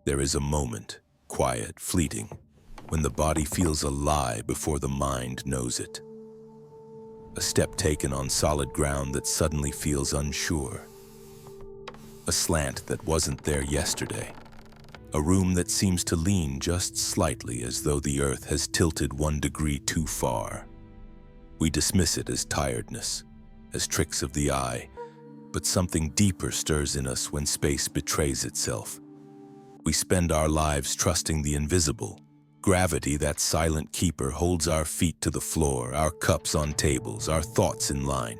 There is a moment, quiet, fleeting, when the body feels a lie before the mind knows it. A step taken on solid ground that suddenly feels unsure. A slant that wasn't there yesterday. A room that seems to lean just slightly as though the earth has tilted 1 degree too far. We dismiss it as tiredness, as tricks of the eye, but something deeper stirs in us when space betrays itself. We spend our lives trusting the invisible. Gravity, that silent keeper, holds our feet to the floor, our cups on tables, our thoughts in line.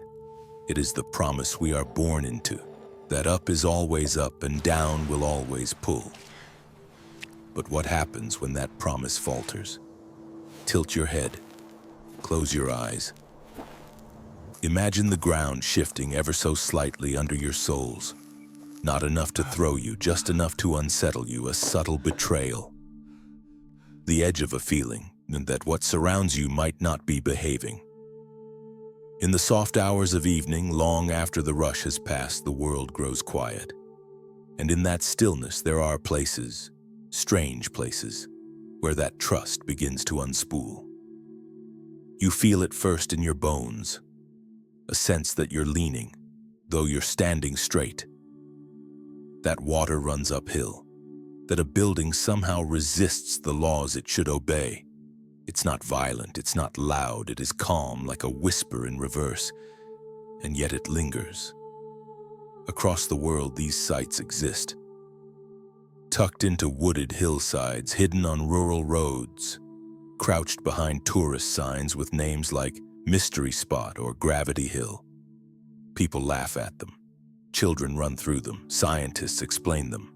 It is the promise we are born into, that up is always up and down will always pull. But what happens when that promise falters? Tilt your head, close your eyes. Imagine the ground shifting ever so slightly under your soles. Not enough to throw you, just enough to unsettle you, a subtle betrayal. The edge of a feeling that what surrounds you might not be behaving. In the soft hours of evening, long after the rush has passed, the world grows quiet. And in that stillness, there are places, strange places, where that trust begins to unspool. You feel it first in your bones, a sense that you're leaning, though you're standing straight. That water runs uphill, that a building somehow resists the laws it should obey. It's not violent, it's not loud, it is calm like a whisper in reverse, and yet it lingers. Across the world, these sites exist. Tucked into wooded hillsides, hidden on rural roads, crouched behind tourist signs with names like Mystery Spot or Gravity Hill. People laugh at them. Children run through them. Scientists explain them.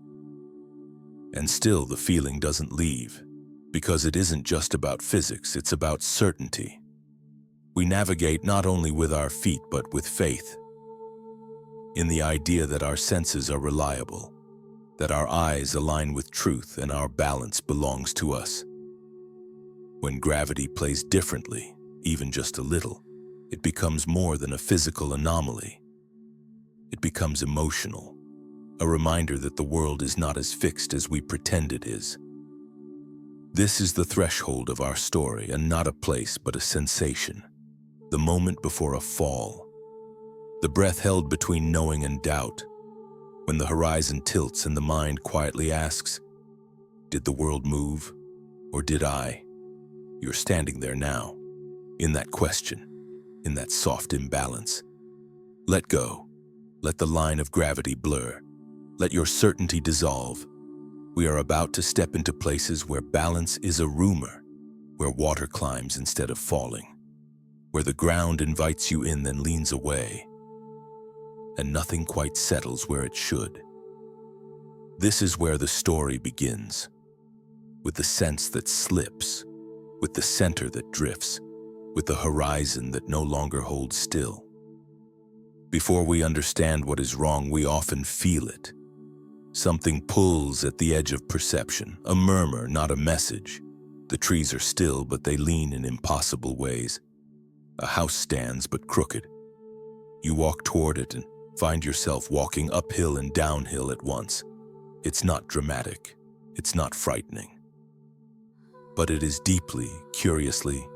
And still the feeling doesn't leave, because it isn't just about physics, it's about certainty. We navigate not only with our feet, but with faith. In the idea that our senses are reliable, that our eyes align with truth and our balance belongs to us. When gravity plays differently, even just a little, it becomes more than a physical anomaly. It becomes emotional, a reminder that the world is not as fixed as we pretend it is. This is the threshold of our story, and not a place but a sensation. The moment before a fall. The breath held between knowing and doubt. When the horizon tilts and the mind quietly asks, did the world move, or did I? You're standing there now, in that question, in that soft imbalance. Let go. Let the line of gravity blur. Let your certainty dissolve. We are about to step into places where balance is a rumor, where water climbs instead of falling, where the ground invites you in then leans away, and nothing quite settles where it should. This is where the story begins, with the sense that slips, with the center that drifts, with the horizon that no longer holds still. Before we understand what is wrong, we often feel it. Something pulls at the edge of perception, a murmur, not a message. The trees are still, but they lean in impossible ways. A house stands, but crooked. You walk toward it and find yourself walking uphill and downhill at once. It's not dramatic. It's not frightening. But it is deeply, curiously,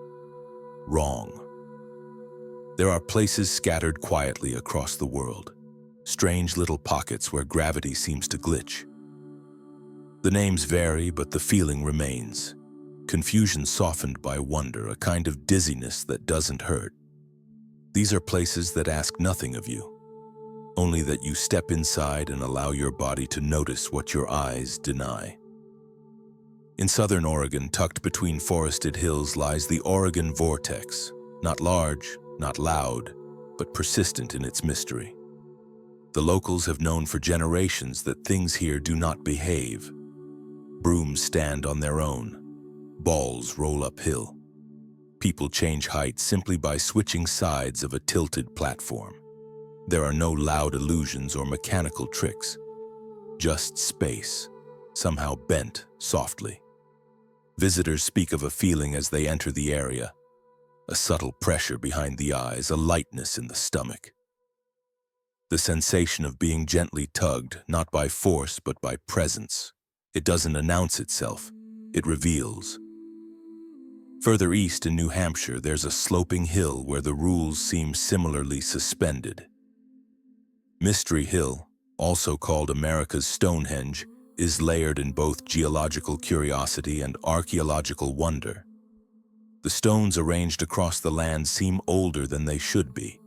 wrong. There are places scattered quietly across the world, strange little pockets where gravity seems to glitch. The names vary, but the feeling remains. Confusion softened by wonder, a kind of dizziness that doesn't hurt. These are places that ask nothing of you, only that you step inside and allow your body to notice what your eyes deny. In southern Oregon, tucked between forested hills, lies the Oregon Vortex, not large, not loud, but persistent in its mystery. The locals have known for generations that things here do not behave. Brooms stand on their own. Balls roll uphill. People change height simply by switching sides of a tilted platform. There are no loud illusions or mechanical tricks. Just space, somehow bent softly. Visitors speak of a feeling as they enter the area. A subtle pressure behind the eyes, a lightness in the stomach. The sensation of being gently tugged, not by force but by presence. It doesn't announce itself, it reveals. Further east in New Hampshire, there's a sloping hill where the rules seem similarly suspended. Mystery Hill, also called America's Stonehenge, is layered in both geological curiosity and archaeological wonder. The stones arranged across the land seem older than they should be.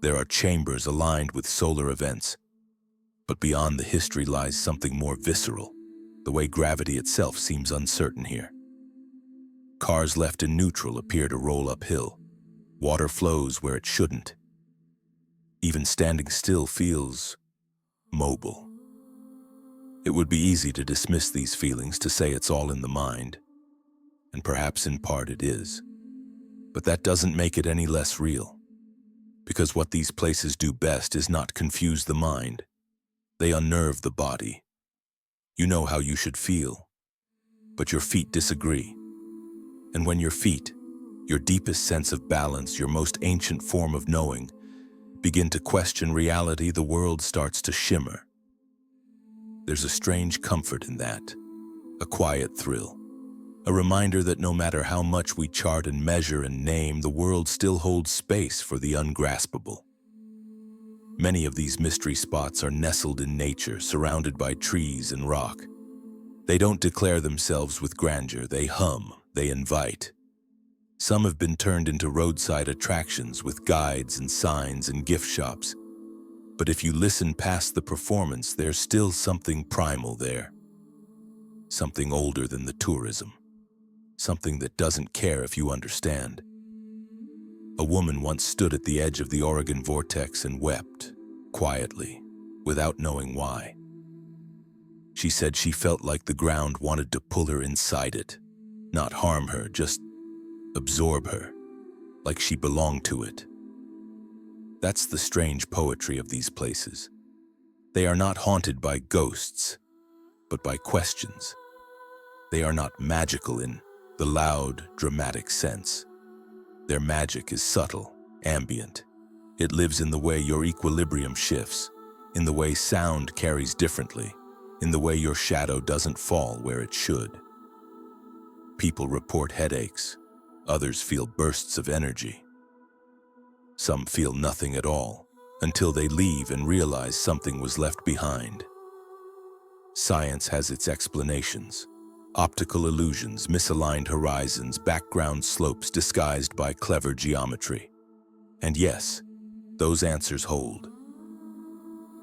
There are chambers aligned with solar events, but beyond the history lies something more visceral. The way gravity itself seems uncertain here. Cars left in neutral appear to roll uphill. Water flows where it shouldn't. Even standing still feels mobile. It would be easy to dismiss these feelings, to say it's all in the mind, and perhaps in part it is. But that doesn't make it any less real, because what these places do best is not confuse the mind. They unnerve the body. You know how you should feel, but your feet disagree. And when your feet, your deepest sense of balance, your most ancient form of knowing, begin to question reality, the world starts to shimmer. There's a strange comfort in that, a quiet thrill, a reminder that no matter how much we chart and measure and name, the world still holds space for the ungraspable. Many of these mystery spots are nestled in nature, surrounded by trees and rock. They don't declare themselves with grandeur, they hum, they invite. Some have been turned into roadside attractions with guides and signs and gift shops. But if you listen past the performance, there's still something primal there. Something older than the tourism. Something that doesn't care if you understand. A woman once stood at the edge of the Oregon Vortex and wept, quietly, without knowing why. She said she felt like the ground wanted to pull her inside it, not harm her, just absorb her, like she belonged to it. That's the strange poetry of these places. They are not haunted by ghosts, but by questions. They are not magical in the loud, dramatic sense. Their magic is subtle, ambient. It lives in the way your equilibrium shifts, in the way sound carries differently, in the way your shadow doesn't fall where it should. People report headaches. Others feel bursts of energy. Some feel nothing at all, until they leave and realize something was left behind. Science has its explanations. Optical illusions, misaligned horizons, background slopes disguised by clever geometry. And yes, those answers hold.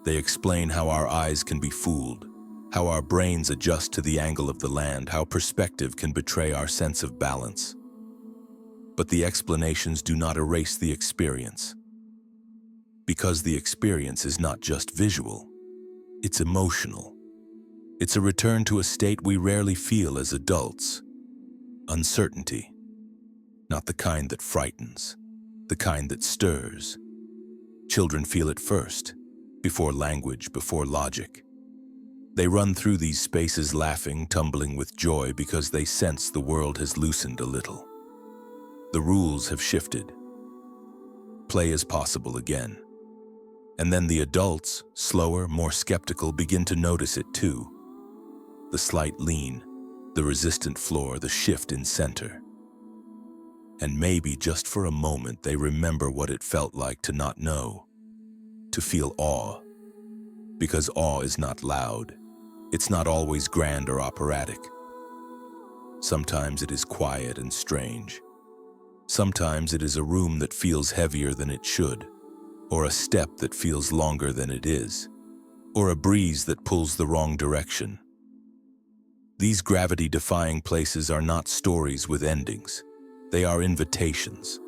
They explain how our eyes can be fooled, how our brains adjust to the angle of the land, how perspective can betray our sense of balance. But the explanations do not erase the experience. Because the experience is not just visual, it's emotional. It's a return to a state we rarely feel as adults. Uncertainty. Not the kind that frightens, the kind that stirs. Children feel it first, before language, before logic. They run through these spaces laughing, tumbling with joy because they sense the world has loosened a little. The rules have shifted. Play is possible again. And then the adults, slower, more skeptical, begin to notice it too. The slight lean, the resistant floor, the shift in center. And maybe just for a moment they remember what it felt like to not know, to feel awe. Because awe is not loud. It's not always grand or operatic. Sometimes it is quiet and strange. Sometimes it is a room that feels heavier than it should, or a step that feels longer than it is, or a breeze that pulls the wrong direction. These gravity-defying places are not stories with endings. They are invitations.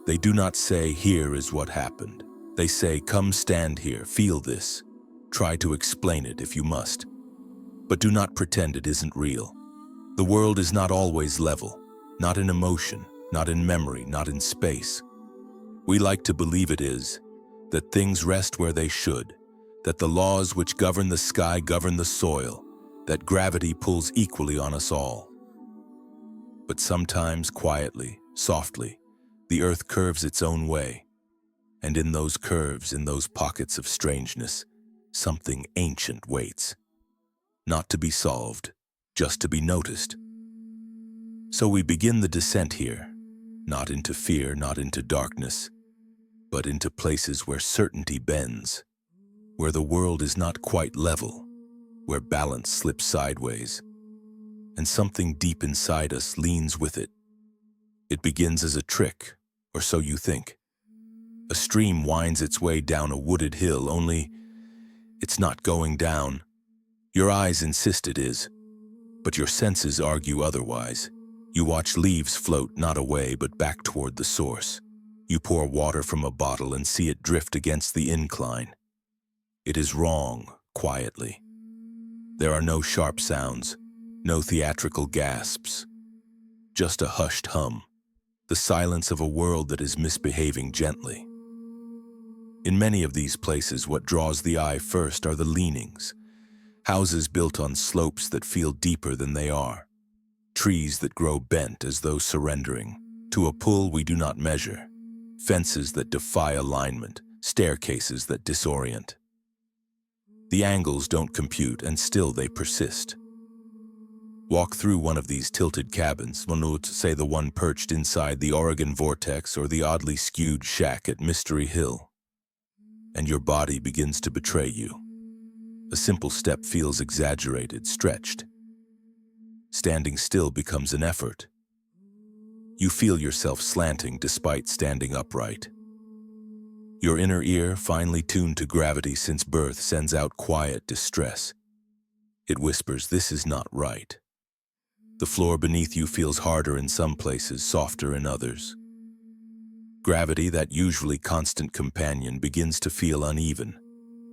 They do not say, "Here is what happened." They say, "Come stand here, feel this. Try to explain it if you must. But do not pretend it isn't real." The world is not always level, not in emotion, not in memory, not in space. We like to believe it is, that things rest where they should, that the laws which govern the sky govern the soil, that gravity pulls equally on us all. But sometimes, quietly, softly, the earth curves its own way, and in those curves, in those pockets of strangeness, something ancient waits. not to be solved, just to be noticed. So we begin the descent here, not into fear, not into darkness, but into places where certainty bends, where the world is not quite level, where balance slips sideways, and something deep inside us leans with it. It begins as a trick, or so you think. A stream winds its way down a wooded hill, only it's not going down. Your eyes insist it is, but your senses argue otherwise. You watch leaves float not away but back toward the source. You pour water from a bottle and see it drift against the incline. It is wrong, quietly. There are no sharp sounds, no theatrical gasps, just a hushed hum, the silence of a world that is misbehaving gently. In many of these places, what draws the eye first are the leanings, houses built on slopes that feel deeper than they are, trees that grow bent as though surrendering to a pull we do not measure, fences that defy alignment, staircases that disorient. The angles don't compute, and still they persist. Walk through one of these tilted cabins, say the one perched inside the Oregon Vortex or the oddly skewed shack at Mystery Hill, and your body begins to betray you. A simple step feels exaggerated, stretched. Standing still becomes an effort. You feel yourself slanting despite standing upright. Your inner ear, finely tuned to gravity since birth, sends out quiet distress. It whispers, "This is not right." The floor beneath you feels harder in some places, softer in others. Gravity, that usually constant companion, begins to feel uneven,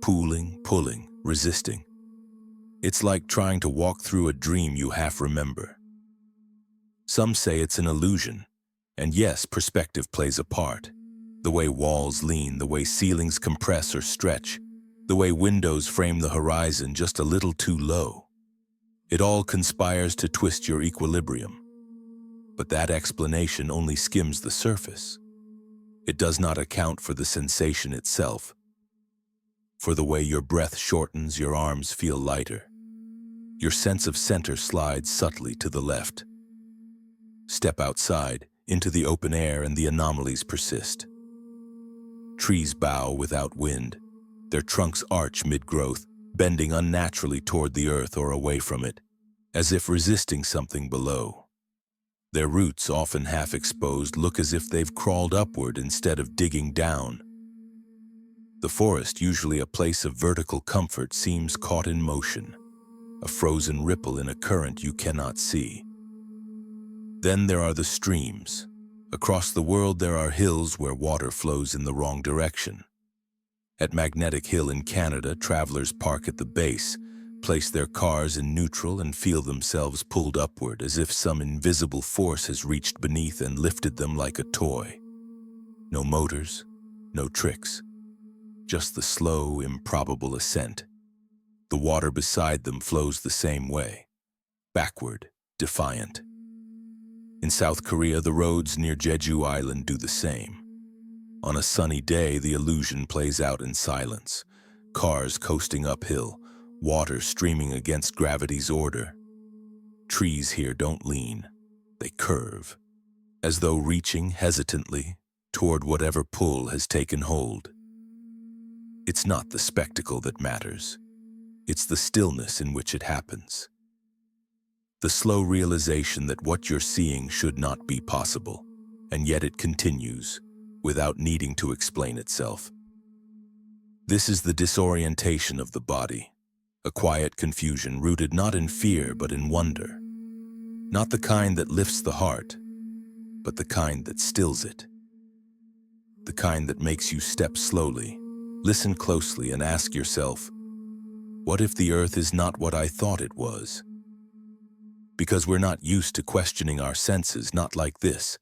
pulling, resisting. It's like trying to walk through a dream you half remember. Some say it's an illusion, and yes, perspective plays a part. The way walls lean, the way ceilings compress or stretch, the way windows frame the horizon just a little too low. It all conspires to twist your equilibrium. But that explanation only skims the surface. It does not account for the sensation itself, for the way your breath shortens, your arms feel lighter. Your sense of center slides subtly to the left. Step outside, into the open air, and the anomalies persist. Trees bow without wind. Their trunks arch mid-growth, bending unnaturally toward the earth or away from it, as if resisting something below. Their roots, often half-exposed, look as if they've crawled upward instead of digging down. The forest, usually a place of vertical comfort, seems caught in motion, a frozen ripple in a current you cannot see. Then there are the streams. Across the world there are hills where water flows in the wrong direction. At Magnetic Hill in Canada, travelers park at the base, place their cars in neutral, and feel themselves pulled upward as if some invisible force has reached beneath and lifted them like a toy. No motors, no tricks, just the slow, improbable ascent. The water beside them flows the same way, backward, defiant. In South Korea, the roads near Jeju Island do the same. On a sunny day, the illusion plays out in silence. Cars coasting uphill, water streaming against gravity's order. Trees here don't lean, they curve, as though reaching hesitantly toward whatever pull has taken hold. It's not the spectacle that matters. It's the stillness in which it happens. The slow realization that what you're seeing should not be possible, and yet it continues, without needing to explain itself. This is the disorientation of the body, a quiet confusion rooted not in fear but in wonder. Not the kind that lifts the heart, but the kind that stills it. The kind that makes you step slowly, listen closely, and ask yourself, what if the earth is not what I thought it was? Because we're not used to questioning our senses, not like this.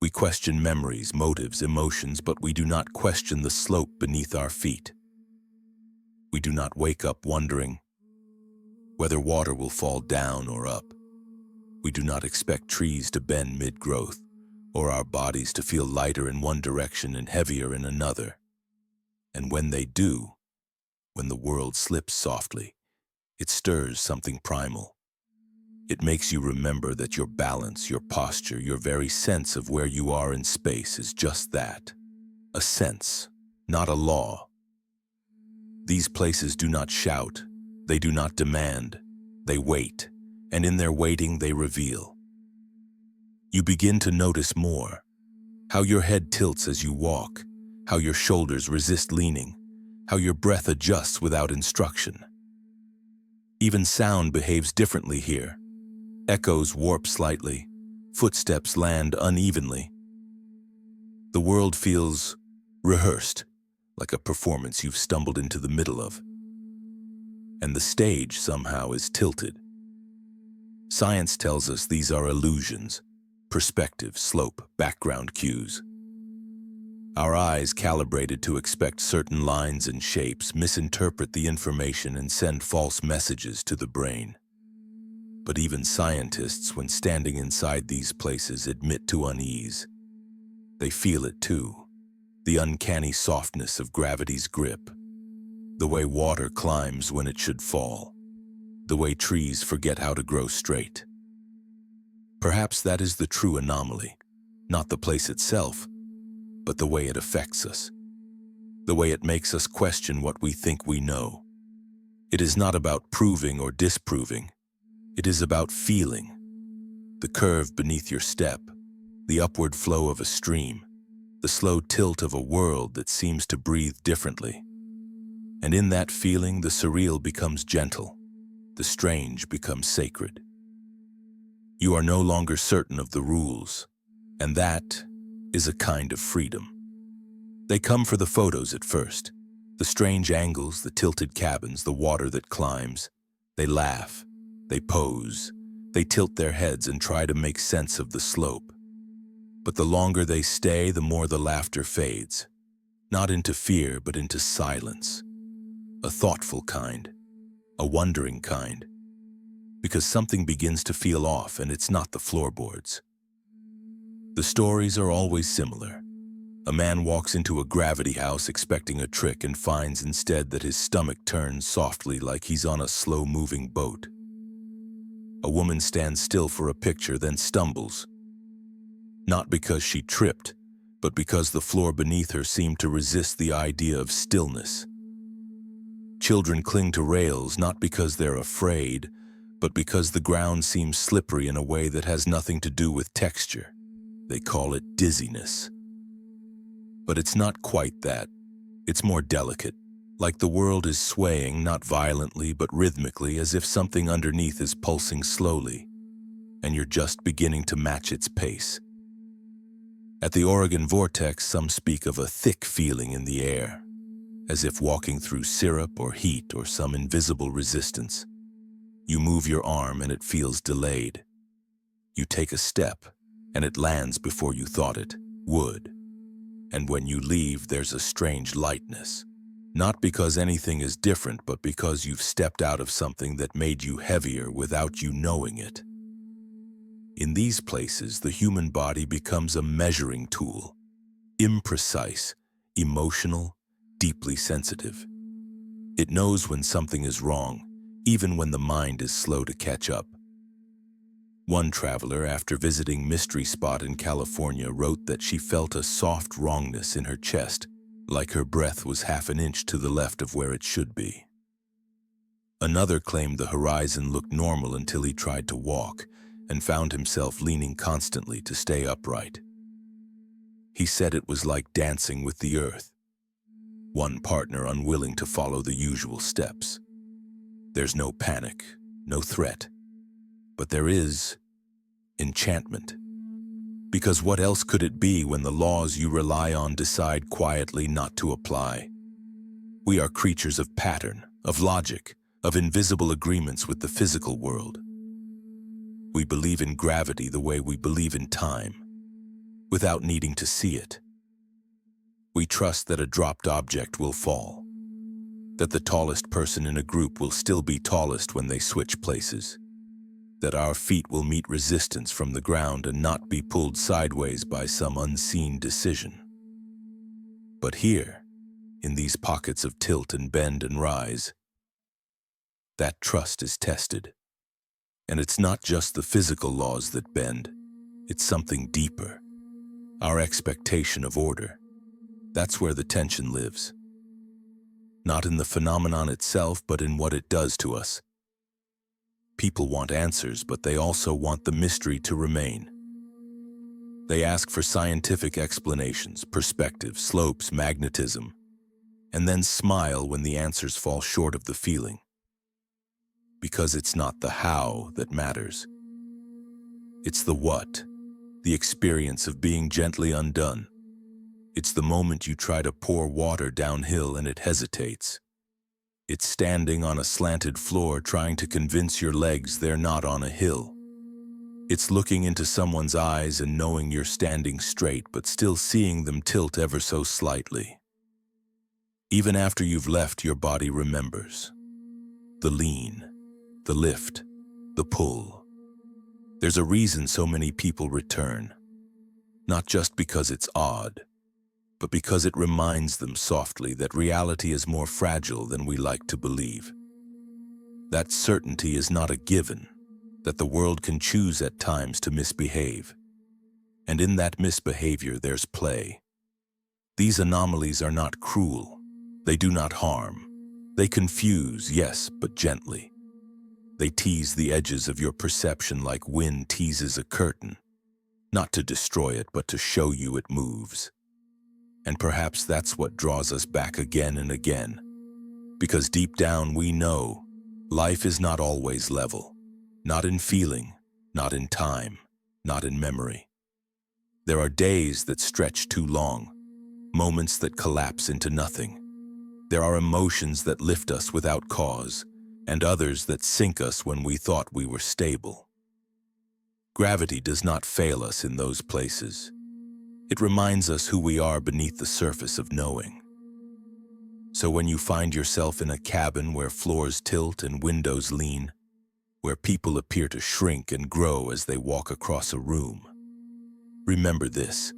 We question memories, motives, emotions, but we do not question the slope beneath our feet. We do not wake up wondering whether water will fall down or up. We do not expect trees to bend mid-growth, or our bodies to feel lighter in one direction and heavier in another. And when they do, when the world slips softly, It stirs something primal. It makes you remember that your balance, your posture, your very sense of where you are in space is just that. A sense, not a law. These places do not shout. They do not demand. They wait, and in their waiting they reveal. You begin to notice more. How your head tilts as you walk, how your shoulders resist leaning, how your breath adjusts without instruction. Even sound behaves differently here. Echoes warp slightly, footsteps land unevenly. The world feels rehearsed, like a performance you've stumbled into the middle of. And the stage somehow is tilted. Science tells us these are illusions, perspective, slope, background cues. Our eyes, calibrated to expect certain lines and shapes, misinterpret the information and send false messages to the brain. But even scientists, when standing inside these places, admit to unease. They feel it too, the uncanny softness of gravity's grip, the way water climbs when it should fall, the way trees forget how to grow straight. Perhaps that is the true anomaly, not the place itself, but the way it affects us, the way it makes us question what we think we know. It is not about proving or disproving. It is about feeling. The curve beneath your step, the upward flow of a stream, the slow tilt of a world that seems to breathe differently. And in that feeling, the surreal becomes gentle, the strange becomes sacred. You are no longer certain of the rules, and that is a kind of freedom. They come for the photos at first, the strange angles, the tilted cabins, the water that climbs. They laugh, they pose, they tilt their heads and try to make sense of the slope. But the longer they stay, the more the laughter fades, not into fear, but into silence. A thoughtful kind, a wondering kind, because something begins to feel off, and it's not the floorboards. The stories are always similar. A man walks into a gravity house expecting a trick and finds instead that his stomach turns softly like he's on a slow-moving boat. A woman stands still for a picture, then stumbles. Not because she tripped, but because the floor beneath her seemed to resist the idea of stillness. Children cling to rails not because they're afraid, but because the ground seems slippery in a way that has nothing to do with texture. They call it dizziness. But it's not quite that. It's more delicate, like the world is swaying, not violently but rhythmically, as if something underneath is pulsing slowly, and you're just beginning to match its pace. At the Oregon Vortex, some speak of a thick feeling in the air, as if walking through syrup or heat or some invisible resistance. You move your arm and it feels delayed. You take a step and it lands before you thought it would. And when you leave, there's a strange lightness. Not because anything is different, but because you've stepped out of something that made you heavier without you knowing it. In these places, the human body becomes a measuring tool. Imprecise, emotional, deeply sensitive. It knows when something is wrong, even when the mind is slow to catch up. One traveler, after visiting Mystery Spot in California, wrote that she felt a soft wrongness in her chest, like her breath was half an inch to the left of where it should be. Another claimed the horizon looked normal until he tried to walk and found himself leaning constantly to stay upright. He said it was like dancing with the earth, one partner unwilling to follow the usual steps. There's no panic, no threat. But there is enchantment. Because what else could it be when the laws you rely on decide quietly not to apply? We are creatures of pattern, of logic, of invisible agreements with the physical world. We believe in gravity the way we believe in time, without needing to see it. We trust that a dropped object will fall, that the tallest person in a group will still be tallest when they switch places, that our feet will meet resistance from the ground and not be pulled sideways by some unseen decision. But here, in these pockets of tilt and bend and rise, that trust is tested. And it's not just the physical laws that bend, it's something deeper. Our expectation of order. That's where the tension lives. Not in the phenomenon itself, but in what it does to us. People want answers, but they also want the mystery to remain. They ask for scientific explanations, perspective, slopes, magnetism, and then smile when the answers fall short of the feeling. Because it's not the how that matters. It's the what, the experience of being gently undone. It's the moment you try to pour water downhill and it hesitates. It's standing on a slanted floor trying to convince your legs they're not on a hill. It's looking into someone's eyes and knowing you're standing straight but still seeing them tilt ever so slightly. Even after you've left, your body remembers. The lean, the lift, the pull. There's a reason so many people return. Not just because it's odd, but because it reminds them softly that reality is more fragile than we like to believe. That certainty is not a given, that the world can choose at times to misbehave. And in that misbehavior there's play. These anomalies are not cruel. They do not harm. They confuse, yes, but gently. They tease the edges of your perception like wind teases a curtain, not to destroy it, but to show you it moves. And perhaps that's what draws us back again and again. Because deep down we know life is not always level. Not in feeling, not in time, not in memory. There are days that stretch too long, moments that collapse into nothing. There are emotions that lift us without cause, and others that sink us when we thought we were stable. Gravity does not fail us in those places. It reminds us who we are beneath the surface of knowing. So when you find yourself in a cabin where floors tilt and windows lean, where people appear to shrink and grow as they walk across a room, remember this.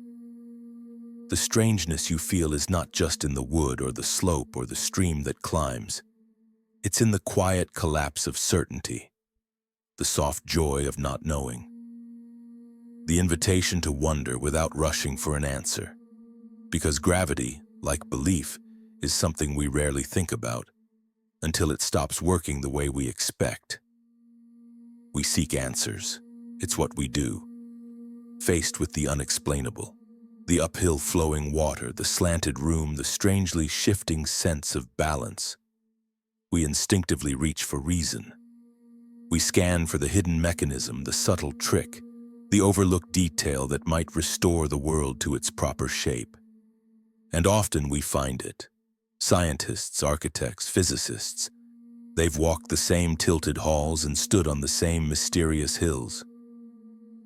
The strangeness you feel is not just in the wood or the slope or the stream that climbs. It's in the quiet collapse of certainty, the soft joy of not knowing. The invitation to wonder without rushing for an answer. Because gravity, like belief, is something we rarely think about until it stops working the way we expect. We seek answers. It's what we do. Faced with the unexplainable, the uphill flowing water, the slanted room, the strangely shifting sense of balance, we instinctively reach for reason. We scan for the hidden mechanism, the subtle trick, the overlooked detail that might restore the world to its proper shape. And often we find it. Scientists, architects, physicists, they've walked the same tilted halls and stood on the same mysterious hills.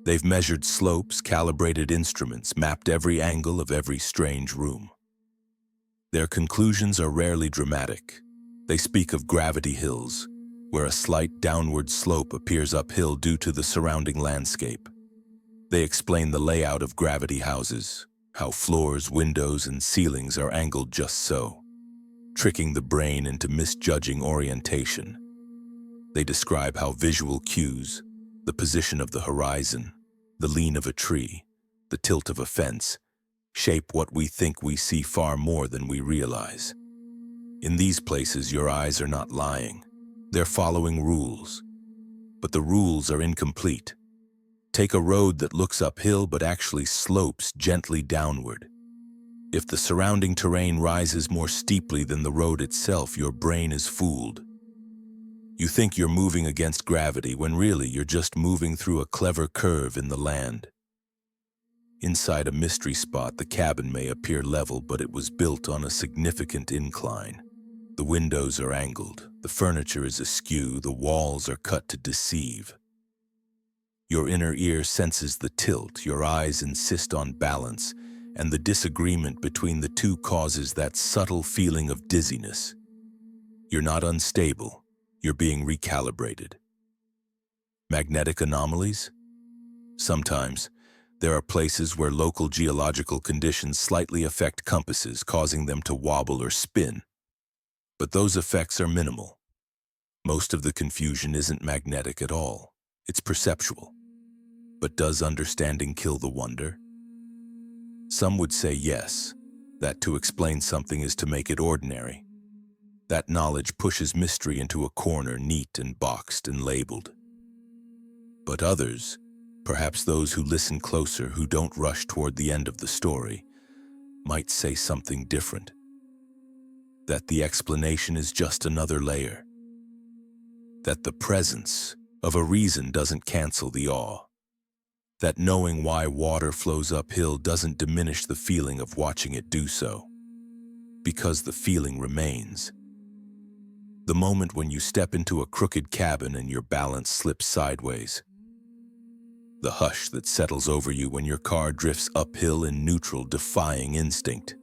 They've measured slopes, calibrated instruments, mapped every angle of every strange room. Their conclusions are rarely dramatic. They speak of gravity hills, where a slight downward slope appears uphill due to the surrounding landscape. They explain the layout of gravity houses, how floors, windows, and ceilings are angled just so, tricking the brain into misjudging orientation. They describe how visual cues, the position of the horizon, the lean of a tree, the tilt of a fence, shape what we think we see far more than we realize. In these places, your eyes are not lying. They're following rules. But the rules are incomplete. Take a road that looks uphill but actually slopes gently downward. If the surrounding terrain rises more steeply than the road itself, your brain is fooled. You think you're moving against gravity when really you're just moving through a clever curve in the land. Inside a mystery spot, the cabin may appear level, but it was built on a significant incline. The windows are angled, the furniture is askew, the walls are cut to deceive. Your inner ear senses the tilt, your eyes insist on balance, and the disagreement between the two causes that subtle feeling of dizziness. You're not unstable, you're being recalibrated. Magnetic anomalies? Sometimes, there are places where local geological conditions slightly affect compasses, causing them to wobble or spin. But those effects are minimal. Most of the confusion isn't magnetic at all. It's perceptual. But does understanding kill the wonder? Some would say yes, that to explain something is to make it ordinary. That knowledge pushes mystery into a corner, neat and boxed and labeled. But others, perhaps those who listen closer, who don't rush toward the end of the story, might say something different. That the explanation is just another layer. That the presence of a reason doesn't cancel the awe. That knowing why water flows uphill doesn't diminish the feeling of watching it do so, because the feeling remains. The moment when you step into a crooked cabin and your balance slips sideways. The hush that settles over you when your car drifts uphill in neutral, defying instinct.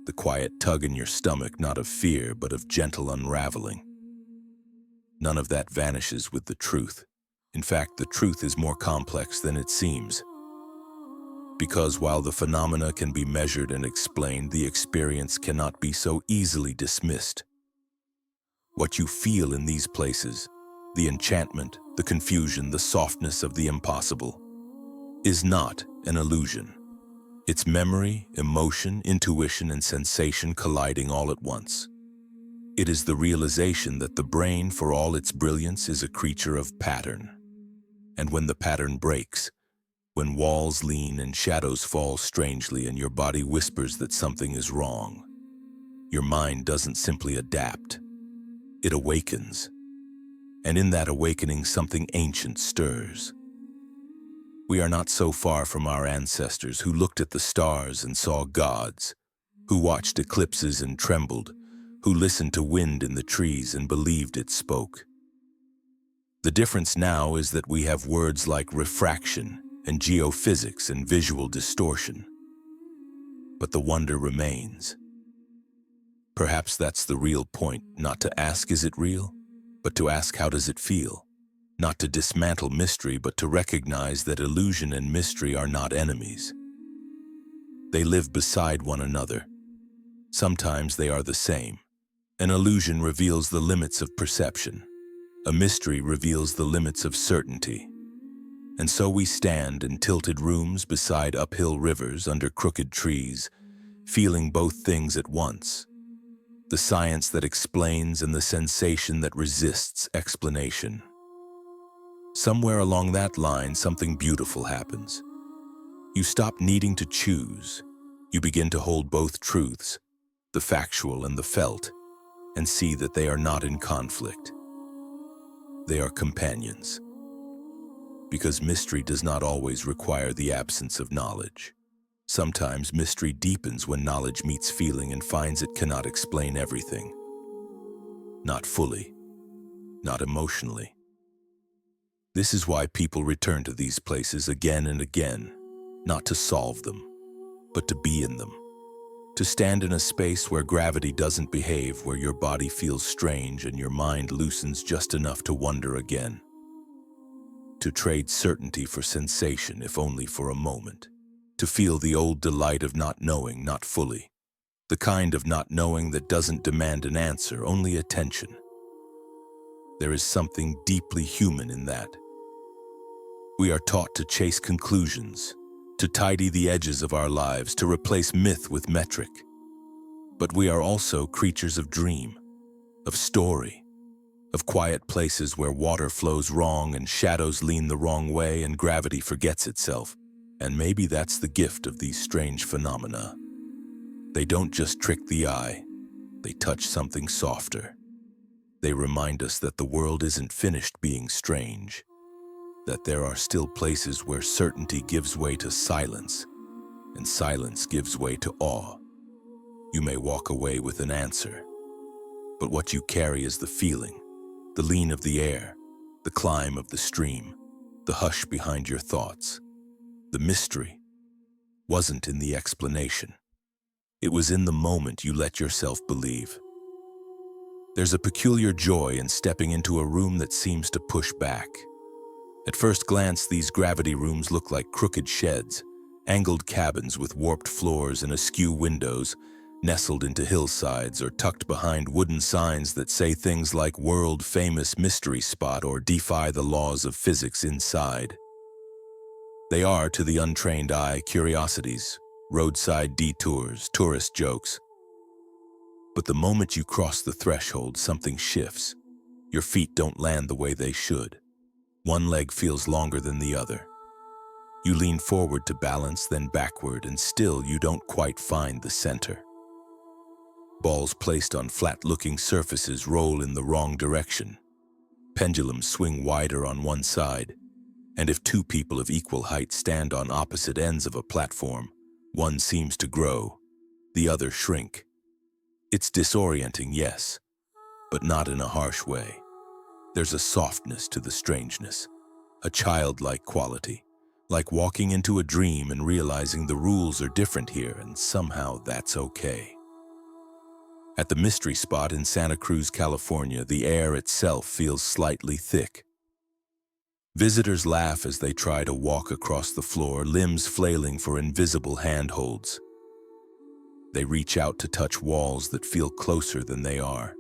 The quiet tug in your stomach, not of fear, but of gentle unraveling. None of that vanishes with the truth. In fact, the truth is more complex than it seems. Because while the phenomena can be measured and explained, the experience cannot be so easily dismissed. What you feel in these places, the enchantment, the confusion, the softness of the impossible, is not an illusion. It's memory, emotion, intuition, and sensation colliding all at once. It is the realization that the brain, for all its brilliance, is a creature of pattern. And when the pattern breaks, when walls lean and shadows fall strangely and your body whispers that something is wrong, your mind doesn't simply adapt. It awakens. And in that awakening, something ancient stirs. We are not so far from our ancestors who looked at the stars and saw gods, who watched eclipses and trembled, who listened to wind in the trees and believed it spoke. The difference now is that we have words like refraction and geophysics and visual distortion. But the wonder remains. Perhaps that's the real point, not to ask, is it real? But to ask, how does it feel? Not to dismantle mystery, but to recognize that illusion and mystery are not enemies. They live beside one another. Sometimes they are the same. An illusion reveals the limits of perception. A mystery reveals the limits of certainty. And so we stand in tilted rooms beside uphill rivers under crooked trees, feeling both things at once. The science that explains and the sensation that resists explanation. Somewhere along that line, something beautiful happens. You stop needing to choose. You begin to hold both truths, the factual and the felt, and see that they are not in conflict. They are companions. Because mystery does not always require the absence of knowledge. Sometimes mystery deepens when knowledge meets feeling and finds it cannot explain everything. Not fully, not emotionally. This is why people return to these places again and again, not to solve them, but to be in them. To stand in a space where gravity doesn't behave, where your body feels strange and your mind loosens just enough to wonder again. To trade certainty for sensation, if only for a moment. To feel the old delight of not knowing, not fully. The kind of not knowing that doesn't demand an answer, only attention. There is something deeply human in that. We are taught to chase conclusions, to tidy the edges of our lives, to replace myth with metric. But we are also creatures of dream, of story, of quiet places where water flows wrong and shadows lean the wrong way and gravity forgets itself. And maybe that's the gift of these strange phenomena. They don't just trick the eye, they touch something softer. They remind us that the world isn't finished being strange, that there are still places where certainty gives way to silence, and silence gives way to awe. You may walk away with an answer, but what you carry is the feeling, the lean of the air, the climb of the stream, the hush behind your thoughts. The mystery wasn't in the explanation. It was in the moment you let yourself believe. There's a peculiar joy in stepping into a room that seems to push back. At first glance, these gravity rooms look like crooked sheds, angled cabins with warped floors and askew windows, nestled into hillsides or tucked behind wooden signs that say things like world-famous mystery spot or defy the laws of physics inside. They are, to the untrained eye, curiosities, roadside detours, tourist jokes. But the moment you cross the threshold, something shifts. Your feet don't land the way they should. One leg feels longer than the other. You lean forward to balance, then backward, and still you don't quite find the center. Balls placed on flat-looking surfaces roll in the wrong direction. Pendulums swing wider on one side, and if two people of equal height stand on opposite ends of a platform, one seems to grow, the other shrink. It's disorienting, yes, but not in a harsh way. There's a softness to the strangeness, a childlike quality, like walking into a dream and realizing the rules are different here, and somehow that's okay. At the mystery spot in Santa Cruz, California, the air itself feels slightly thick. Visitors laugh as they try to walk across the floor, limbs flailing for invisible handholds. They reach out to touch walls that feel closer than they are.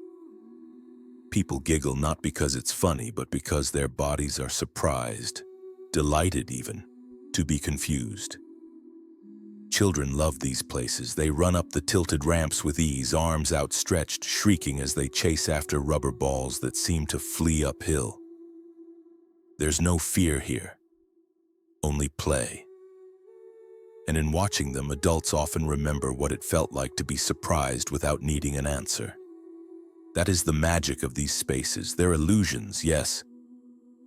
People giggle not because it's funny, but because their bodies are surprised, delighted even, to be confused. Children love these places. They run up the tilted ramps with ease, arms outstretched, shrieking as they chase after rubber balls that seem to flee uphill. There's no fear here, only play. And in watching them, adults often remember what it felt like to be surprised without needing an answer. That is the magic of these spaces. They're illusions, yes.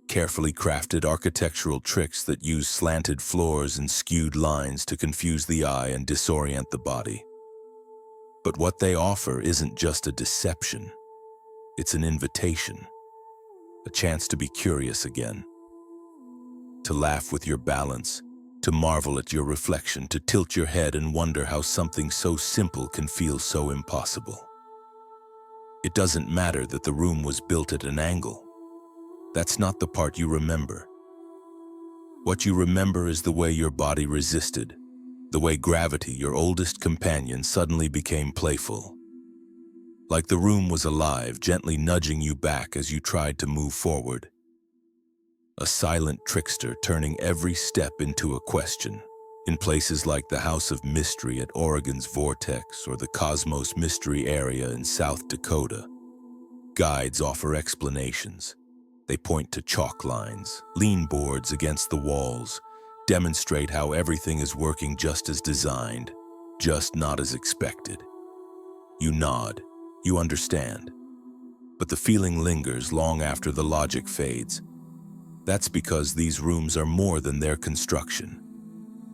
Carefully crafted architectural tricks that use slanted floors and skewed lines to confuse the eye and disorient the body. But what they offer isn't just a deception. It's an invitation, a chance to be curious again, to laugh with your balance, to marvel at your reflection, to tilt your head and wonder how something so simple can feel so impossible. It doesn't matter that the room was built at an angle. That's not the part you remember. What you remember is the way your body resisted, the way gravity, your oldest companion, suddenly became playful. Like the room was alive, gently nudging you back as you tried to move forward. A silent trickster turning every step into a question. In places like the House of Mystery at Oregon's Vortex or the Cosmos Mystery Area in South Dakota, guides offer explanations. They point to chalk lines, lean boards against the walls, demonstrate how everything is working just as designed, just not as expected. You nod, you understand, but the feeling lingers long after the logic fades. That's because these rooms are more than their construction.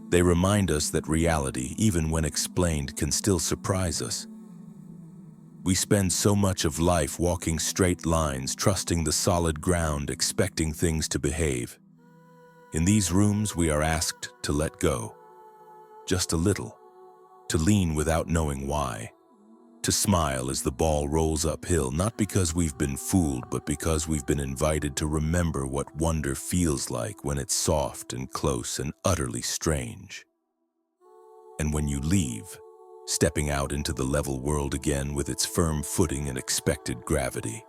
They remind us that reality, even when explained, can still surprise us. We spend so much of life walking straight lines, trusting the solid ground, expecting things to behave. In these rooms, we are asked to let go, just a little, to lean without knowing why, to smile as the ball rolls uphill, not because we've been fooled, but because we've been invited to remember what wonder feels like when it's soft and close and utterly strange. And when you leave, stepping out into the level world again with its firm footing and expected gravity,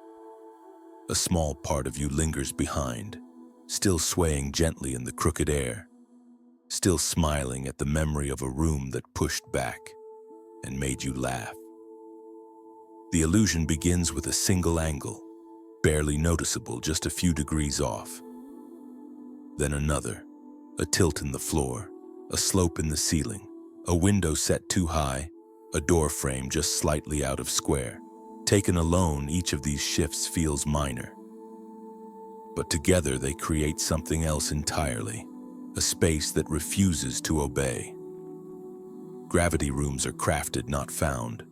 a small part of you lingers behind, still swaying gently in the crooked air, still smiling at the memory of a room that pushed back and made you laugh. The illusion begins with a single angle, barely noticeable, just a few degrees off. Then another, a tilt in the floor, a slope in the ceiling, a window set too high, a door frame just slightly out of square. Taken alone, each of these shifts feels minor. But together they create something else entirely, a space that refuses to obey. Gravity rooms are crafted, not found.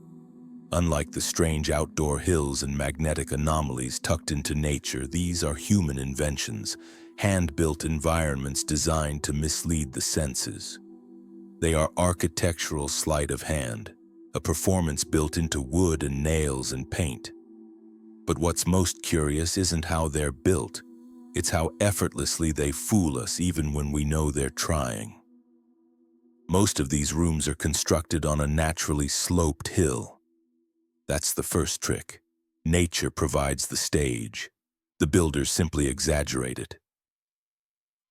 Unlike the strange outdoor hills and magnetic anomalies tucked into nature, these are human inventions, hand-built environments designed to mislead the senses. They are architectural sleight of hand, a performance built into wood and nails and paint. But what's most curious isn't how they're built, it's how effortlessly they fool us even when we know they're trying. Most of these rooms are constructed on a naturally sloped hill. That's the first trick. Nature provides the stage. The builders simply exaggerate it.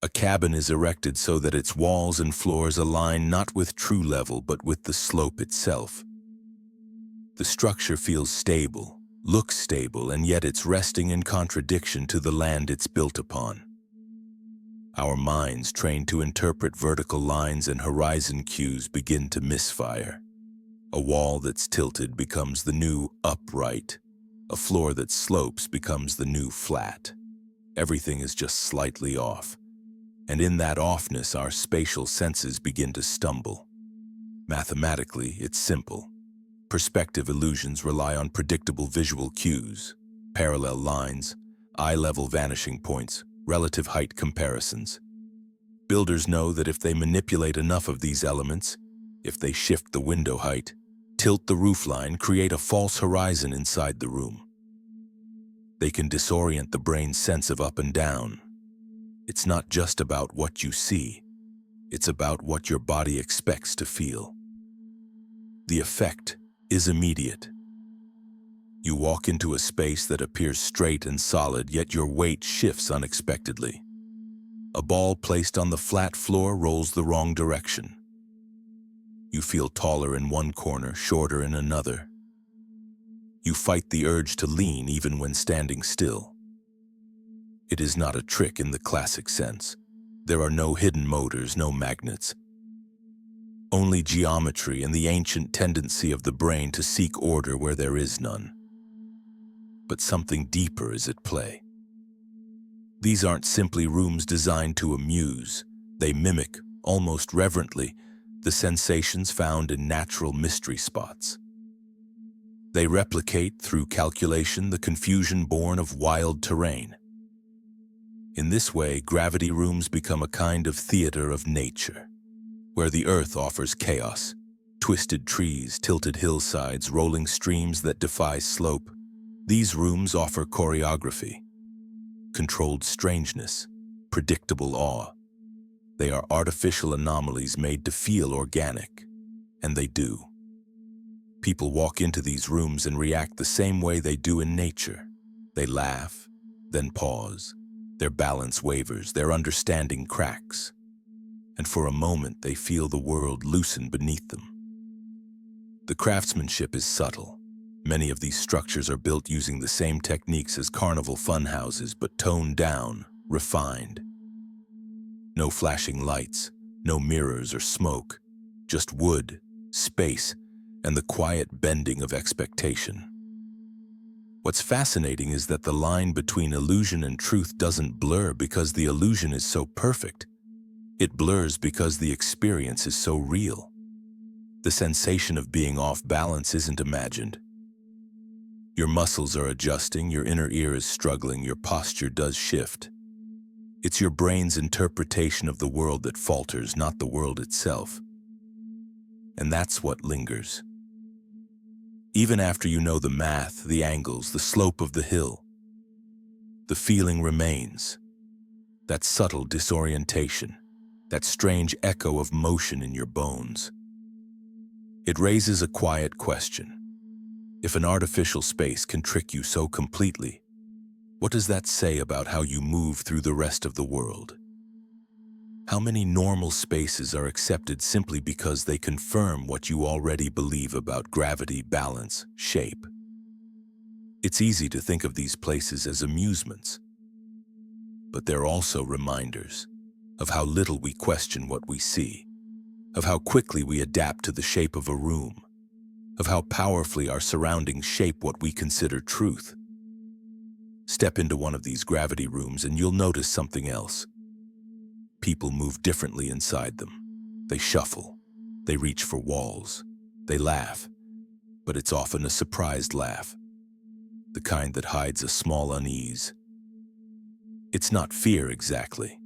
A cabin is erected so that its walls and floors align not with true level but with the slope itself. The structure feels stable, looks stable, and yet it's resting in contradiction to the land it's built upon. Our minds, trained to interpret vertical lines and horizon cues, begin to misfire. A wall that's tilted becomes the new upright. A floor that slopes becomes the new flat. Everything is just slightly off. And in that offness, our spatial senses begin to stumble. Mathematically, it's simple. Perspective illusions rely on predictable visual cues, parallel lines, eye-level vanishing points, relative height comparisons. Builders know that if they manipulate enough of these elements, if they shift the window height, tilt the roofline, create a false horizon inside the room, they can disorient the brain's sense of up and down. It's not just about what you see, it's about what your body expects to feel. The effect is immediate. You walk into a space that appears straight and solid, yet your weight shifts unexpectedly. A ball placed on the flat floor rolls the wrong direction. You feel taller in one corner, shorter in another. You fight the urge to lean even when standing still. It is not a trick in the classic sense. There are no hidden motors, no magnets. Only geometry and the ancient tendency of the brain to seek order where there is none. But something deeper is at play. These aren't simply rooms designed to amuse. They mimic, almost reverently, the sensations found in natural mystery spots. They replicate, through calculation, the confusion born of wild terrain. In this way, gravity rooms become a kind of theater of nature, where the earth offers chaos, twisted trees, tilted hillsides, rolling streams that defy slope. These rooms offer choreography, controlled strangeness, predictable awe. They are artificial anomalies made to feel organic, and they do. People walk into these rooms and react the same way they do in nature. They laugh, then pause. Their balance wavers, their understanding cracks. And for a moment, they feel the world loosen beneath them. The craftsmanship is subtle. Many of these structures are built using the same techniques as carnival fun houses, but toned down, refined. No flashing lights, no mirrors or smoke, just wood, space, and the quiet bending of expectation. What's fascinating is that the line between illusion and truth doesn't blur because the illusion is so perfect. It blurs because the experience is so real. The sensation of being off balance isn't imagined. Your muscles are adjusting, your inner ear is struggling, your posture does shift. It's your brain's interpretation of the world that falters, not the world itself. And that's what lingers. Even after you know the math, the angles, the slope of the hill, the feeling remains. That subtle disorientation, that strange echo of motion in your bones. It raises a quiet question. If an artificial space can trick you so completely, what does that say about how you move through the rest of the world? How many normal spaces are accepted simply because they confirm what you already believe about gravity, balance, shape? It's easy to think of these places as amusements, but they're also reminders of how little we question what we see, of how quickly we adapt to the shape of a room, of how powerfully our surroundings shape what we consider truth. Step into one of these gravity rooms and you'll notice something else. People move differently inside them. They shuffle, they reach for walls, they laugh, but it's often a surprised laugh, the kind that hides a small unease. It's not fear exactly.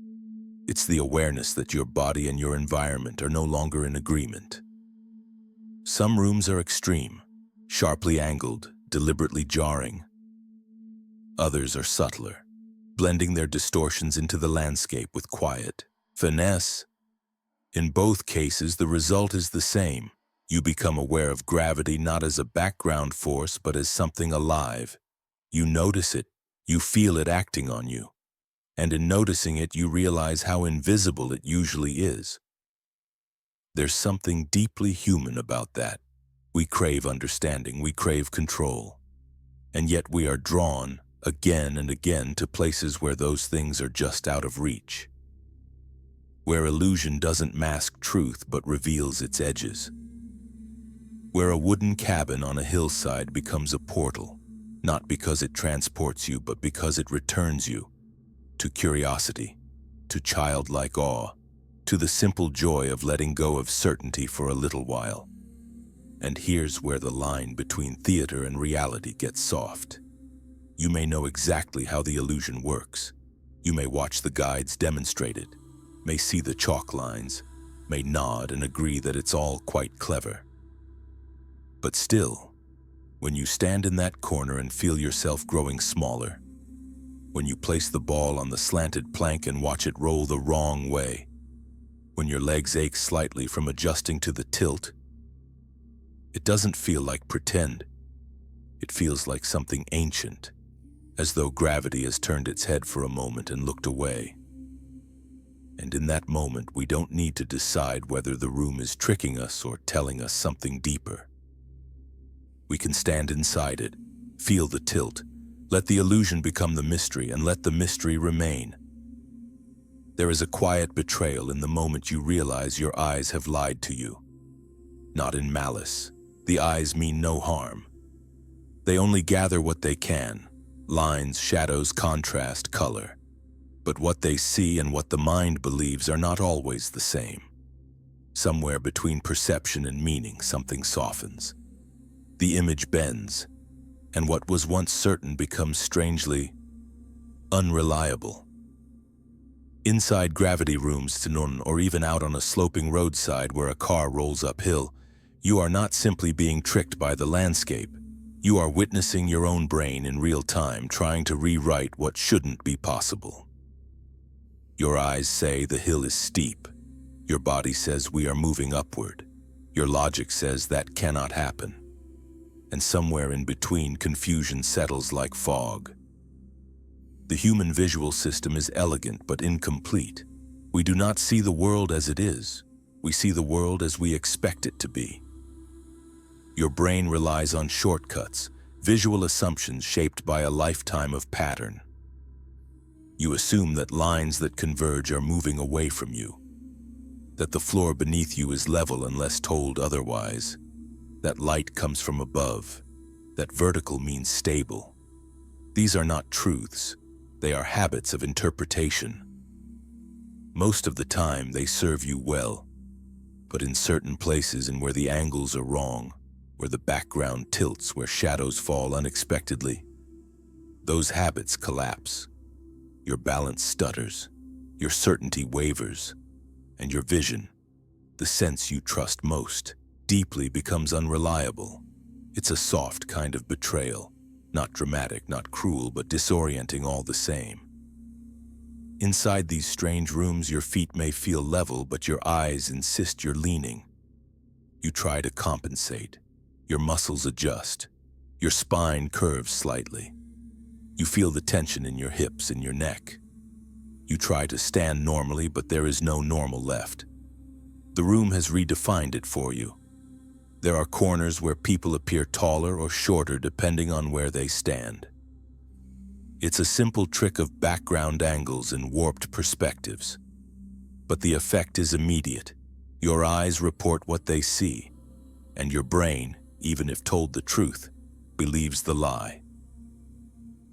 It's the awareness that your body and your environment are no longer in agreement. Some rooms are extreme, sharply angled, deliberately jarring. Others are subtler, blending their distortions into the landscape with quiet finesse. In both cases, the result is the same. You become aware of gravity not as a background force, but as something alive. You notice it, you feel it acting on you. And in noticing it, you realize how invisible it usually is. There's something deeply human about that. We crave understanding, we crave control. And yet we are drawn, again and again, to places where those things are just out of reach. Where illusion doesn't mask truth but reveals its edges. Where a wooden cabin on a hillside becomes a portal, not because it transports you, but because it returns you to curiosity, to childlike awe, to the simple joy of letting go of certainty for a little while. And here's where the line between theater and reality gets soft. You may know exactly how the illusion works. You may watch the guides demonstrate it, may see the chalk lines, may nod and agree that it's all quite clever. But still, when you stand in that corner and feel yourself growing smaller, when you place the ball on the slanted plank and watch it roll the wrong way, when your legs ache slightly from adjusting to the tilt, it doesn't feel like pretend. It feels like something ancient, as though gravity has turned its head for a moment and looked away. And in that moment, we don't need to decide whether the room is tricking us or telling us something deeper. We can stand inside it, feel the tilt, let the illusion become the mystery, and let the mystery remain. There is a quiet betrayal in the moment you realize your eyes have lied to you. Not in malice. The eyes mean no harm. They only gather what they can: lines, shadows, contrast, color. But what they see and what the mind believes are not always the same. Somewhere between perception and meaning, something softens. The image bends, and what was once certain becomes strangely unreliable. Inside gravity rooms, Tunun, or even out on a sloping roadside where a car rolls uphill, you are not simply being tricked by the landscape. You are witnessing your own brain in real time, trying to rewrite what shouldn't be possible. Your eyes say the hill is steep. Your body says we are moving upward. Your logic says that cannot happen. And somewhere in between, confusion settles like fog. The human visual system is elegant but incomplete. We do not see the world as it is. We see the world as we expect it to be. Your brain relies on shortcuts, visual assumptions shaped by a lifetime of pattern. You assume that lines that converge are moving away from you, that the floor beneath you is level unless told otherwise, that light comes from above, that vertical means stable. These are not truths. They are habits of interpretation. Most of the time, they serve you well, but in certain places and where the angles are wrong, where the background tilts, where shadows fall unexpectedly, those habits collapse. Your balance stutters, your certainty wavers, and your vision, the sense you trust most, deeply becomes unreliable. It's a soft kind of betrayal, not dramatic, not cruel, but disorienting all the same. Inside these strange rooms, your feet may feel level, but your eyes insist you're leaning. You try to compensate. Your muscles adjust. Your spine curves slightly. You feel the tension in your hips and your neck. You try to stand normally, but there is no normal left. The room has redefined it for you. There are corners where people appear taller or shorter depending on where they stand. It's a simple trick of background angles and warped perspectives. But the effect is immediate. Your eyes report what they see, and your brain, even if told the truth, believes the lie.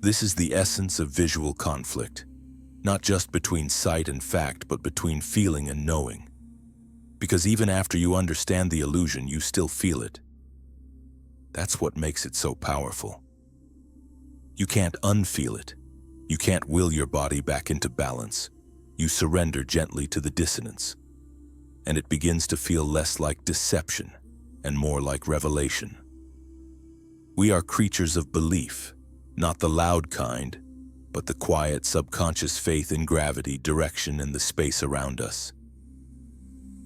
This is the essence of visual conflict, not just between sight and fact, but between feeling and knowing. Because even after you understand the illusion, you still feel it. That's what makes it so powerful. You can't unfeel it. You can't will your body back into balance. You surrender gently to the dissonance, and it begins to feel less like deception and more like revelation. We are creatures of belief, not the loud kind, but the quiet, subconscious faith in gravity, direction, and the space around us.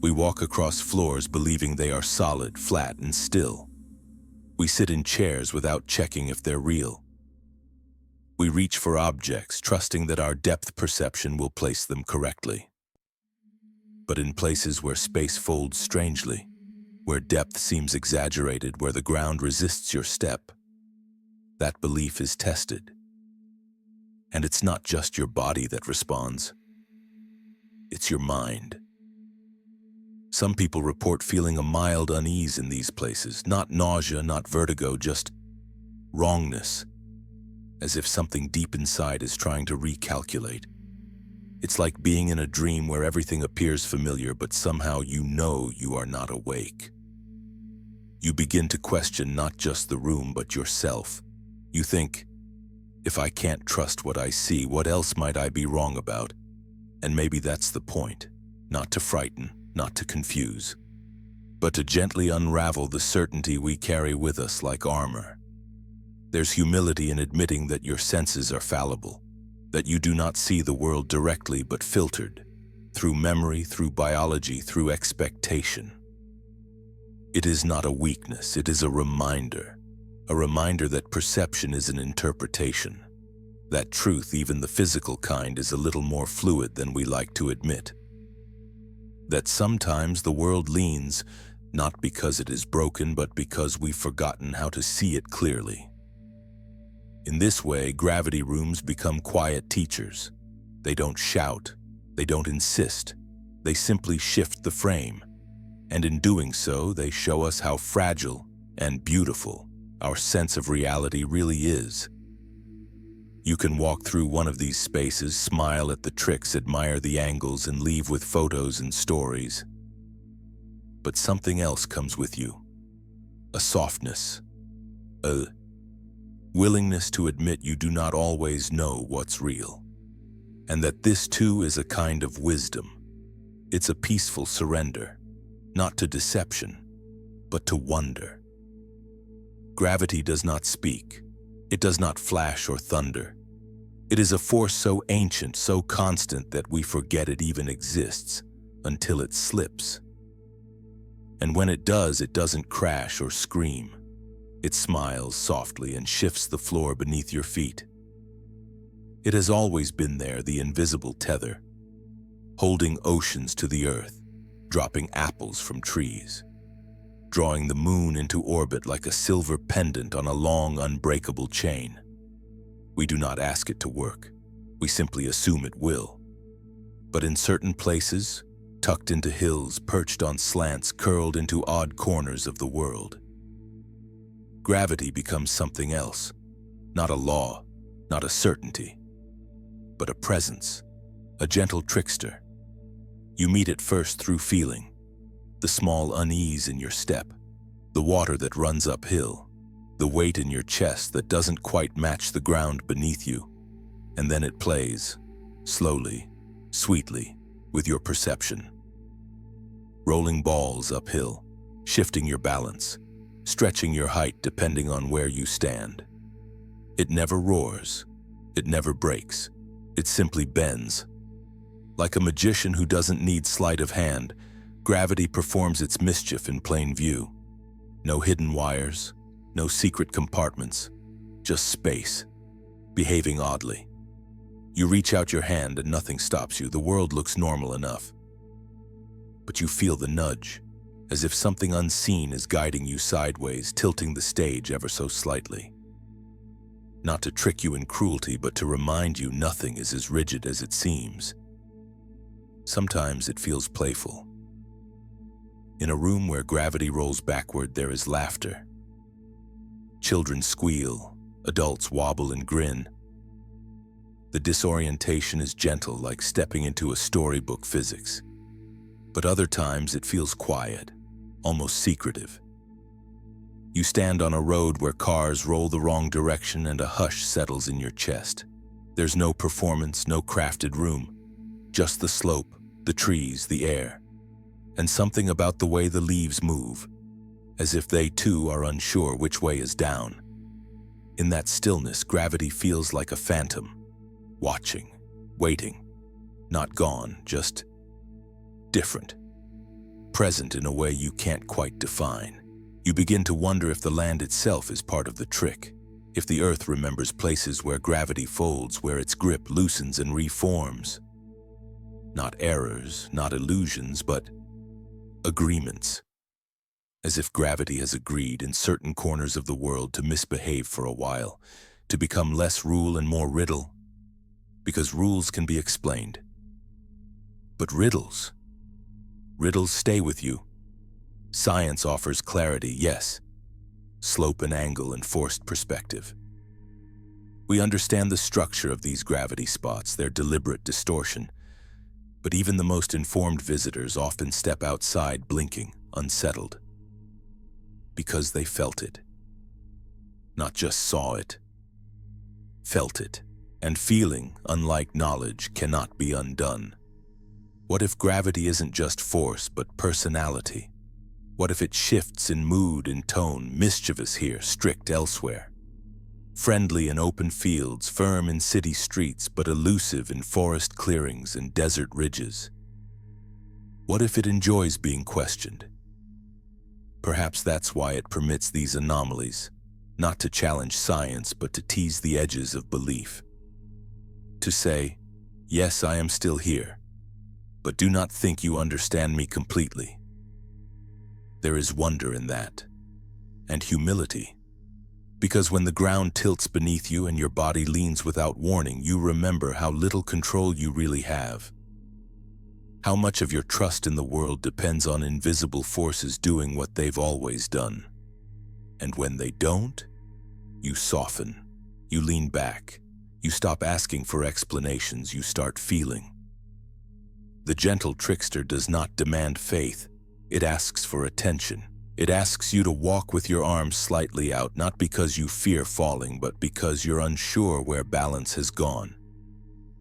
We walk across floors believing they are solid, flat, and still. We sit in chairs without checking if they're real. We reach for objects, trusting that our depth perception will place them correctly. But in places where space folds strangely, where depth seems exaggerated, where the ground resists your step, that belief is tested. And it's not just your body that responds. It's your mind. Some people report feeling a mild unease in these places, not nausea, not vertigo, just wrongness, as if something deep inside is trying to recalculate. It's like being in a dream where everything appears familiar, but somehow you know you are not awake. You begin to question not just the room, but yourself. You think, if I can't trust what I see, what else might I be wrong about? And maybe that's the point, not to frighten, not to confuse, but to gently unravel the certainty we carry with us like armor. There's humility in admitting that your senses are fallible, that you do not see the world directly but filtered, through memory, through biology, through expectation. It is not a weakness, it is a reminder that perception is an interpretation, that truth, even the physical kind, is a little more fluid than we like to admit, that sometimes the world leans, not because it is broken, but because we've forgotten how to see it clearly. In this way, gravity rooms become quiet teachers. They don't shout, they don't insist, they simply shift the frame. And in doing so, they show us how fragile and beautiful our sense of reality really is. You can walk through one of these spaces, smile at the tricks, admire the angles, and leave with photos and stories. But something else comes with you. A softness. A willingness to admit you do not always know what's real. And that this too is a kind of wisdom. It's a peaceful surrender, not to deception, but to wonder. Gravity does not speak. It does not flash or thunder. It is a force so ancient, so constant that we forget it even exists until it slips. And when it does, it doesn't crash or scream. It smiles softly and shifts the floor beneath your feet. It has always been there, the invisible tether, holding oceans to the earth, dropping apples from trees, drawing the moon into orbit like a silver pendant on a long, unbreakable chain. We do not ask it to work. We simply assume it will. But in certain places, tucked into hills, perched on slants, curled into odd corners of the world, gravity becomes something else. Not a law, not a certainty, but a presence, a gentle trickster. You meet it first through feeling, the small unease in your step, the water that runs uphill, the weight in your chest that doesn't quite match the ground beneath you, and then it plays, slowly, sweetly, with your perception. Rolling balls uphill, shifting your balance, stretching your height depending on where you stand. It never roars, it never breaks, it simply bends. Like a magician who doesn't need sleight of hand, gravity performs its mischief in plain view. No hidden wires, no secret compartments, just space, behaving oddly. You reach out your hand and nothing stops you. The world looks normal enough. But you feel the nudge, as if something unseen is guiding you sideways, tilting the stage ever so slightly. Not to trick you in cruelty, but to remind you nothing is as rigid as it seems. Sometimes it feels playful. In a room where gravity rolls backward, there is laughter. Children squeal, adults wobble and grin. The disorientation is gentle, like stepping into a storybook physics. But other times it feels quiet, almost secretive. You stand on a road where cars roll the wrong direction and a hush settles in your chest. There's no performance, no crafted room, just the slope, the trees, the air, and something about the way the leaves move, as if they too are unsure which way is down. In that stillness, gravity feels like a phantom, watching, waiting, not gone, just different. present in a way you can't quite define. You begin to wonder if the land itself is part of the trick, if the earth remembers places where gravity folds, where its grip loosens and reforms. Not errors, not illusions, but agreements. As if gravity has agreed in certain corners of the world to misbehave for a while, to become less rule and more riddle, because rules can be explained. But riddles stay with you. Science offers clarity, yes, slope and angle and forced perspective. We understand the structure of these gravity spots, their deliberate distortion, but even the most informed visitors often step outside blinking, unsettled, because they felt it. Not just saw it, felt it. And feeling, unlike knowledge, cannot be undone. What if gravity isn't just force, but personality? What if it shifts in mood and tone, mischievous here, strict elsewhere? Friendly in open fields, firm in city streets, but elusive in forest clearings and desert ridges? What if it enjoys being questioned? Perhaps that's why it permits these anomalies, not to challenge science, but to tease the edges of belief. To say, yes, I am still here, but do not think you understand me completely. There is wonder in that, and humility, because when the ground tilts beneath you and your body leans without warning, you remember how little control you really have. How much of your trust in the world depends on invisible forces doing what they've always done. And when they don't, you soften, you lean back, you stop asking for explanations, you start feeling. The gentle trickster does not demand faith, it asks for attention. It asks you to walk with your arms slightly out, not because you fear falling, but because you're unsure where balance has gone.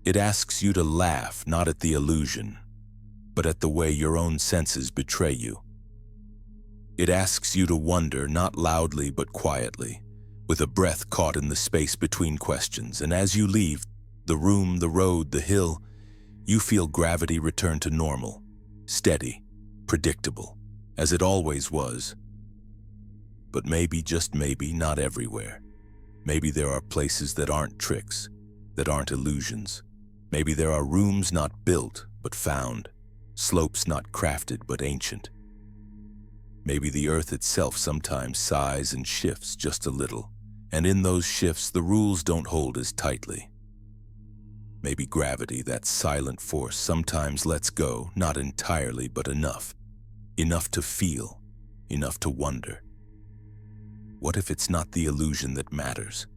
It asks you to laugh, not at the illusion, but at the way your own senses betray you. It asks you to wonder, not loudly but quietly, with a breath caught in the space between questions, and as you leave, the room, the road, the hill, you feel gravity return to normal, steady, predictable, as it always was. But maybe, just maybe, not everywhere. Maybe there are places that aren't tricks, that aren't illusions. Maybe there are rooms not built, but found, slopes not crafted, but ancient. Maybe the earth itself sometimes sighs and shifts just a little, and in those shifts the rules don't hold as tightly. Maybe gravity, that silent force, sometimes lets go, not entirely, but enough. Enough to feel, enough to wonder. What if it's not the illusion that matters?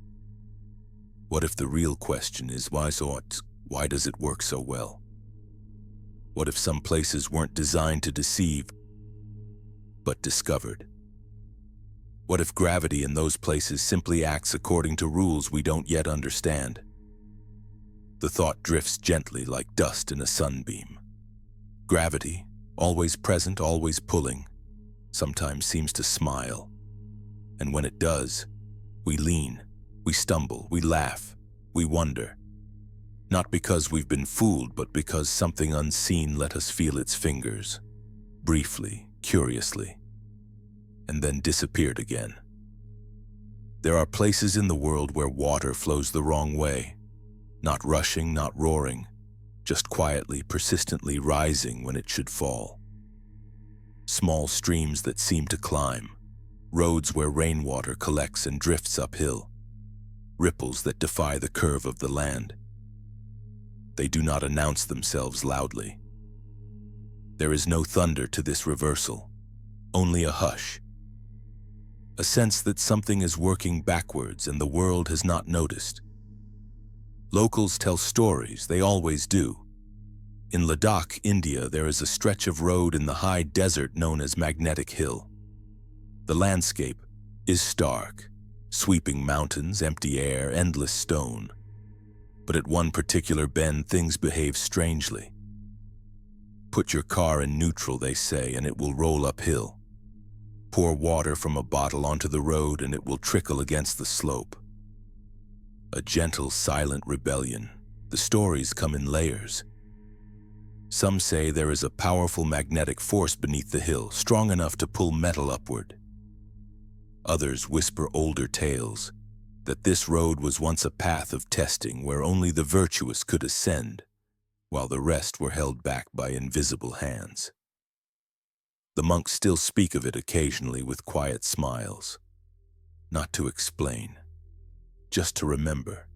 What if the real question is, why does it work so well? What if some places weren't designed to deceive, but discovered? What if gravity in those places simply acts according to rules we don't yet understand? The thought drifts gently like dust in a sunbeam. Gravity, always present, always pulling, sometimes seems to smile. And when it does, we lean, we stumble, we laugh, we wonder. Not because we've been fooled, but because something unseen let us feel its fingers, briefly, curiously, and then disappeared again. There are places in the world where water flows the wrong way, not rushing, not roaring, just quietly, persistently rising when it should fall. Small streams that seem to climb, roads where rainwater collects and drifts uphill, ripples that defy the curve of the land. They do not announce themselves loudly. There is no thunder to this reversal, only a hush, a sense that something is working backwards and the world has not noticed. Locals tell stories, they always do. In Ladakh, India, there is a stretch of road in the high desert known as Magnetic Hill. The landscape is stark, sweeping mountains, empty air, endless stone. But at one particular bend, things behave strangely. Put your car in neutral, they say, and it will roll uphill. Pour water from a bottle onto the road and it will trickle against the slope. A gentle, silent rebellion. The stories come in layers. Some say there is a powerful magnetic force beneath the hill, strong enough to pull metal upward. Others whisper older tales, that this road was once a path of testing where only the virtuous could ascend, while the rest were held back by invisible hands. The monks still speak of it occasionally with quiet smiles, not to explain, just to remember.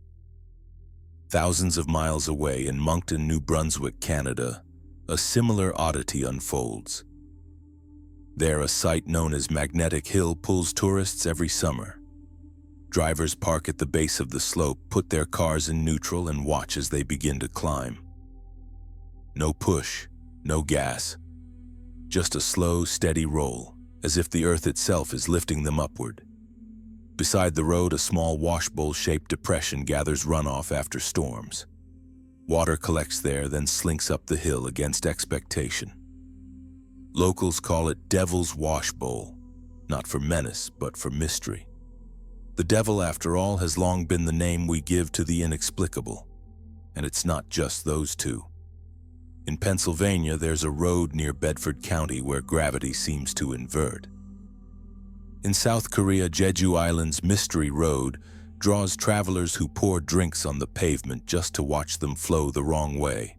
Thousands of miles away in Moncton, New Brunswick, Canada, a similar oddity unfolds. There, a site known as Magnetic Hill pulls tourists every summer. Drivers park at the base of the slope, put their cars in neutral, and watch as they begin to climb. No push, no gas, just a slow, steady roll, as if the earth itself is lifting them upward. Beside the road, a small washbowl-shaped depression gathers runoff after storms. Water collects there, then slinks up the hill against expectation. Locals call it Devil's Washbowl, not for menace, but for mystery. The devil, after all, has long been the name we give to the inexplicable. And it's not just those two. In Pennsylvania, there's a road near Bedford County where gravity seems to invert. In South Korea, Jeju Island's Mystery Road draws travelers who pour drinks on the pavement just to watch them flow the wrong way.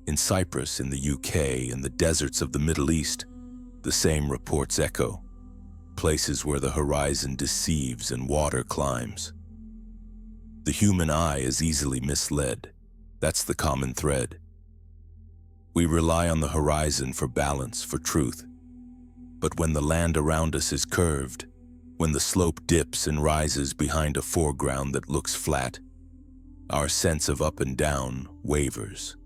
In Cyprus, in the UK, and the deserts of the Middle East, the same reports echo. Places where the horizon deceives and water climbs. The human eye is easily misled. That's the common thread. We rely on the horizon for balance, for truth. But when the land around us is curved, when the slope dips and rises behind a foreground that looks flat, our sense of up and down wavers.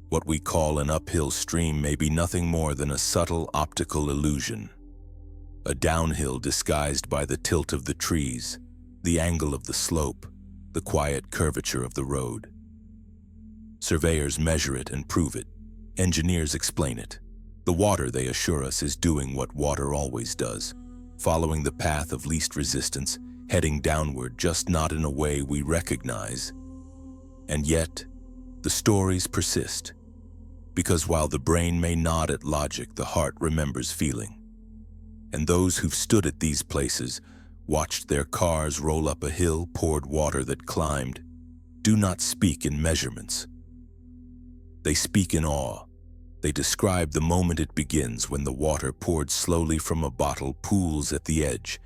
What we call an uphill stream may be nothing more than a subtle optical illusion. A downhill disguised by the tilt of the trees, the angle of the slope, the quiet curvature of the road. Surveyors measure it and prove it. Engineers explain it. The water, they assure us, is doing what water always does, following the path of least resistance, heading downward, just not in a way we recognize. And yet, the stories persist. Because while the brain may nod at logic, the heart remembers feeling. And those who've stood at these places, watched their cars roll up a hill, poured water that climbed, do not speak in measurements. They speak in awe. They describe the moment it begins, when the water poured slowly from a bottle pools at the edge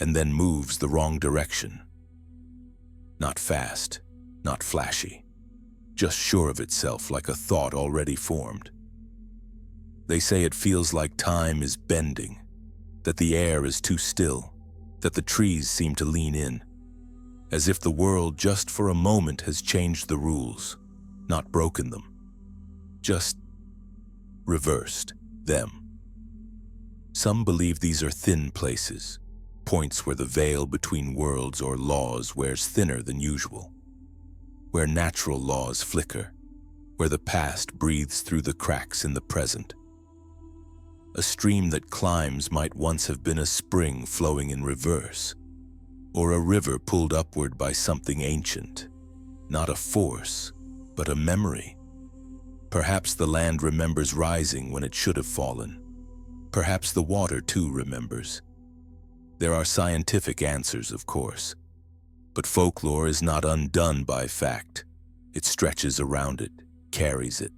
and then moves the wrong direction. Not fast, not flashy, just sure of itself, like a thought already formed. They say it feels like time is bending, that the air is too still, that the trees seem to lean in, as if the world just for a moment has changed the rules, not broken them, just reversed them. Some believe these are thin places, points where the veil between worlds or laws wears thinner than usual, where natural laws flicker, where the past breathes through the cracks in the present. A stream that climbs might once have been a spring flowing in reverse, or a river pulled upward by something ancient, not a force, but a memory. Perhaps the land remembers rising when it should have fallen. Perhaps the water too remembers. There are scientific answers, of course, but folklore is not undone by fact. It stretches around it, carries it,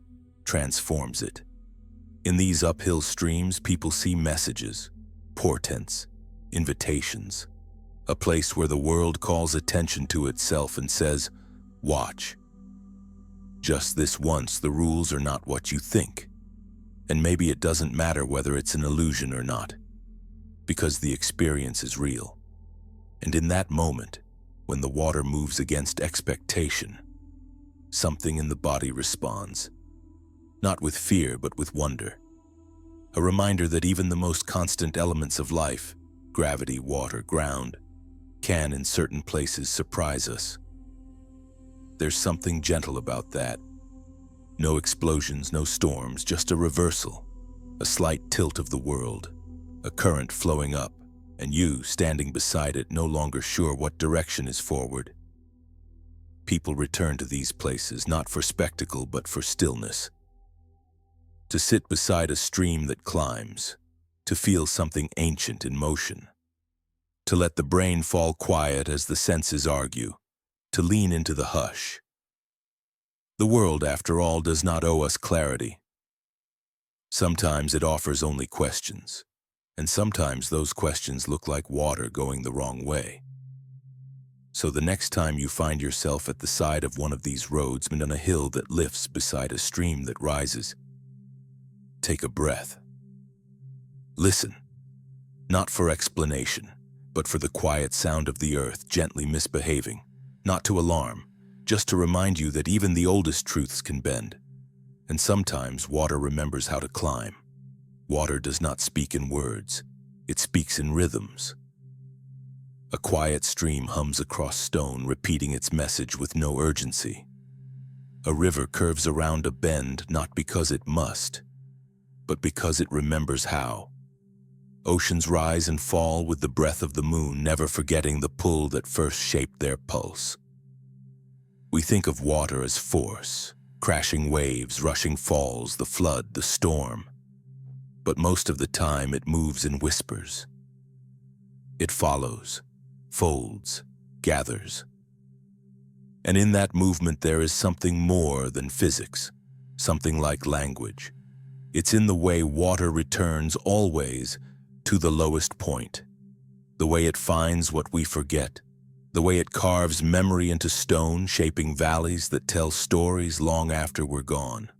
transforms it. In these uphill streams, people see messages, portents, invitations, a place where the world calls attention to itself and says, watch. Just this once, the rules are not what you think. And maybe it doesn't matter whether it's an illusion or not, because the experience is real. And in that moment, when the water moves against expectation, something in the body responds, not with fear but with wonder. A reminder that even the most constant elements of life, gravity, water, ground, can in certain places surprise us. There's something gentle about that. No explosions, no storms, just a reversal, a slight tilt of the world, a current flowing up, and you standing beside it, no longer sure what direction is forward. People return to these places not for spectacle but for stillness. To sit beside a stream that climbs, to feel something ancient in motion, to let the brain fall quiet as the senses argue, to lean into the hush. The world, after all, does not owe us clarity. Sometimes it offers only questions, and sometimes those questions look like water going the wrong way. So the next time you find yourself at the side of one of these roads and on a hill that lifts beside a stream that rises, take a breath. Listen, not for explanation, but for the quiet sound of the earth gently misbehaving, not to alarm, just to remind you that even the oldest truths can bend. And sometimes water remembers how to climb. Water does not speak in words, it speaks in rhythms. A quiet stream hums across stone, repeating its message with no urgency. A river curves around a bend not because it must, but because it remembers how. Oceans rise and fall with the breath of the moon, never forgetting the pull that first shaped their pulse. We think of water as force, crashing waves, rushing falls, the flood, the storm. But most of the time it moves in whispers. It follows, folds, gathers. And in that movement there is something more than physics, something like language. It's in the way water returns always to the lowest point, the way it finds what we forget, the way it carves memory into stone, shaping valleys that tell stories long after we're gone.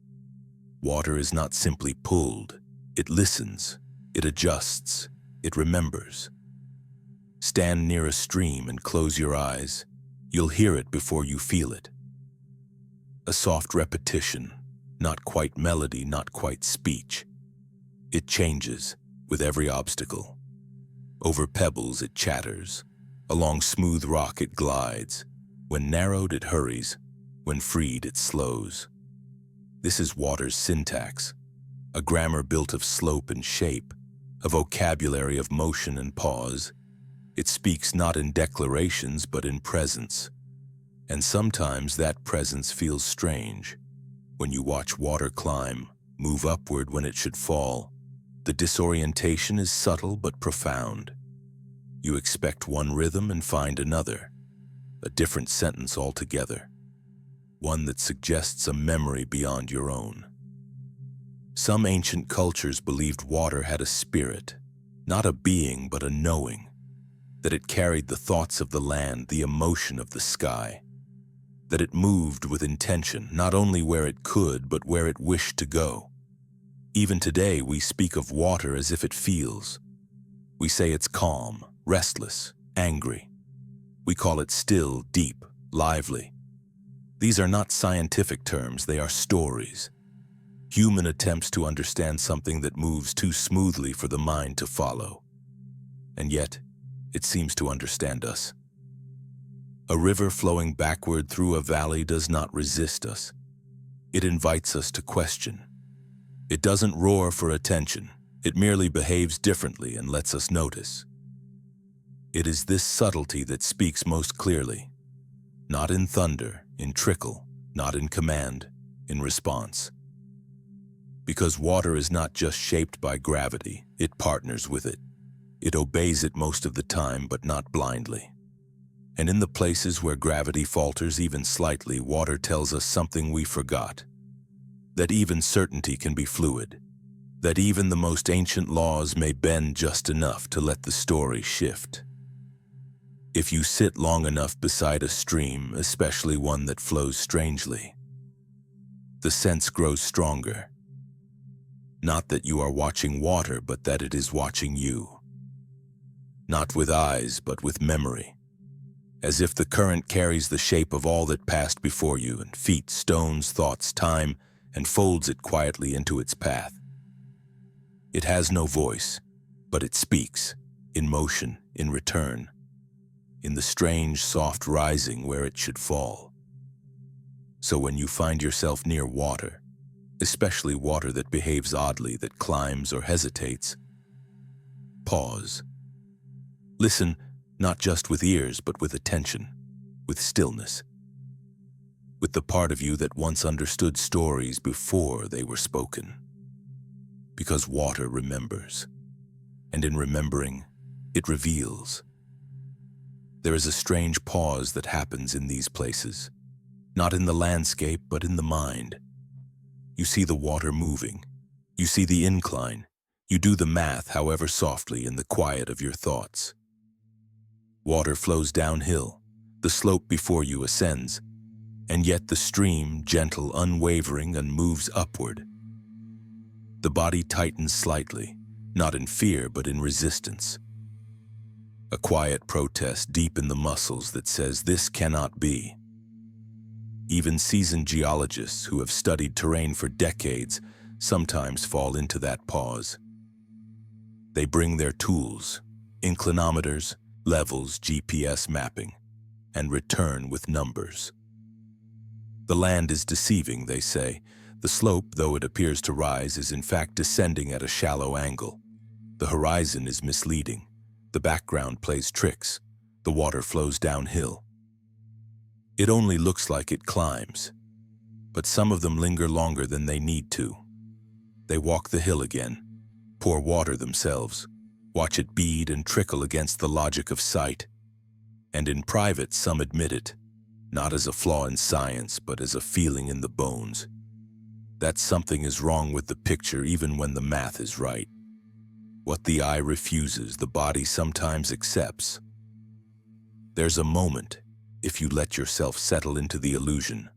Water is not simply pulled, it listens, it adjusts, it remembers. Stand near a stream and close your eyes. You'll hear it before you feel it. A soft repetition, not quite melody, not quite speech. It changes with every obstacle. Over pebbles it chatters. Along smooth rock it glides. When narrowed it hurries. When freed it slows. This is water's syntax, a grammar built of slope and shape, a vocabulary of motion and pause. It speaks not in declarations but in presence. And sometimes that presence feels strange. When you watch water climb, move upward when it should fall, the disorientation is subtle but profound. You expect one rhythm and find another, a different sentence altogether, one that suggests a memory beyond your own. Some ancient cultures believed water had a spirit, not a being but a knowing, that it carried the thoughts of the land, the emotion of the sky, that it moved with intention, not only where it could but where it wished to go. Even today we speak of water as if it feels. We say it's calm, restless, angry. We call it still, deep, lively. These are not scientific terms, they are stories. Human attempts to understand something that moves too smoothly for the mind to follow. And yet, it seems to understand us. A river flowing backward through a valley does not resist us. It invites us to question. It doesn't roar for attention. It merely behaves differently and lets us notice. It is this subtlety that speaks most clearly. Not in thunder, in trickle, not in command, in response. Because water is not just shaped by gravity, it partners with it. It obeys it most of the time, but not blindly. And in the places where gravity falters even slightly, water tells us something we forgot. That even certainty can be fluid. That even the most ancient laws may bend just enough to let the story shift. If you sit long enough beside a stream, especially one that flows strangely, the sense grows stronger. Not that you are watching water, but that it is watching you. Not with eyes, but with memory. As if the current carries the shape of all that passed before you, and feet, stones, thoughts, time, and folds it quietly into its path. It has no voice, but it speaks, in motion, in return, in the strange, soft rising where it should fall. So when you find yourself near water, especially water that behaves oddly, that climbs or hesitates, pause. Listen, not just with ears, but with attention, with stillness. with the part of you that once understood stories before they were spoken. Because water remembers, and in remembering, it reveals. There is a strange pause that happens in these places, not in the landscape, but in the mind. You see the water moving. You see the incline. You do the math, however softly, in the quiet of your thoughts. Water flows downhill. The slope before you ascends, and yet the stream, gentle, unwavering, and moves upward. The body tightens slightly, not in fear, but in resistance. A quiet protest deep in the muscles that says this cannot be. Even seasoned geologists who have studied terrain for decades sometimes fall into that pause. They bring their tools, inclinometers, levels, GPS mapping, and return with numbers. The land is deceiving, they say. The slope, though it appears to rise, is in fact descending at a shallow angle. The horizon is misleading. The background plays tricks. The water flows downhill. It only looks like it climbs, but some of them linger longer than they need to. They walk the hill again, pour water themselves, watch it bead and trickle against the logic of sight. And in private, some admit it, not as a flaw in science, but as a feeling in the bones. That something is wrong with the picture even when the math is right. What the eye refuses, the body sometimes accepts. There's a moment, if you let yourself settle into the illusion,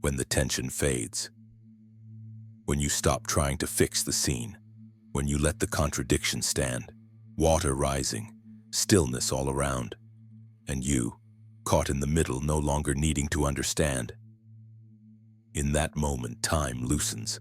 when the tension fades. When you stop trying to fix the scene, when you let the contradiction stand, water rising, stillness all around, and you, caught in the middle, no longer needing to understand. In that moment, time loosens.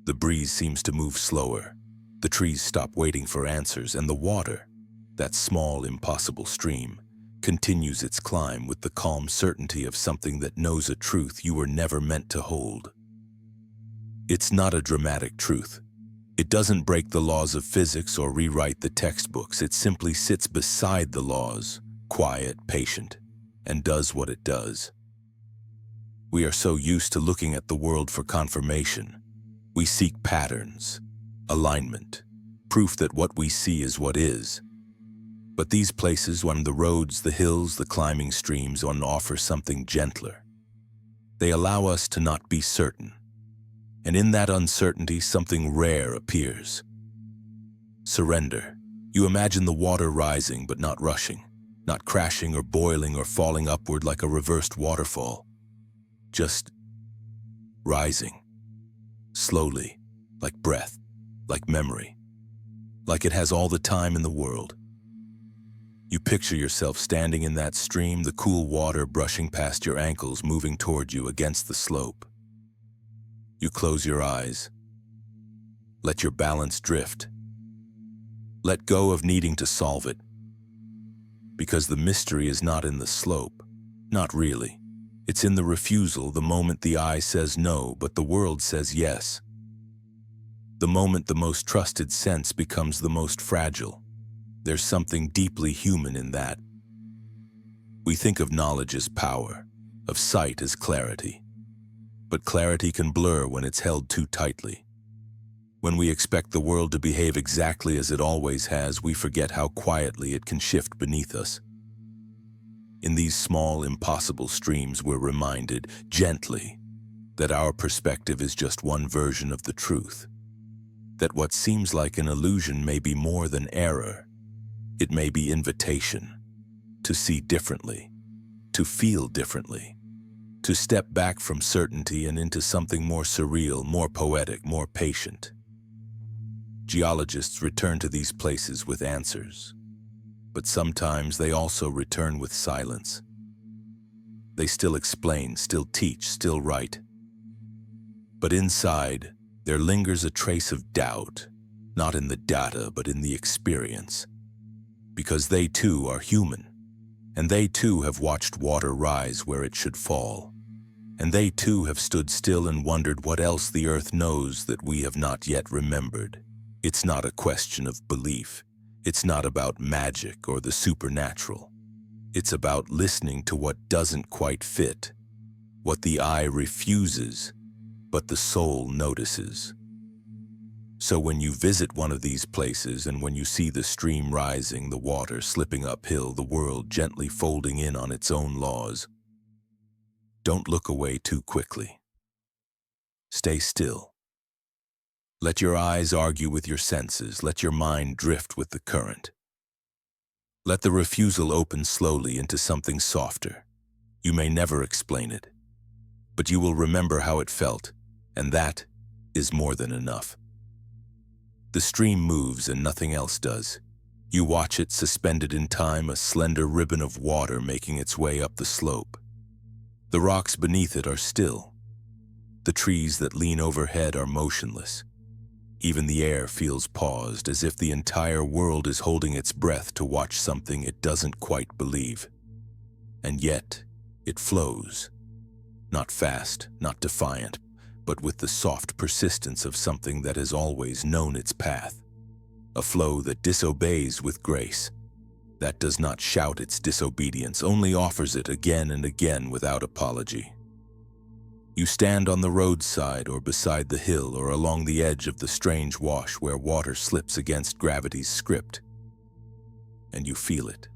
The breeze seems to move slower. The trees stop waiting for answers, and the water, that small, impossible stream, continues its climb with the calm certainty of something that knows a truth you were never meant to hold. It's not a dramatic truth. It doesn't break the laws of physics or rewrite the textbooks. It simply sits beside the laws, quiet, patient, and does what it does. We are so used to looking at the world for confirmation. We seek patterns, alignment, proof that what we see is what is. But these places, on the roads, the hills, the climbing streams, offer something gentler. They allow us to not be certain. And in that uncertainty, something rare appears. Surrender. You imagine the water rising but not rushing, not crashing or boiling or falling upward like a reversed waterfall. Just rising, slowly, like breath, like memory, like it has all the time in the world. You picture yourself standing in that stream, the cool water brushing past your ankles, moving toward you against the slope. You close your eyes. Let your balance drift. Let go of needing to solve it. Because the mystery is not in the slope. Not really. It's in the refusal, the moment the eye says no, but the world says yes. The moment the most trusted sense becomes the most fragile. There's something deeply human in that. We think of knowledge as power, of sight as clarity. But clarity can blur when it's held too tightly. When we expect the world to behave exactly as it always has, we forget how quietly it can shift beneath us. In these small, impossible streams, we're reminded, gently, that our perspective is just one version of the truth. That what seems like an illusion may be more than error. It may be invitation to see differently, to feel differently, to step back from certainty and into something more surreal, more poetic, more patient. Geologists return to these places with answers, but sometimes they also return with silence. They still explain, still teach, still write. But inside, there lingers a trace of doubt, not in the data, but in the experience. Because they too are human, and they too have watched water rise where it should fall, and they too have stood still and wondered what else the earth knows that we have not yet remembered. It's not a question of belief. It's not about magic or the supernatural. It's about listening to what doesn't quite fit, what the eye refuses, but the soul notices. So when you visit one of these places and when you see the stream rising, the water slipping uphill, the world gently folding in on its own laws, don't look away too quickly. Stay still. Let your eyes argue with your senses. Let your mind drift with the current. Let the refusal open slowly into something softer. You may never explain it, but you will remember how it felt, and that is more than enough. The stream moves and nothing else does. You watch it suspended in time, a slender ribbon of water making its way up the slope. The rocks beneath it are still. The trees that lean overhead are motionless. Even the air feels paused, as if the entire world is holding its breath to watch something it doesn't quite believe. And yet, it flows. Not fast, not defiant, but with the soft persistence of something that has always known its path. A flow that disobeys with grace, that does not shout its disobedience, only offers it again and again without apology. You stand on the roadside or beside the hill or along the edge of the strange wash where water slips against gravity's script, and you feel it.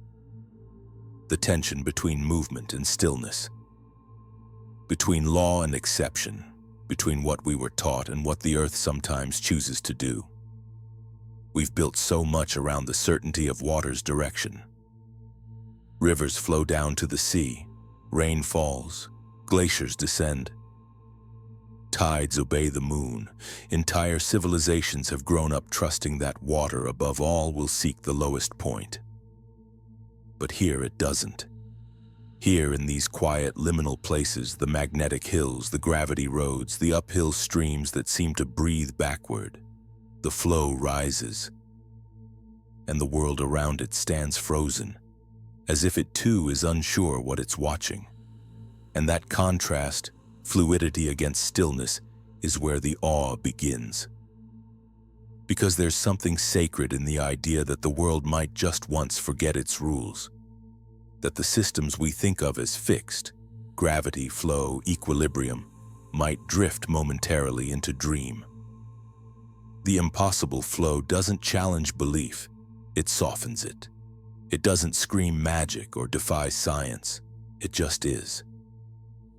The tension between movement and stillness, between law and exception, between what we were taught and what the earth sometimes chooses to do. We've built so much around the certainty of water's direction. Rivers flow down to the sea, rain falls, glaciers descend. Tides obey the moon. Entire civilizations have grown up trusting that water, above all, will seek the lowest point. But here it doesn't. Here, in these quiet liminal places, the magnetic hills, the gravity roads, the uphill streams that seem to breathe backward, the flow rises, and the world around it stands frozen, as if it too is unsure what it's watching. And that contrast, fluidity against stillness, is where the awe begins. Because there's something sacred in the idea that the world might just once forget its rules. That the systems we think of as fixed, gravity, flow, equilibrium, might drift momentarily into dream. The impossible flow doesn't challenge belief, it softens it. It doesn't scream magic or defy science, it just is.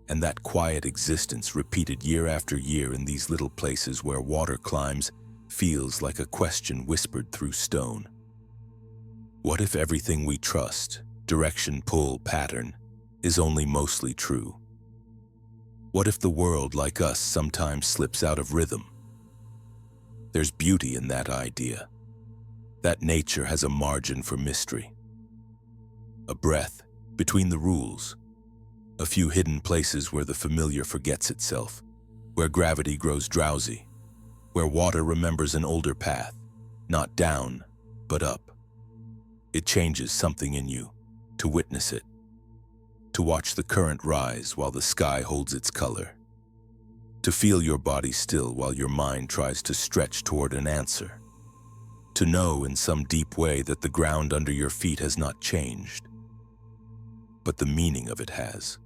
And that quiet existence, repeated year after year in these little places where water climbs, feels like a question whispered through stone. What if everything we trust, direction, pull, pattern, is only mostly true? What if the world, like us, sometimes slips out of rhythm? There's beauty in that idea. That nature has a margin for mystery. A breath between the rules. A few hidden places where the familiar forgets itself, where gravity grows drowsy, where water remembers an older path, not down, but up. It changes something in you, to witness it, to watch the current rise while the sky holds its color, to feel your body still while your mind tries to stretch toward an answer, to know in some deep way that the ground under your feet has not changed, but the meaning of it has.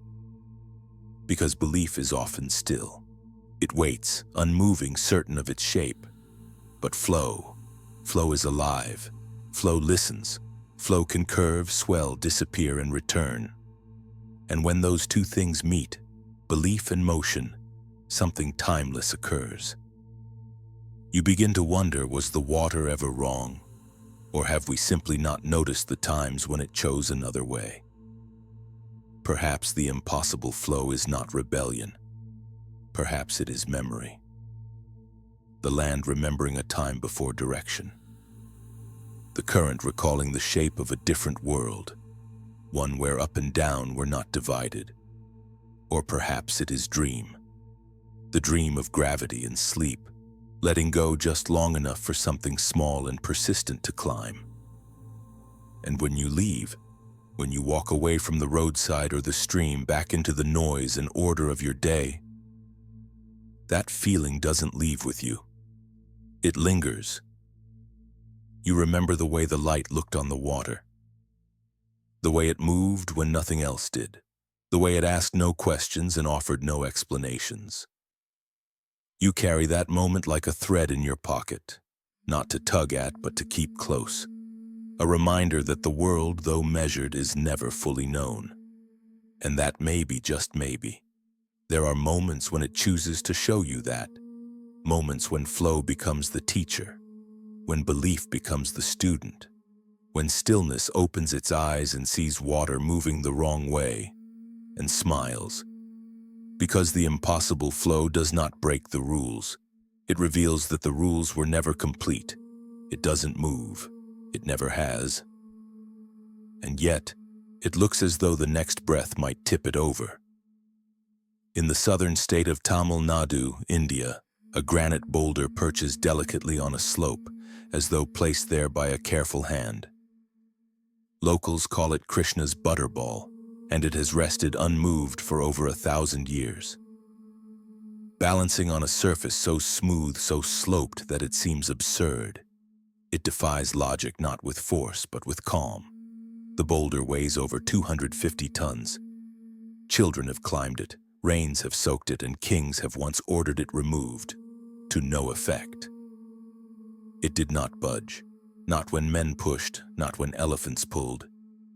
Because belief is often still. It waits, unmoving, certain of its shape. But flow is alive. Flow listens. Flow can curve, swell, disappear, and return. And when those two things meet, belief and motion, something timeless occurs. You begin to wonder, was the water ever wrong? Or have we simply not noticed the times when it chose another way? Perhaps the impossible flow is not rebellion. Perhaps it is memory. The land remembering a time before direction. The current recalling the shape of a different world, one where up and down were not divided. Or perhaps it is dream. The dream of gravity and sleep, letting go just long enough for something small and persistent to climb. And when you leave, when you walk away from the roadside or the stream back into the noise and order of your day, that feeling doesn't leave with you. It lingers. You remember the way the light looked on the water, the way it moved when nothing else did, The way it asked no questions and offered no explanations. You carry that moment like a thread in your pocket, not to tug at, but to keep close. A reminder that the world, though measured, is never fully known. And that maybe, just maybe, there are moments when it chooses to show you that. Moments when flow becomes the teacher, when belief becomes the student, when stillness opens its eyes and sees water moving the wrong way, and smiles. Because the impossible flow does not break the rules. It reveals that the rules were never complete. It doesn't move. It never has. And yet, it looks as though the next breath might tip it over. In the southern state of Tamil Nadu, India, a granite boulder perches delicately on a slope, as though placed there by a careful hand. Locals call it Krishna's butterball, and it has rested unmoved for over 1,000 years. Balancing on a surface so smooth, so sloped that it seems absurd. It defies logic not with force, but with calm. The boulder weighs over 250 tons. Children have climbed it, rains have soaked it, and kings have once ordered it removed, to no effect. It did not budge, not when men pushed, not when elephants pulled.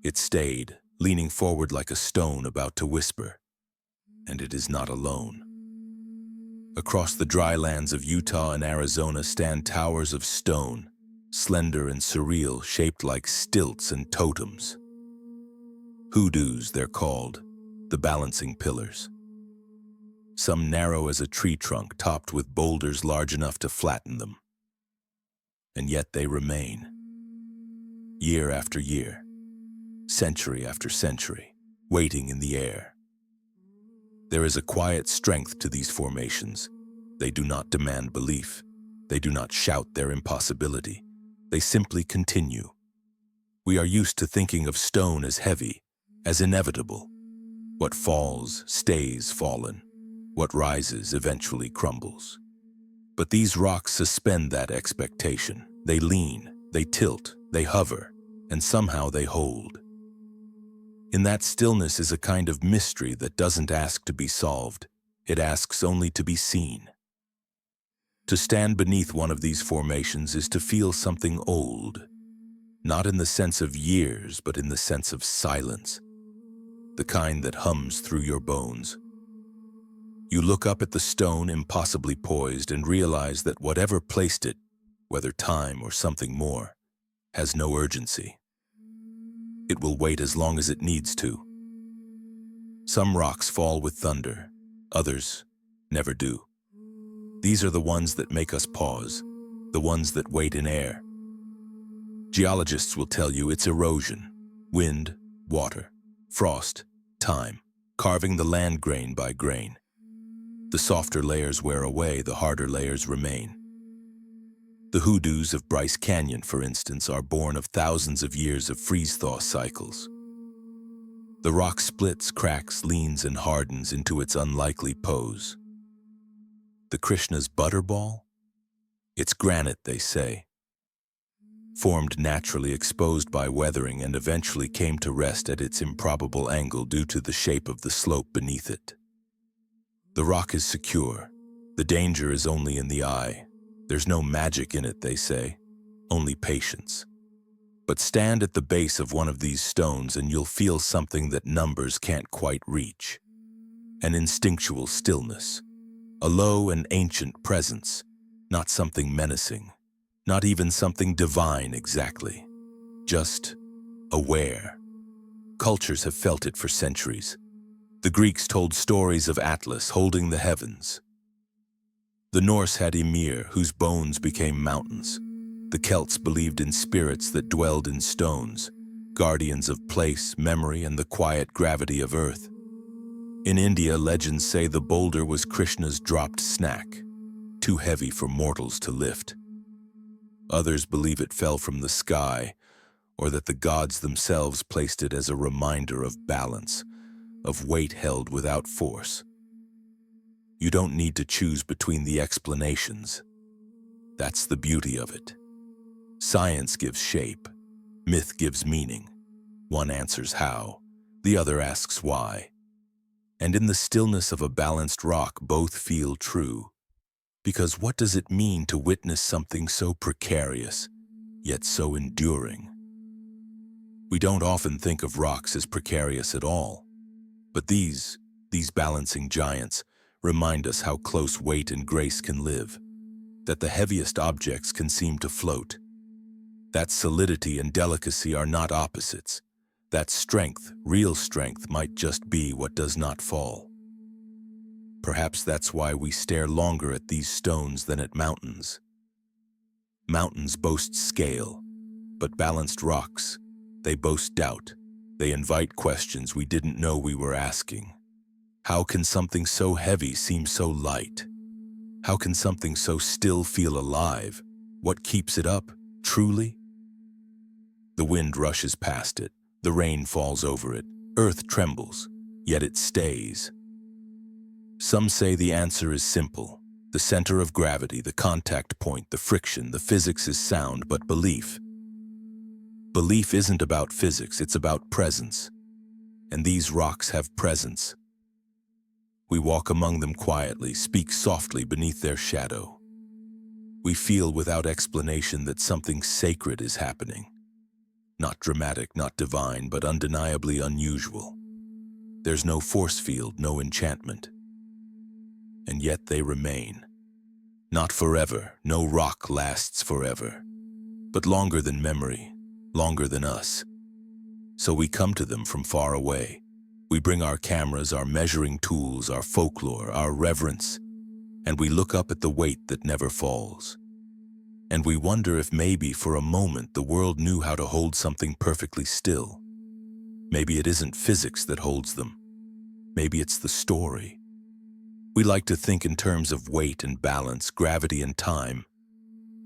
It stayed, leaning forward like a stone about to whisper. And it is not alone. Across the dry lands of Utah and Arizona stand towers of stone, slender and surreal, shaped like stilts and totems. Hoodoos, they're called, the balancing pillars. Some narrow as a tree trunk, topped with boulders large enough to flatten them. And yet they remain. Year after year, century after century, waiting in the air. There is a quiet strength to these formations. They do not demand belief. They do not shout their impossibility. They simply continue. We are used to thinking of stone as heavy, as inevitable. What falls stays fallen. What rises eventually crumbles. But these rocks suspend that expectation. They lean, they tilt, they hover, and somehow they hold. In that stillness is a kind of mystery that doesn't ask to be solved. It asks only to be seen. To stand beneath one of these formations is to feel something old, not in the sense of years, but in the sense of silence, the kind that hums through your bones. You look up at the stone impossibly poised and realize that whatever placed it, whether time or something more, has no urgency. It will wait as long as it needs to. Some rocks fall with thunder, others never do. These are the ones that make us pause, the ones that wait in air. Geologists will tell you it's erosion, wind, water, frost, time, carving the land grain by grain. The softer layers wear away, the harder layers remain. The hoodoos of Bryce Canyon, for instance, are born of thousands of years of freeze-thaw cycles. The rock splits, cracks, leans, and hardens into its unlikely pose. The Krishna's butterball? It's granite, they say. Formed naturally, exposed by weathering, and eventually came to rest at its improbable angle due to the shape of the slope beneath it. The rock is secure. The danger is only in the eye. There's no magic in it, they say, only patience. But stand at the base of one of these stones and you'll feel something that numbers can't quite reach. An instinctual stillness, a low and ancient presence, not something menacing, not even something divine exactly, just aware. Cultures have felt it for centuries. The Greeks told stories of Atlas holding the heavens. The Norse had Ymir, whose bones became mountains. The Celts believed in spirits that dwelled in stones, guardians of place, memory, and the quiet gravity of earth. In India, legends say the boulder was Krishna's dropped snack, too heavy for mortals to lift. Others believe it fell from the sky, or that the gods themselves placed it as a reminder of balance, of weight held without force. You don't need to choose between the explanations. That's the beauty of it. Science gives shape. Myth gives meaning. One answers how. The other asks why. And in the stillness of a balanced rock, both feel true. Because what does it mean to witness something so precarious, yet so enduring? We don't often think of rocks as precarious at all. But these balancing giants remind us how close weight and grace can live, that the heaviest objects can seem to float, that solidity and delicacy are not opposites, that strength, real strength, might just be what does not fall. Perhaps that's why we stare longer at these stones than at mountains. Mountains boast scale, but balanced rocks, they boast doubt. They invite questions we didn't know we were asking. How can something so heavy seem so light? How can something so still feel alive? What keeps it up, truly? The wind rushes past it, the rain falls over it, earth trembles, yet it stays. Some say the answer is simple. The center of gravity, the contact point, the friction, the physics is sound, but belief. Belief isn't about physics, it's about presence. And these rocks have presence. We walk among them quietly, speak softly beneath their shadow. We feel without explanation that something sacred is happening. Not dramatic, not divine, but undeniably unusual. There's no force field, no enchantment. And yet they remain. Not forever, no rock lasts forever, but longer than memory, longer than us. So we come to them from far away. We bring our cameras, our measuring tools, our folklore, our reverence, and we look up at the weight that never falls. And we wonder if maybe for a moment the world knew how to hold something perfectly still. Maybe it isn't physics that holds them. Maybe it's the story. We like to think in terms of weight and balance, gravity and time.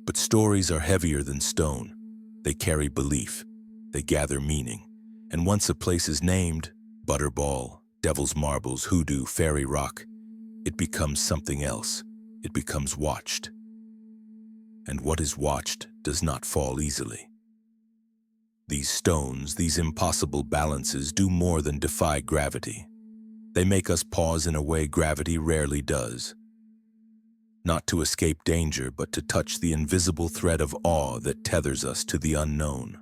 But stories are heavier than stone. They carry belief. They gather meaning. And once a place is named, Butterball, Devil's Marbles, Hoodoo, Fairy Rock, it becomes something else. It becomes watched. And what is watched does not fall easily. These stones, these impossible balances, do more than defy gravity. They make us pause in a way gravity rarely does. Not to escape danger, but to touch the invisible thread of awe that tethers us to the unknown.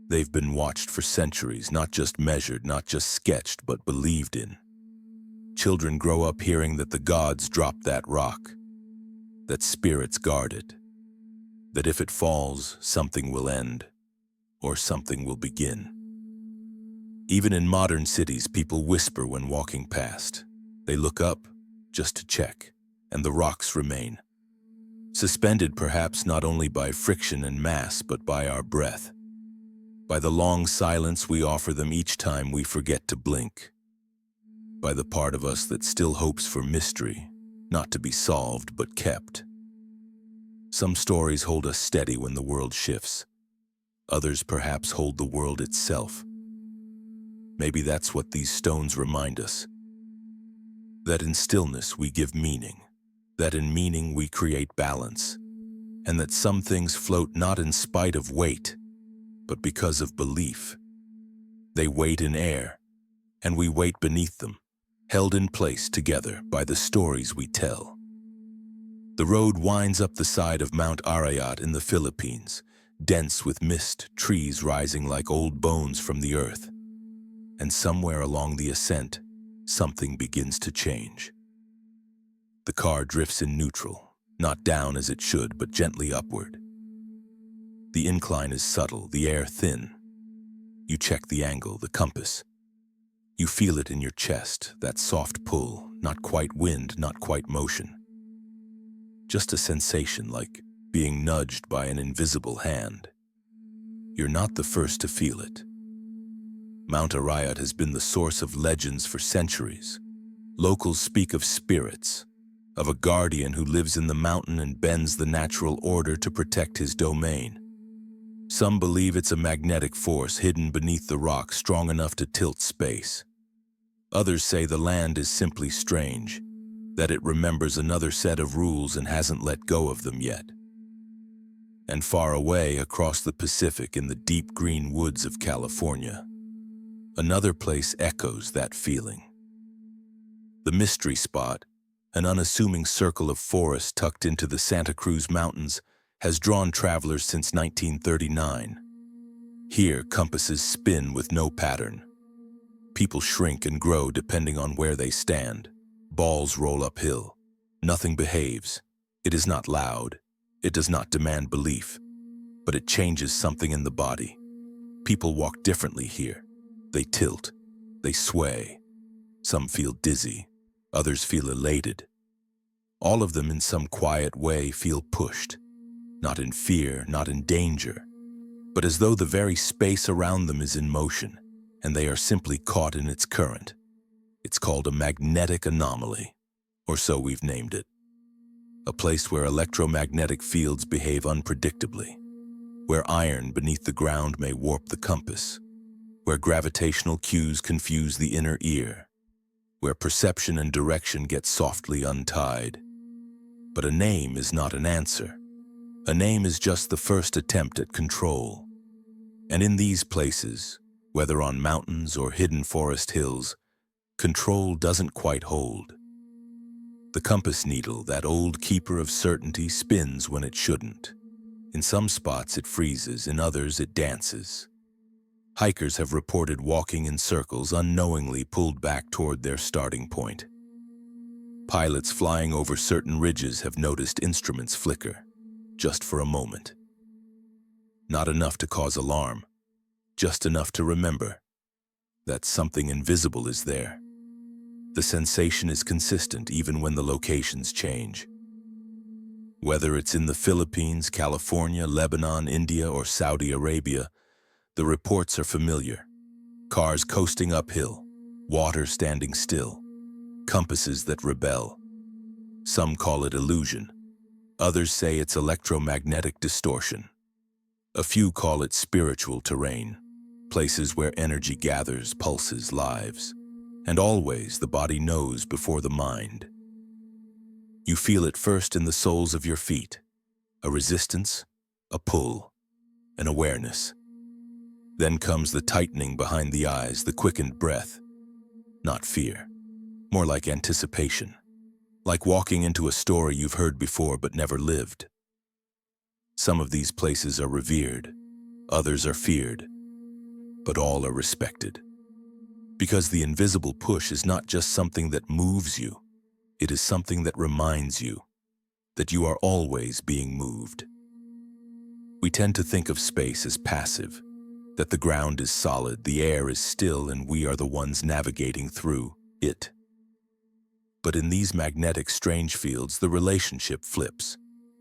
They've been watched for centuries, not just measured, not just sketched, but believed in. Children grow up hearing that the gods dropped that rock, that spirits guard it, that if it falls, something will end, or something will begin. Even in modern cities, people whisper when walking past. They look up, just to check, and the rocks remain. Suspended perhaps not only by friction and mass, but by our breath. By the long silence we offer them each time we forget to blink. By the part of us that still hopes for mystery, not to be solved, but kept. Some stories hold us steady when the world shifts. Others perhaps hold the world itself. Maybe that's what these stones remind us. That in stillness we give meaning, that in meaning we create balance, and that some things float not in spite of weight, but because of belief. They wait in air, and we wait beneath them, held in place together by the stories we tell. The road winds up the side of Mount Arayat in the Philippines, dense with mist, trees rising like old bones from the earth. And somewhere along the ascent, something begins to change. The car drifts in neutral, not down as it should, but gently upward. The incline is subtle, the air thin. You check the angle, the compass. You feel it in your chest, that soft pull, not quite wind, not quite motion. Just a sensation like being nudged by an invisible hand. You're not the first to feel it. Mount Arayat has been the source of legends for centuries. Locals speak of spirits, of a guardian who lives in the mountain and bends the natural order to protect his domain. Some believe it's a magnetic force hidden beneath the rock strong enough to tilt space. Others say the land is simply strange, that it remembers another set of rules and hasn't let go of them yet. And far away across the Pacific in the deep green woods of California, another place echoes that feeling. The mystery spot, an unassuming circle of forest tucked into the Santa Cruz Mountains, has drawn travelers since 1939. Here, compasses spin with no pattern. People shrink and grow depending on where they stand. Balls roll uphill. Nothing behaves. It is not loud. It does not demand belief. But it changes something in the body. People walk differently here. They tilt. They sway. Some feel dizzy. Others feel elated. All of them in some quiet way feel pushed. Not in fear, not in danger, but as though the very space around them is in motion, and they are simply caught in its current. It's called a magnetic anomaly, or so we've named it. A place where electromagnetic fields behave unpredictably, where iron beneath the ground may warp the compass, where gravitational cues confuse the inner ear, where perception and direction get softly untied. But a name is not an answer. A name is just the first attempt at control. And in these places, whether on mountains or hidden forest hills, control doesn't quite hold. The compass needle, that old keeper of certainty, spins when it shouldn't. In some spots it freezes, in others it dances. Hikers have reported walking in circles, unknowingly pulled back toward their starting point. Pilots flying over certain ridges have noticed instruments flicker, just for a moment. Not enough to cause alarm, just enough to remember that something invisible is there. The sensation is consistent even when the locations change. Whether it's in the Philippines, California, Lebanon, India, or Saudi Arabia, the reports are familiar. Cars coasting uphill, water standing still, compasses that rebel. Some call it illusion. Others say it's electromagnetic distortion. A few call it spiritual terrain, places where energy gathers, pulses, lives. And always the body knows before the mind. You feel it first in the soles of your feet, a resistance, a pull, an awareness. Then comes the tightening behind the eyes, the quickened breath. Not fear, more like anticipation. Like walking into a story you've heard before but never lived. Some of these places are revered, others are feared, but all are respected. Because the invisible push is not just something that moves you, it is something that reminds you that you are always being moved. We tend to think of space as passive, that the ground is solid, the air is still, and we are the ones navigating through it. But in these magnetic strange fields, the relationship flips.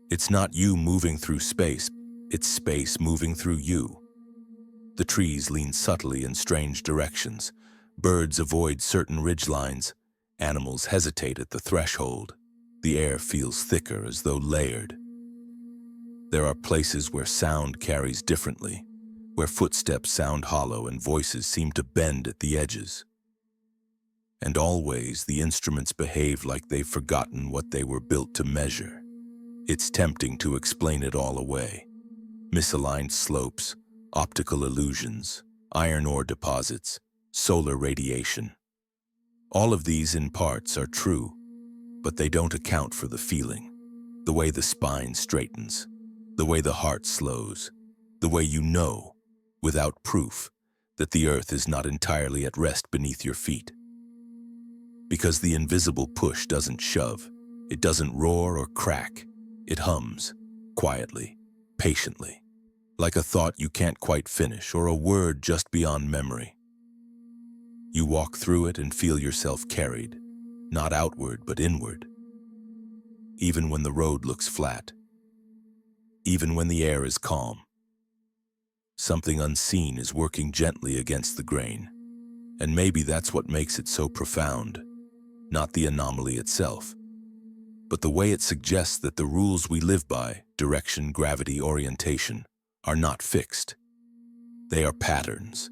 It's not you moving through space, it's space moving through you. The trees lean subtly in strange directions. Birds avoid certain ridgelines. Animals hesitate at the threshold. The air feels thicker, as though layered. There are places where sound carries differently, where footsteps sound hollow and voices seem to bend at the edges. And always the instruments behave like they've forgotten what they were built to measure. It's tempting to explain it all away. Misaligned slopes, optical illusions, iron ore deposits, solar radiation. All of these in parts are true, but they don't account for the feeling, the way the spine straightens, the way the heart slows, the way you know, without proof, that the earth is not entirely at rest beneath your feet. Because the invisible push doesn't shove, it doesn't roar or crack, it hums, quietly, patiently, like a thought you can't quite finish or a word just beyond memory. You walk through it and feel yourself carried, not outward but inward. Even when the road looks flat, even when the air is calm, something unseen is working gently against the grain. And maybe that's what makes it so profound. Not the anomaly itself, but the way it suggests that the rules we live by, direction, gravity, orientation, are not fixed. They are patterns.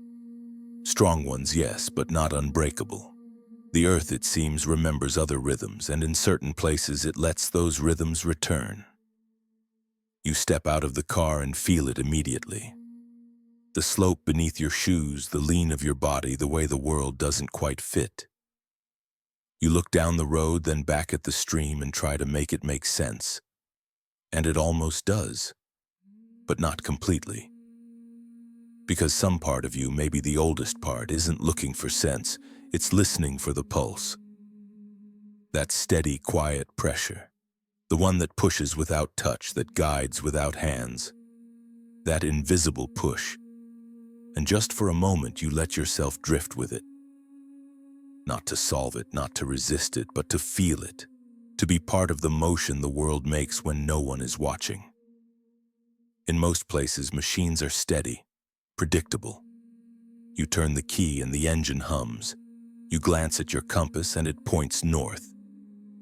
Strong ones, yes, but not unbreakable. The earth, it seems, remembers other rhythms, and in certain places it lets those rhythms return. You step out of the car and feel it immediately. The slope beneath your shoes, the lean of your body, the way the world doesn't quite fit. You look down the road, then back at the stream and try to make it make sense. And it almost does, but not completely. Because some part of you, maybe the oldest part, isn't looking for sense, it's listening for the pulse. That steady, quiet pressure. The one that pushes without touch, that guides without hands. That invisible push. And just for a moment, you let yourself drift with it. Not to solve it, not to resist it, but to feel it. To be part of the motion the world makes when no one is watching. In most places, machines are steady, predictable. You turn the key and the engine hums. You glance at your compass and it points north.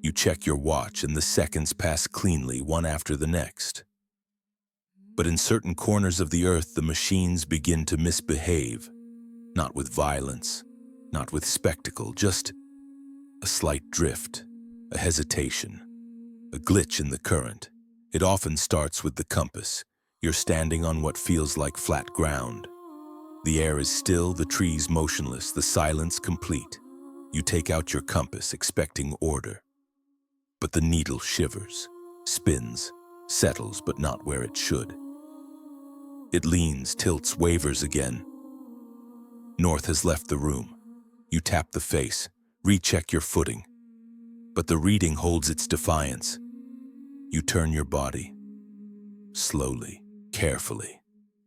You check your watch and the seconds pass cleanly, one after the next. But in certain corners of the earth, the machines begin to misbehave. Not with violence, not with spectacle, just a slight drift, a hesitation, a glitch in the current. It often starts with the compass. You're standing on what feels like flat ground. The air is still, the trees motionless, the silence complete. You take out your compass, expecting order. But the needle shivers, spins, settles, but not where it should. It leans, tilts, wavers again. North has left the room. You tap the face, recheck your footing. But the reading holds its defiance. You turn your body, slowly, carefully,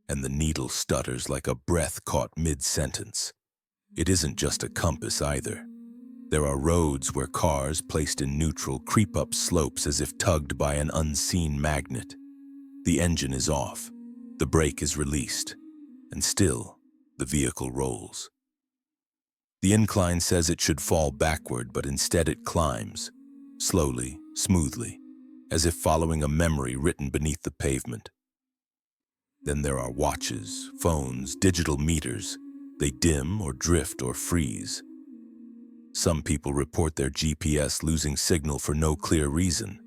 and the needle stutters like a breath caught mid-sentence. It isn't just a compass either. There are roads where cars, placed in neutral, creep up slopes as if tugged by an unseen magnet. The engine is off, the brake is released, and still, the vehicle rolls. The incline says it should fall backward, but instead it climbs, slowly, smoothly, as if following a memory written beneath the pavement. Then there are watches, phones, digital meters. They dim or drift or freeze. Some people report their GPS losing signal for no clear reason.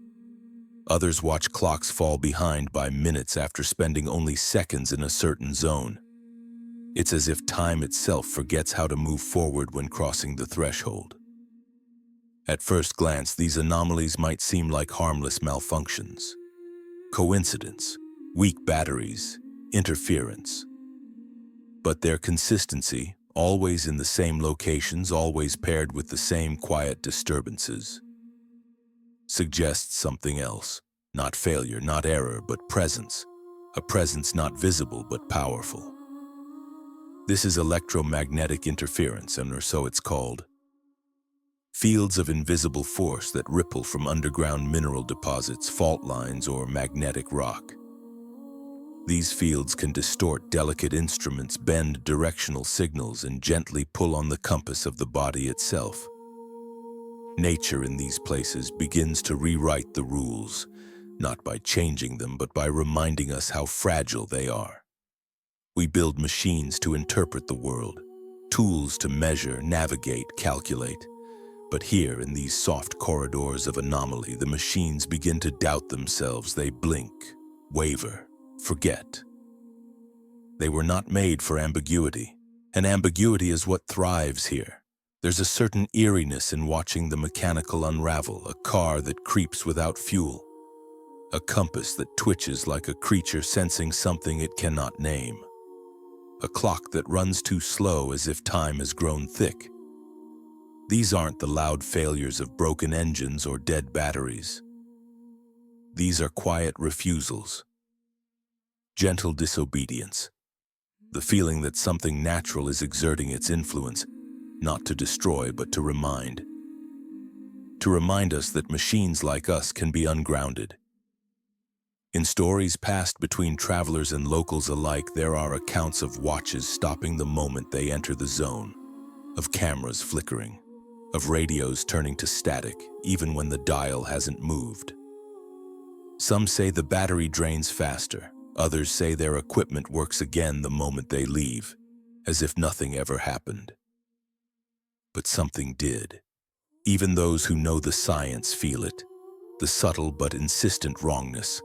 Others watch clocks fall behind by minutes after spending only seconds in a certain zone. It's as if time itself forgets how to move forward when crossing the threshold. At first glance, these anomalies might seem like harmless malfunctions. Coincidence, weak batteries, interference. But their consistency, always in the same locations, always paired with the same quiet disturbances, suggests something else. Not failure, not error, but presence. A presence not visible but powerful. This is electromagnetic interference, or so it's called. Fields of invisible force that ripple from underground mineral deposits, fault lines, or magnetic rock. These fields can distort delicate instruments, bend directional signals, and gently pull on the compass of the body itself. Nature in these places begins to rewrite the rules, not by changing them, but by reminding us how fragile they are. We build machines to interpret the world, tools to measure, navigate, calculate. But here, in these soft corridors of anomaly, the machines begin to doubt themselves. They blink, waver, forget. They were not made for ambiguity, and ambiguity is what thrives here. There's a certain eeriness in watching the mechanical unravel, a car that creeps without fuel, a compass that twitches like a creature sensing something it cannot name, a clock that runs too slow as if time has grown thick. These aren't the loud failures of broken engines or dead batteries. These are quiet refusals, gentle disobedience, the feeling that something natural is exerting its influence, not to destroy but to remind. To remind us that machines like us can be ungrounded. In stories passed between travelers and locals alike, there are accounts of watches stopping the moment they enter the zone, of cameras flickering, of radios turning to static even when the dial hasn't moved. Some say the battery drains faster. Others say their equipment works again the moment they leave, as if nothing ever happened. But something did. Even those who know the science feel it, the subtle but insistent wrongness,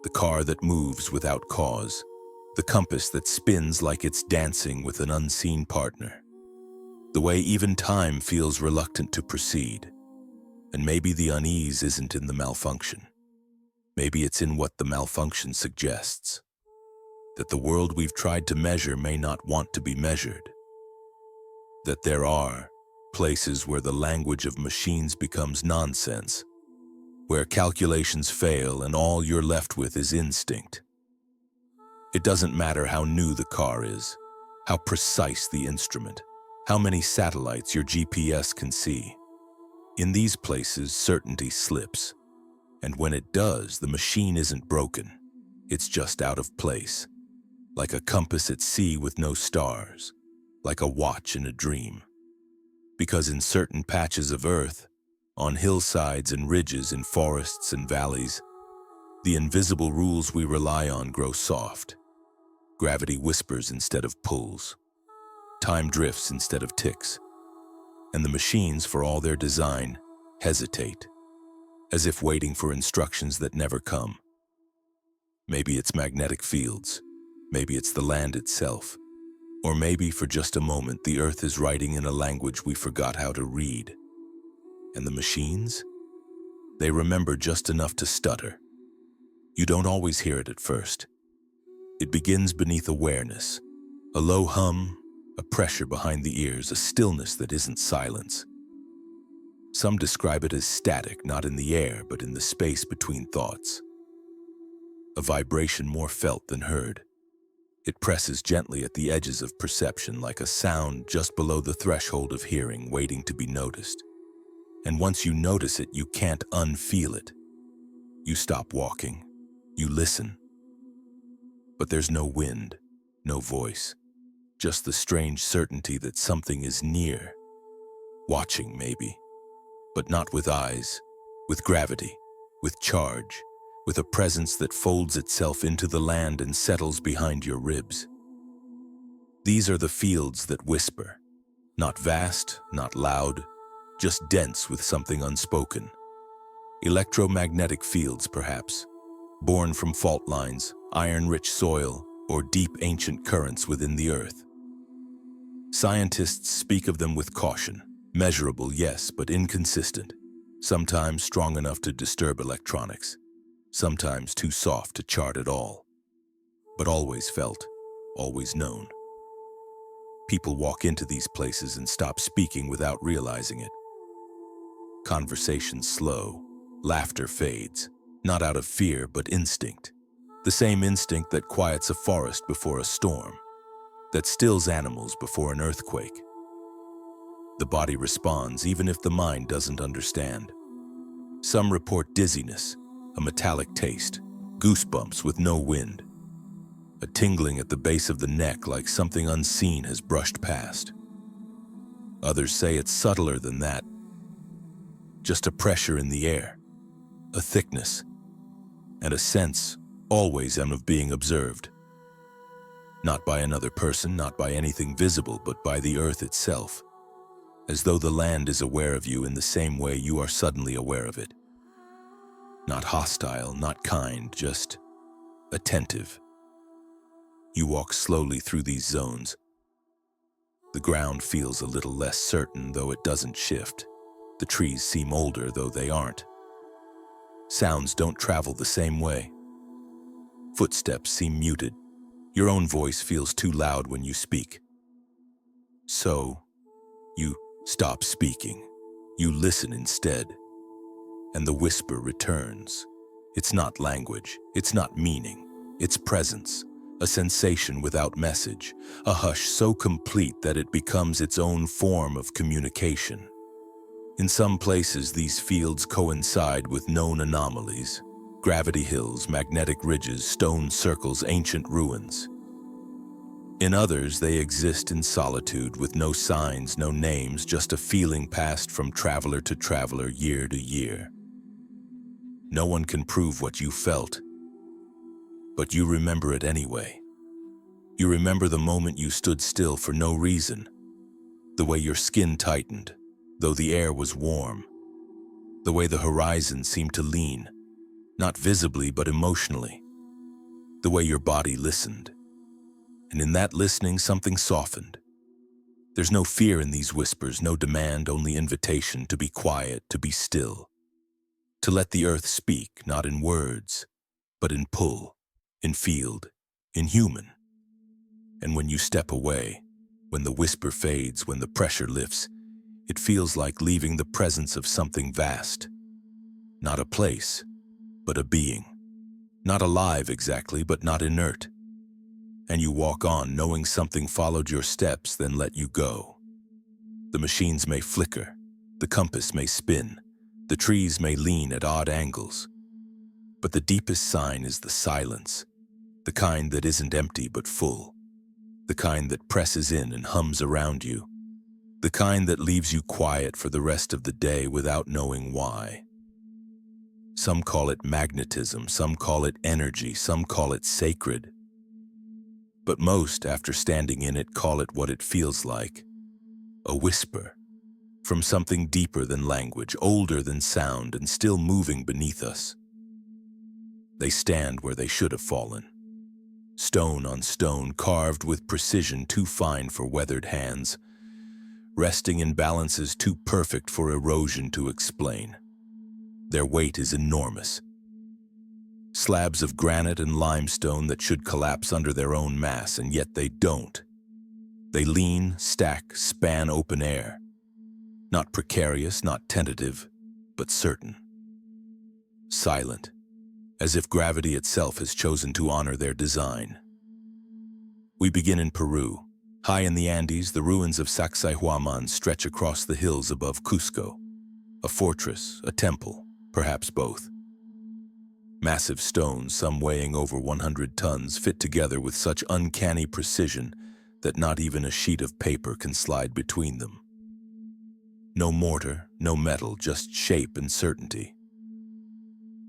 the car that moves without cause, the compass that spins like it's dancing with an unseen partner, the way even time feels reluctant to proceed. And maybe the unease isn't in the malfunction. Maybe it's in what the malfunction suggests. That the world we've tried to measure may not want to be measured. That there are places where the language of machines becomes nonsense, where calculations fail and all you're left with is instinct. It doesn't matter how new the car is, how precise the instrument, how many satellites your GPS can see. In these places, certainty slips. And when it does, the machine isn't broken. It's just out of place. Like a compass at sea with no stars. Like a watch in a dream. Because in certain patches of Earth, on hillsides and ridges, in forests and valleys, the invisible rules we rely on grow soft. Gravity whispers instead of pulls. Time drifts instead of ticks. And the machines, for all their design, hesitate, as if waiting for instructions that never come. Maybe it's magnetic fields, maybe it's the land itself, or maybe for just a moment the Earth is writing in a language we forgot how to read. And the machines? They remember just enough to stutter. You don't always hear it at first. It begins beneath awareness, a low hum, a pressure behind the ears, a stillness that isn't silence. Some describe it as static, not in the air, but in the space between thoughts. A vibration more felt than heard. It presses gently at the edges of perception, like a sound just below the threshold of hearing, waiting to be noticed. And once you notice it, you can't unfeel it. You stop walking. You listen. But there's no wind, no voice. Just the strange certainty that something is near. Watching, maybe. But not with eyes. With gravity. With charge. With a presence that folds itself into the land and settles behind your ribs. These are the fields that whisper. Not vast, not loud. Just dense with something unspoken. Electromagnetic fields, perhaps. Born from fault lines, iron-rich soil, or deep ancient currents within the earth. Scientists speak of them with caution. Measurable, yes, but inconsistent. Sometimes strong enough to disturb electronics. Sometimes too soft to chart at all. But always felt, always known. People walk into these places and stop speaking without realizing it. Conversations slow, laughter fades, not out of fear but instinct. The same instinct that quiets a forest before a storm, that stills animals before an earthquake. The body responds even if the mind doesn't understand. Some report dizziness, a metallic taste, goosebumps with no wind, a tingling at the base of the neck like something unseen has brushed past. Others say it's subtler than that, just a pressure in the air, a thickness, and a sense, always of being observed. Not by another person, not by anything visible, but by the earth itself, as though the land is aware of you in the same way you are suddenly aware of it. Not hostile, not kind, just attentive. You walk slowly through these zones. The ground feels a little less certain, though it doesn't shift. The trees seem older, though they aren't. Sounds don't travel the same way. Footsteps seem muted. Your own voice feels too loud when you speak. So, you stop speaking. You listen instead. And the whisper returns. It's not language. It's not meaning. It's presence. A sensation without message. A hush so complete that it becomes its own form of communication. In some places, these fields coincide with known anomalies. Gravity hills, magnetic ridges, stone circles, ancient ruins. In others, they exist in solitude with no signs, no names, just a feeling passed from traveler to traveler, year to year. No one can prove what you felt, but you remember it anyway. You remember the moment you stood still for no reason, the way your skin tightened, though the air was warm, the way the horizon seemed to lean, not visibly but emotionally, the way your body listened. And in that listening, something softened. There's no fear in these whispers, no demand, only invitation to be quiet, to be still. To let the earth speak, not in words, but in pull, in field, in human. And when you step away, when the whisper fades, when the pressure lifts, it feels like leaving the presence of something vast. Not a place, but a being. Not alive exactly, but not inert. And you walk on knowing something followed your steps, then let you go. The machines may flicker, the compass may spin, the trees may lean at odd angles. But the deepest sign is the silence, the kind that isn't empty but full, the kind that presses in and hums around you, the kind that leaves you quiet for the rest of the day without knowing why. Some call it magnetism, some call it energy, some call it sacred. But most, after standing in it, call it what it feels like. A whisper, from something deeper than language, older than sound, and still moving beneath us. They stand where they should have fallen. Stone on stone, carved with precision too fine for weathered hands, resting in balances too perfect for erosion to explain. Their weight is enormous. Slabs of granite and limestone that should collapse under their own mass, and yet they don't. They lean, stack, span open air. Not precarious, not tentative, but certain. Silent, as if gravity itself has chosen to honor their design. We begin in Peru. High in the Andes, the ruins of Sacsayhuaman stretch across the hills above Cusco. A fortress, a temple, perhaps both. Massive stones, some weighing over 100 tons, fit together with such uncanny precision that not even a sheet of paper can slide between them. No mortar, no metal, just shape and certainty.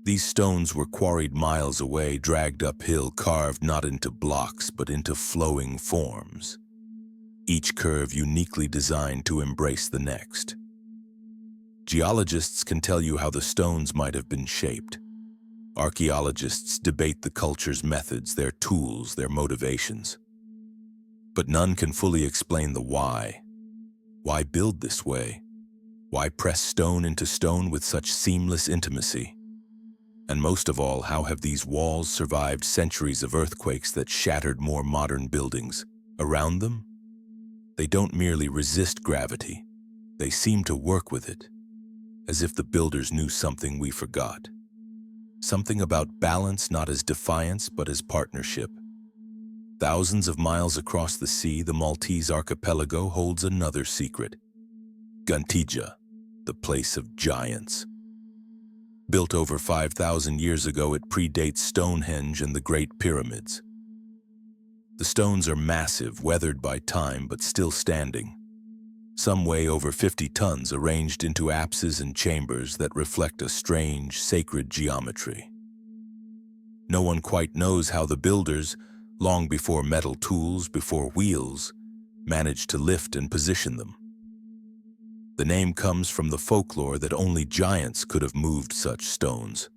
These stones were quarried miles away, dragged uphill, carved not into blocks, but into flowing forms. Each curve uniquely designed to embrace the next. Geologists can tell you how the stones might have been shaped. Archaeologists debate the culture's methods, their tools, their motivations. But none can fully explain the why. Why build this way? Why press stone into stone with such seamless intimacy? And most of all, how have these walls survived centuries of earthquakes that shattered more modern buildings? Around them? They don't merely resist gravity. They seem to work with it, as if the builders knew something we forgot. Something about balance not as defiance but as partnership. Thousands of miles across the sea, the Maltese archipelago holds another secret. Guntija, the place of giants. Built over 5,000 years ago, it predates Stonehenge and the Great Pyramids. The stones are massive, weathered by time, but still standing. Some weigh over 50 tons, arranged into apses and chambers that reflect a strange, sacred geometry. No one quite knows how the builders, long before metal tools, before wheels, managed to lift and position them. The name comes from the folklore that only giants could have moved such stones.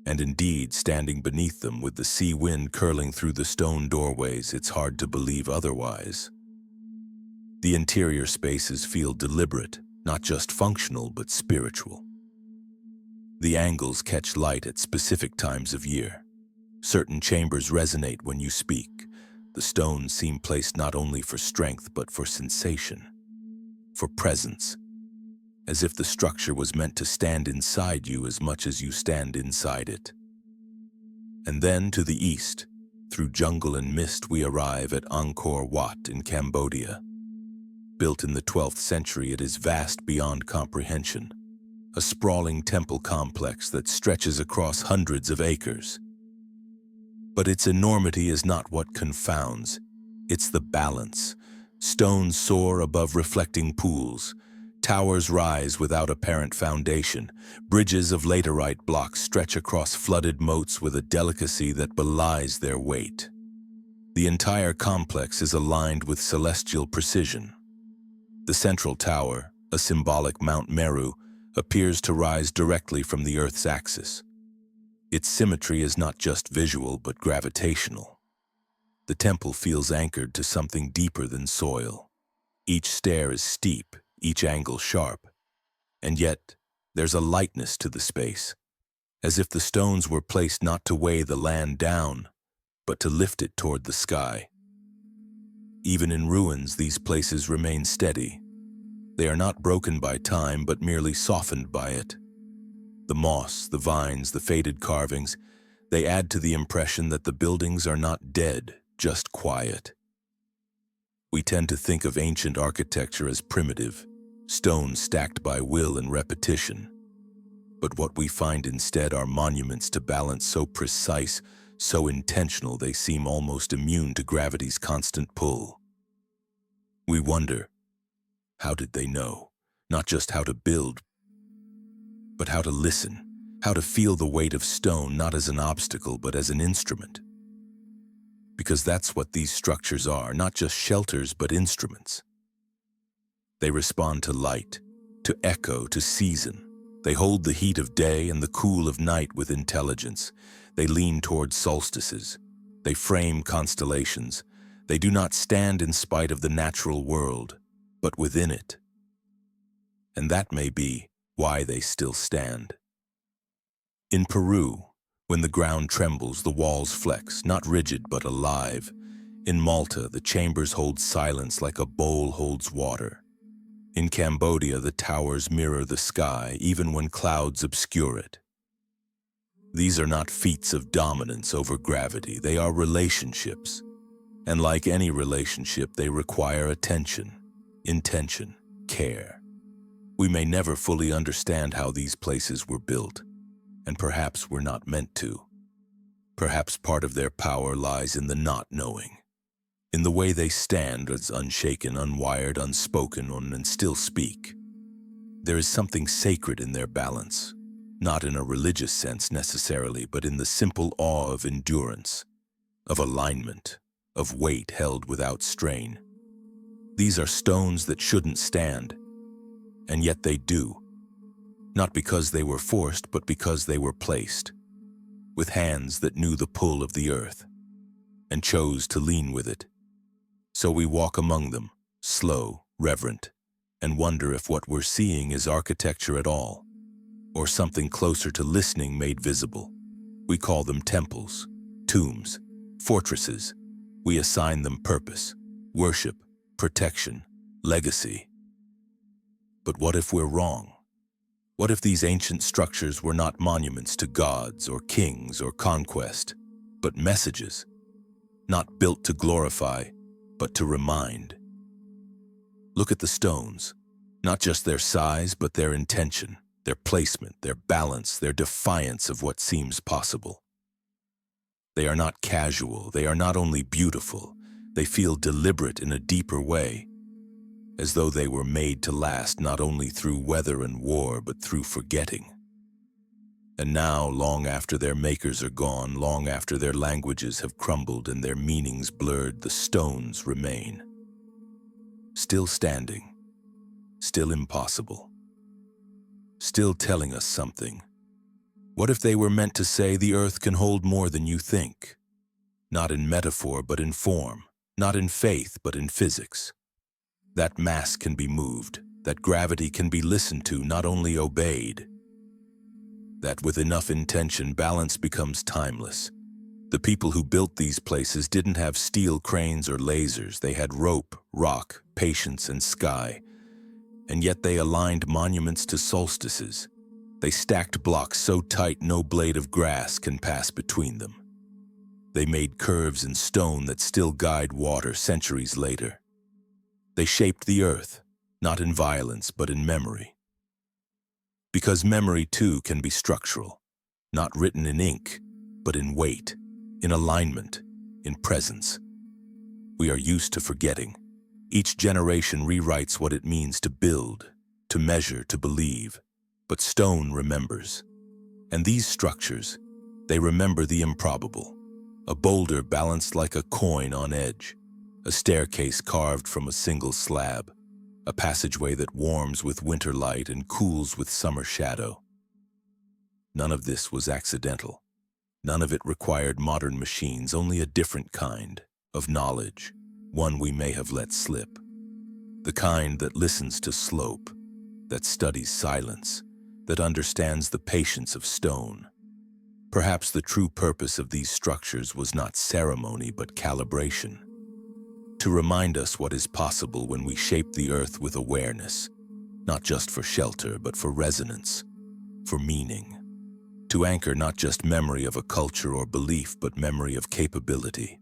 And indeed, standing beneath them with the sea wind curling through the stone doorways, it's hard to believe otherwise. The interior spaces feel deliberate, not just functional, but spiritual. The angles catch light at specific times of year. Certain chambers resonate when you speak. The stones seem placed not only for strength, but for sensation, for presence, as if the structure was meant to stand inside you as much as you stand inside it. And then to the east, through jungle and mist, we arrive at Angkor Wat in Cambodia. Built in the 12th century, it is vast beyond comprehension, a sprawling temple complex that stretches across hundreds of acres. But its enormity is not what confounds, it's the balance. Stones soar above reflecting pools, towers rise without apparent foundation, bridges of laterite blocks stretch across flooded moats with a delicacy that belies their weight. The entire complex is aligned with celestial precision. The central tower, a symbolic Mount Meru, appears to rise directly from the Earth's axis. Its symmetry is not just visual but gravitational. The temple feels anchored to something deeper than soil. Each stair is steep, each angle sharp, and yet there's a lightness to the space, as if the stones were placed not to weigh the land down, but to lift it toward the sky. Even in ruins, these places remain steady. They are not broken by time, but merely softened by it. The moss, the vines, the faded carvings, they add to the impression that the buildings are not dead, just quiet. We tend to think of ancient architecture as primitive, stones stacked by will and repetition. But what we find instead are monuments to balance so precise, so intentional they seem almost immune to gravity's constant pull. We wonder, how did they know? Not just how to build, but how to listen, how to feel the weight of stone not as an obstacle but as an instrument. Because that's what these structures are, not just shelters but instruments. They respond to light, to echo, to season. They hold the heat of day and the cool of night with intelligence. They lean toward solstices. They frame constellations. They do not stand in spite of the natural world, but within it. And that may be why they still stand. In Peru, when the ground trembles, the walls flex, not rigid but alive. In Malta, the chambers hold silence like a bowl holds water. In Cambodia, the towers mirror the sky, even when clouds obscure it. These are not feats of dominance over gravity, they are relationships. And like any relationship, they require attention, intention, care. We may never fully understand how these places were built, and perhaps we're not meant to. Perhaps part of their power lies in the not knowing, in the way they stand as unshaken, unwired, unspoken, and still speak. There is something sacred in their balance, not in a religious sense necessarily, but in the simple awe of endurance, of alignment, of weight held without strain. These are stones that shouldn't stand, and yet they do. Not because they were forced, but because they were placed, with hands that knew the pull of the earth, and chose to lean with it. So we walk among them, slow, reverent, and wonder if what we're seeing is architecture at all, or something closer to listening made visible. We call them temples, tombs, fortresses. We assign them purpose, worship, protection, legacy. But what if we're wrong? What if these ancient structures were not monuments to gods or kings or conquest, but messages, not built to glorify, but to remind? Look at the stones, not just their size, but their intention, their placement, their balance, their defiance of what seems possible. They are not casual, they are not only beautiful, they feel deliberate in a deeper way, as though they were made to last not only through weather and war, but through forgetting. And now, long after their makers are gone, long after their languages have crumbled and their meanings blurred, the stones remain. Still standing, still impossible, still telling us something. What if they were meant to say the earth can hold more than you think? Not in metaphor, but in form. Not in faith, but in physics. That mass can be moved. That gravity can be listened to, not only obeyed. That with enough intention, balance becomes timeless. The people who built these places didn't have steel cranes or lasers. They had rope, rock, patience, and sky. And yet they aligned monuments to solstices. They stacked blocks so tight no blade of grass can pass between them. They made curves in stone that still guide water centuries later. They shaped the earth, not in violence, but in memory. Because memory, too, can be structural, not written in ink, but in weight, in alignment, in presence. We are used to forgetting. Each generation rewrites what it means to build, to measure, to believe. But stone remembers. And these structures, they remember the improbable. A boulder balanced like a coin on edge. A staircase carved from a single slab. A passageway that warms with winter light and cools with summer shadow. None of this was accidental. None of it required modern machines, only a different kind of knowledge, one we may have let slip. the kind that listens to slope, that studies silence, that understands the patience of stone. Perhaps the true purpose of these structures was not ceremony but calibration, to remind us what is possible when we shape the earth with awareness, not just for shelter but for resonance, for meaning, to anchor not just memory of a culture or belief but memory of capability.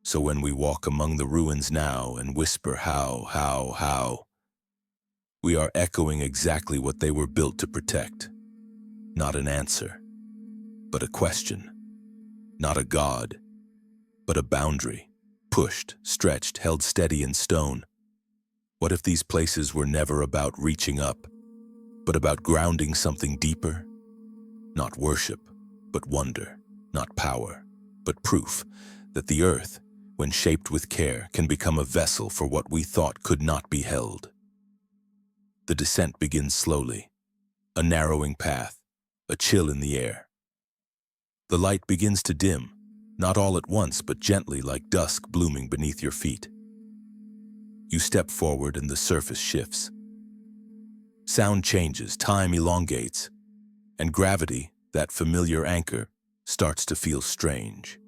So when we walk among the ruins now and whisper how, we are echoing exactly what they were built to protect. Not an answer, but a question. Not a god, but a boundary, pushed, stretched, held steady in stone. What if these places were never about reaching up, but about grounding something deeper? Not worship, but wonder. Not power, but proof that the earth, when shaped with care, can become a vessel for what we thought could not be held. The descent begins slowly, a narrowing path, a chill in the air. The light begins to dim, not all at once, but gently like dusk blooming beneath your feet. You step forward and the surface shifts. Sound changes, time elongates, and gravity, that familiar anchor, starts to feel strange.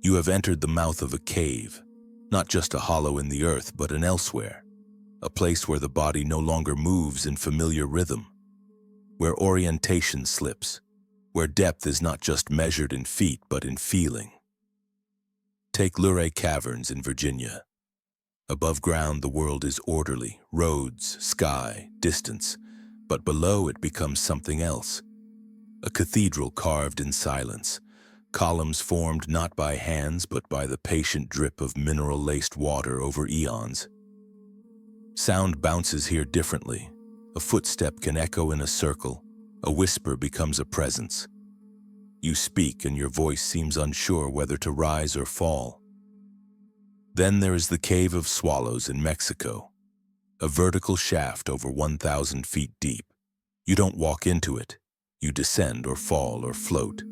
You have entered the mouth of a cave, not just a hollow in the earth, but an elsewhere, a place where the body no longer moves in familiar rhythm, where orientation slips, where depth is not just measured in feet, but in feeling. Take Luray Caverns in Virginia. Above ground, the world is orderly, roads, sky, distance, but below it becomes something else. A cathedral carved in silence, columns formed not by hands but by the patient drip of mineral-laced water over eons. Sound bounces here differently. A footstep can echo in a circle, a whisper becomes a presence. You speak and your voice seems unsure whether to rise or fall. Then there is the Cave of Swallows in Mexico, a vertical shaft over 1,000 feet deep. You don't walk into it, you descend or fall or float.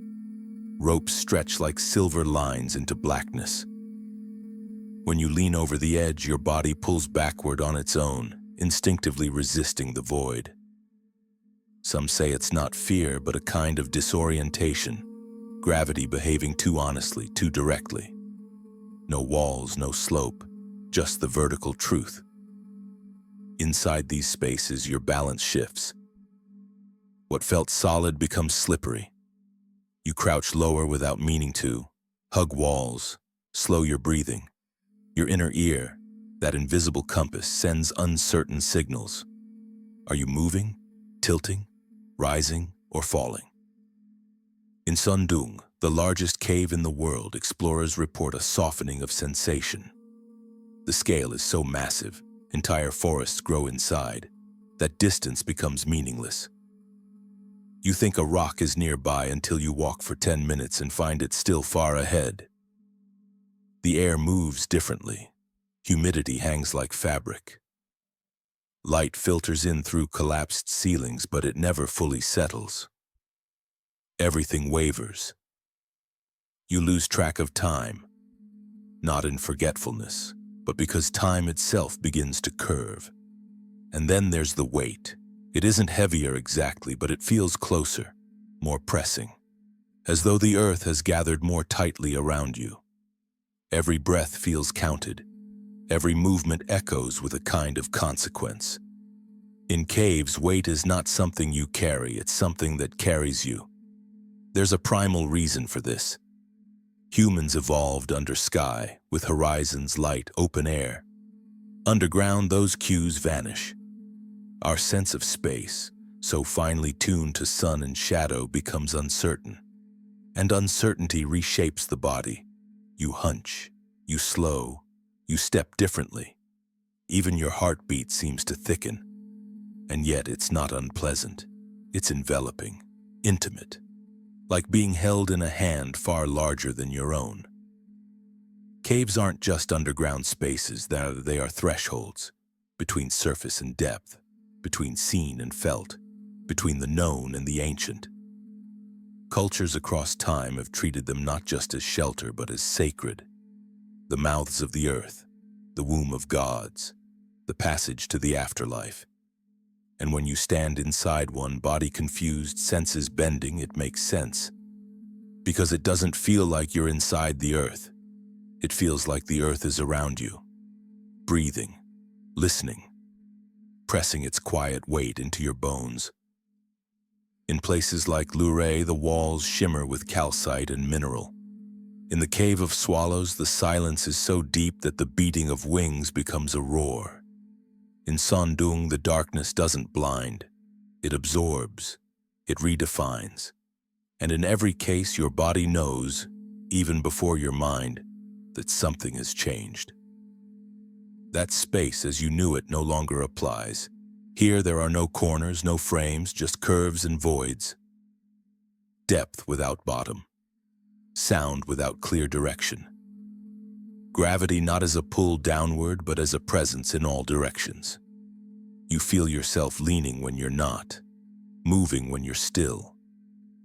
Ropes stretch like silver lines into blackness. When you lean over the edge, your body pulls backward on its own, instinctively resisting the void. Some say it's not fear, but a kind of disorientation, gravity behaving too honestly, too directly. No walls, no slope, just the vertical truth. Inside these spaces, your balance shifts. What felt solid becomes slippery. You crouch lower without meaning to, hug walls, slow your breathing. Your inner ear, that invisible compass, sends uncertain signals. Are you moving, tilting, rising, or falling? In Sundung, the largest cave in the world, explorers report a softening of sensation. The scale is so massive, entire forests grow inside, that distance becomes meaningless. You think a rock is nearby until you walk for 10 minutes and find it still far ahead. The air moves differently. Humidity hangs like fabric. Light filters in through collapsed ceilings, but it never fully settles. Everything wavers. You lose track of time, not in forgetfulness, but because time itself begins to curve. And then there's the weight. It isn't heavier exactly, but it feels closer, more pressing, as though the earth has gathered more tightly around you. Every breath feels counted. Every movement echoes with a kind of consequence. In caves, weight is not something you carry, it's something that carries you. There's a primal reason for this. Humans evolved under sky, with horizons light, open air. Underground, those cues vanish. Our sense of space, so finely tuned to sun and shadow, becomes uncertain. And uncertainty reshapes the body. You hunch, you slow, you step differently. Even your heartbeat seems to thicken. And yet it's not unpleasant. It's enveloping, intimate, like being held in a hand far larger than your own. Caves aren't just underground spaces, they are thresholds, between surface and depth, between seen and felt, between the known and the ancient. Cultures across time have treated them not just as shelter, but as sacred. The mouths of the earth, the womb of gods, the passage to the afterlife. And when you stand inside one, body confused, senses bending, it makes sense. Because it doesn't feel like you're inside the earth. It feels like the earth is around you, breathing, listening, pressing its quiet weight into your bones. In places like Luray, the walls shimmer with calcite and mineral. In the Cave of Swallows, the silence is so deep that the beating of wings becomes a roar. In Sondung, the darkness doesn't blind. It absorbs. It redefines. And in every case, your body knows, even before your mind, that something has changed. That space as you knew it no longer applies. Here there are no corners, no frames, just curves and voids. Depth without bottom. Sound without clear direction. Gravity not as a pull downward, but as a presence in all directions. You feel yourself leaning when you're not, moving when you're still.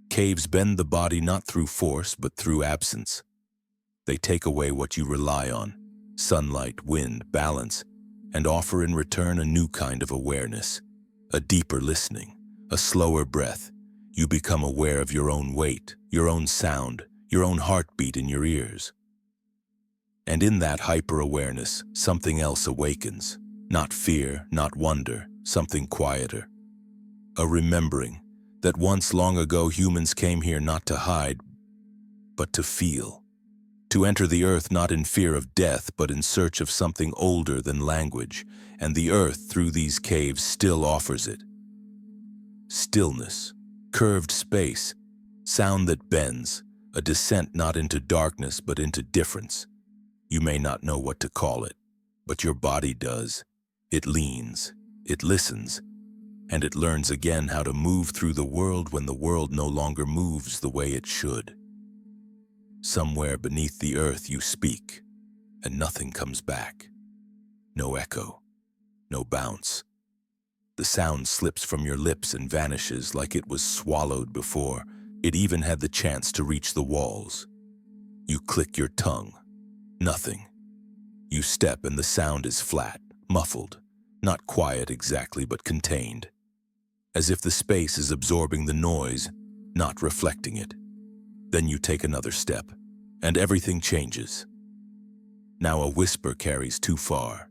Caves bend the body not through force, but through absence. They take away what you rely on, sunlight, wind, balance, and offer in return a new kind of awareness, a deeper listening, a slower breath. You become aware of your own weight, your own sound, your own heartbeat in your ears. And in that hyper-awareness, something else awakens. Not fear, not wonder, something quieter. A remembering that once long ago humans came here not to hide, but to feel. To enter the earth not in fear of death, but in search of something older than language, and the earth through these caves still offers it. Stillness, curved space, sound that bends, a descent not into darkness but into difference. You may not know what to call it, but your body does. It leans, it listens, and it learns again how to move through the world when the world no longer moves the way it should. Somewhere beneath the earth you speak, and nothing comes back. No echo, no bounce. The sound slips from your lips and vanishes like it was swallowed before it even had the chance to reach the walls. You click your tongue. Nothing. You step and the sound is flat, muffled, not quiet exactly, but contained. As if the space is absorbing the noise, not reflecting it. Then you take another step, and everything changes. Now a whisper carries too far.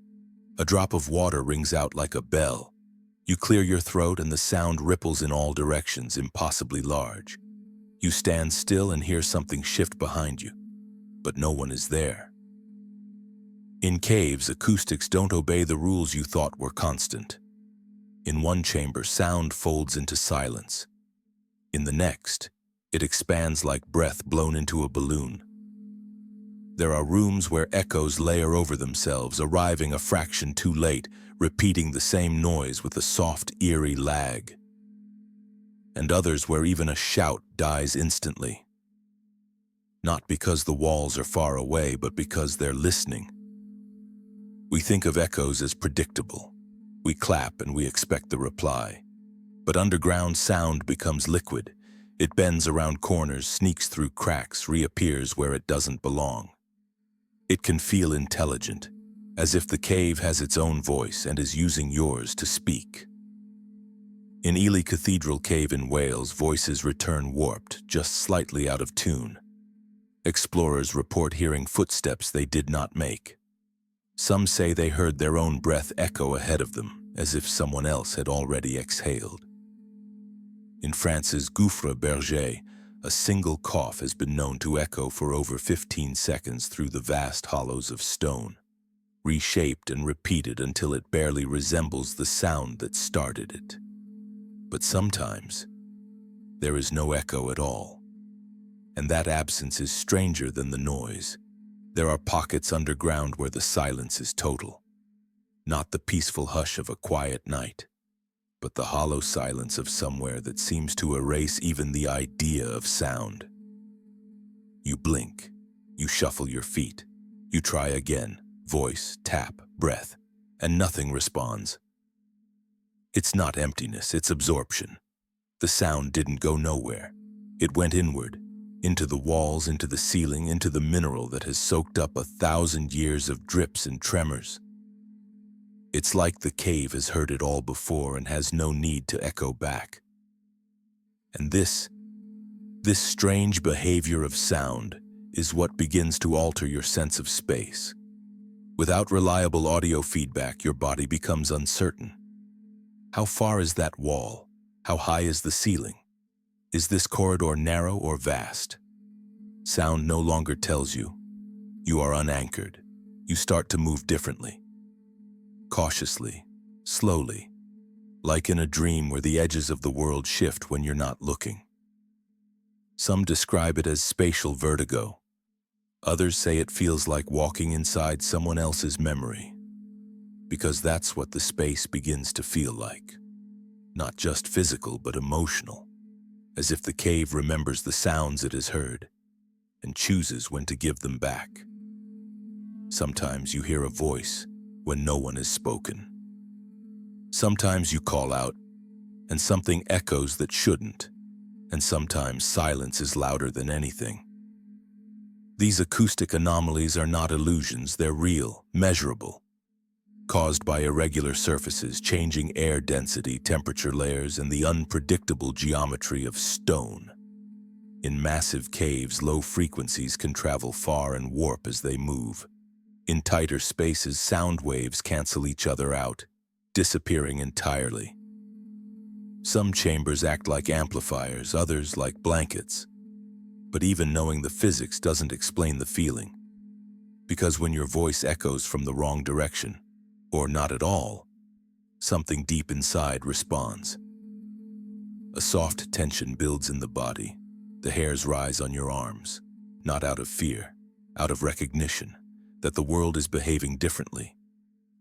A drop of water rings out like a bell. You clear your throat and the sound ripples in all directions, impossibly large. You stand still and hear something shift behind you, but no one is there. In caves, acoustics don't obey the rules you thought were constant. In one chamber, sound folds into silence. In the next, it expands like breath blown into a balloon. There are rooms where echoes layer over themselves, arriving a fraction too late, repeating the same noise with a soft, eerie lag. And others where even a shout dies instantly. Not because the walls are far away, but because they're listening. We think of echoes as predictable. We clap and we expect the reply. But underground sound becomes liquid. It bends around corners, sneaks through cracks, reappears where it doesn't belong. It can feel intelligent, as if the cave has its own voice and is using yours to speak. In Ely Cathedral Cave in Wales, voices return warped, just slightly out of tune. Explorers report hearing footsteps they did not make. Some say they heard their own breath echo ahead of them, as if someone else had already exhaled. In France's Gouffre Berger, a single cough has been known to echo for over 15 seconds through the vast hollows of stone, reshaped and repeated until it barely resembles the sound that started it. But sometimes, there is no echo at all, and that absence is stranger than the noise. There are pockets underground where the silence is total, not the peaceful hush of a quiet night, but the hollow silence of somewhere that seems to erase even the idea of sound. You blink, you shuffle your feet, you try again, voice, tap, breath, and nothing responds. It's not emptiness, it's absorption. The sound didn't go nowhere. It went inward, into the walls, into the ceiling, into the mineral that has soaked up 1,000 years of drips and tremors. It's like the cave has heard it all before and has no need to echo back. And this strange behavior of sound is what begins to alter your sense of space. Without reliable audio feedback, your body becomes uncertain. How far is that wall? How high is the ceiling? Is this corridor narrow or vast? Sound no longer tells you. You are unanchored. You start to move differently. Cautiously, slowly, like in a dream where the edges of the world shift when you're not looking. Some describe it as spatial vertigo. Others say it feels like walking inside someone else's memory, because that's what the space begins to feel like. Not just physical, but emotional, as if the cave remembers the sounds it has heard and chooses when to give them back. Sometimes you hear a voice when no one has spoken. Sometimes you call out, and something echoes that shouldn't, and sometimes silence is louder than anything. These acoustic anomalies are not illusions, they're real, measurable, caused by irregular surfaces, changing air density, temperature layers, and the unpredictable geometry of stone. In massive caves, low frequencies can travel far and warp as they move. In tighter spaces, sound waves cancel each other out, disappearing entirely. Some chambers act like amplifiers, others like blankets. But even knowing the physics doesn't explain the feeling. Because when your voice echoes from the wrong direction, or not at all, something deep inside responds. A soft tension builds in the body. The hairs rise on your arms, not out of fear, out of recognition that the world is behaving differently,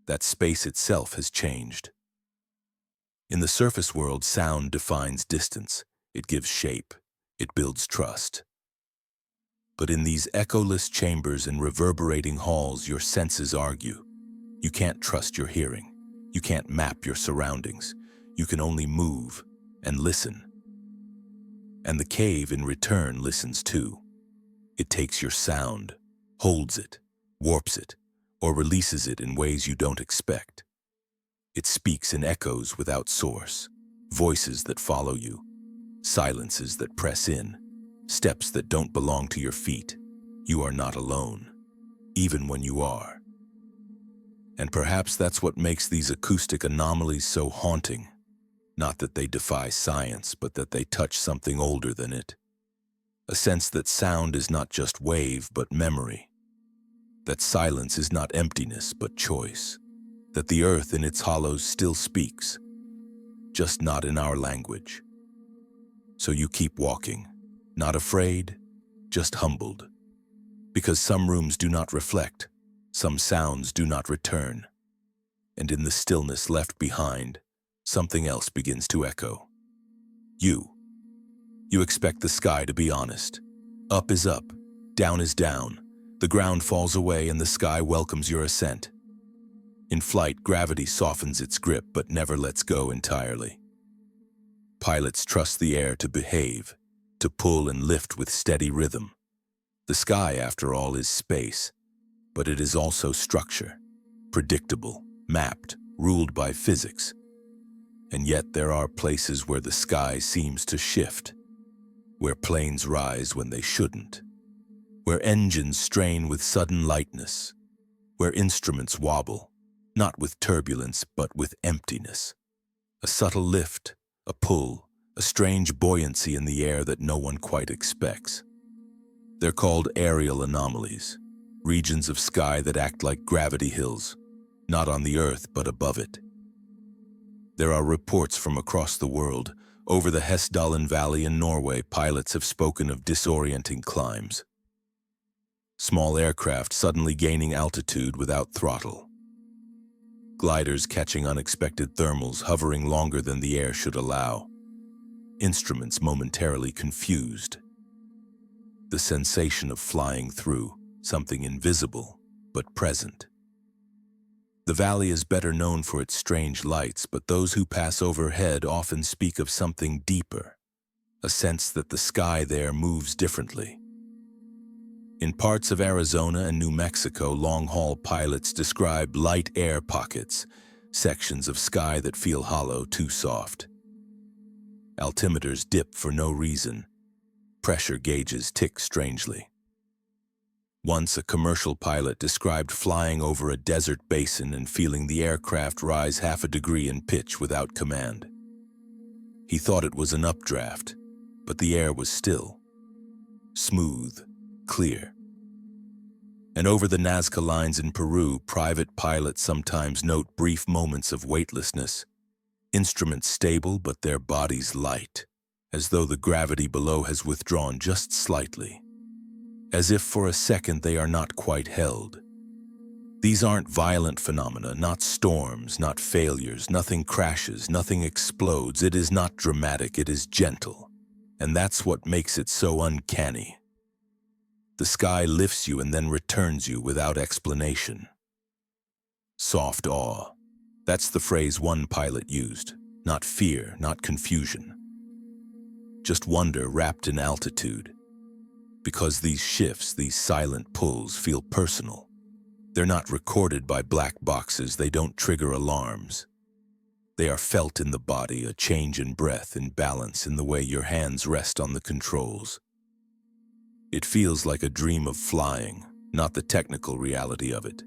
that space itself has changed. In the surface world, sound defines distance. It gives shape. It builds trust. But in these echoless chambers and reverberating halls, your senses argue. You can't trust your hearing. You can't map your surroundings. You can only move and listen. And the cave, in return, listens too. It takes your sound, holds it, warps it, or releases it in ways you don't expect. It speaks in echoes without source, voices that follow you, silences that press in, steps that don't belong to your feet. You are not alone, even when you are. And perhaps that's what makes these acoustic anomalies so haunting. Not that they defy science, but that they touch something older than it. A sense that sound is not just wave, but memory. That silence is not emptiness, but choice. That the earth in its hollows still speaks, just not in our language. So you keep walking, not afraid, just humbled. Because some rooms do not reflect, some sounds do not return. And in the stillness left behind, something else begins to echo. You. You expect the sky to be honest. Up is up, down is down. The ground falls away and the sky welcomes your ascent. In flight, gravity softens its grip but never lets go entirely. Pilots trust the air to behave, to pull and lift with steady rhythm. The sky, after all, is space, but it is also structure, predictable, mapped, ruled by physics. And yet there are places where the sky seems to shift, where planes rise when they shouldn't, where engines strain with sudden lightness, where instruments wobble, not with turbulence but with emptiness. A subtle lift, a pull, a strange buoyancy in the air that no one quite expects. They're called aerial anomalies, regions of sky that act like gravity hills, not on the earth but above it. There are reports from across the world. Over the Hessdalen Valley in Norway, pilots have spoken of disorienting climbs. Small aircraft suddenly gaining altitude without throttle. Gliders catching unexpected thermals, hovering longer than the air should allow. Instruments momentarily confused. The sensation of flying through something invisible but present. The valley is better known for its strange lights, but those who pass overhead often speak of something deeper, a sense that the sky there moves differently. In parts of Arizona and New Mexico, long-haul pilots describe light air pockets, sections of sky that feel hollow, too soft. Altimeters dip for no reason. Pressure gauges tick strangely. Once a commercial pilot described flying over a desert basin and feeling the aircraft rise half a degree in pitch without command. He thought it was an updraft, but the air was still, smooth, clear. And over the Nazca lines in Peru, private pilots sometimes note brief moments of weightlessness, instruments stable but their bodies light, as though the gravity below has withdrawn just slightly, as if for a second they are not quite held. These aren't violent phenomena, not storms, not failures, nothing crashes, nothing explodes. It is not dramatic, it is gentle. And that's what makes it so uncanny. The sky lifts you and then returns you without explanation. Soft awe. That's the phrase one pilot used. Not fear, not confusion. Just wonder wrapped in altitude. Because these shifts, these silent pulls, feel personal. They're not recorded by black boxes, they don't trigger alarms. They are felt in the body, a change in breath, in balance, in the way your hands rest on the controls. It feels like a dream of flying, not the technical reality of it.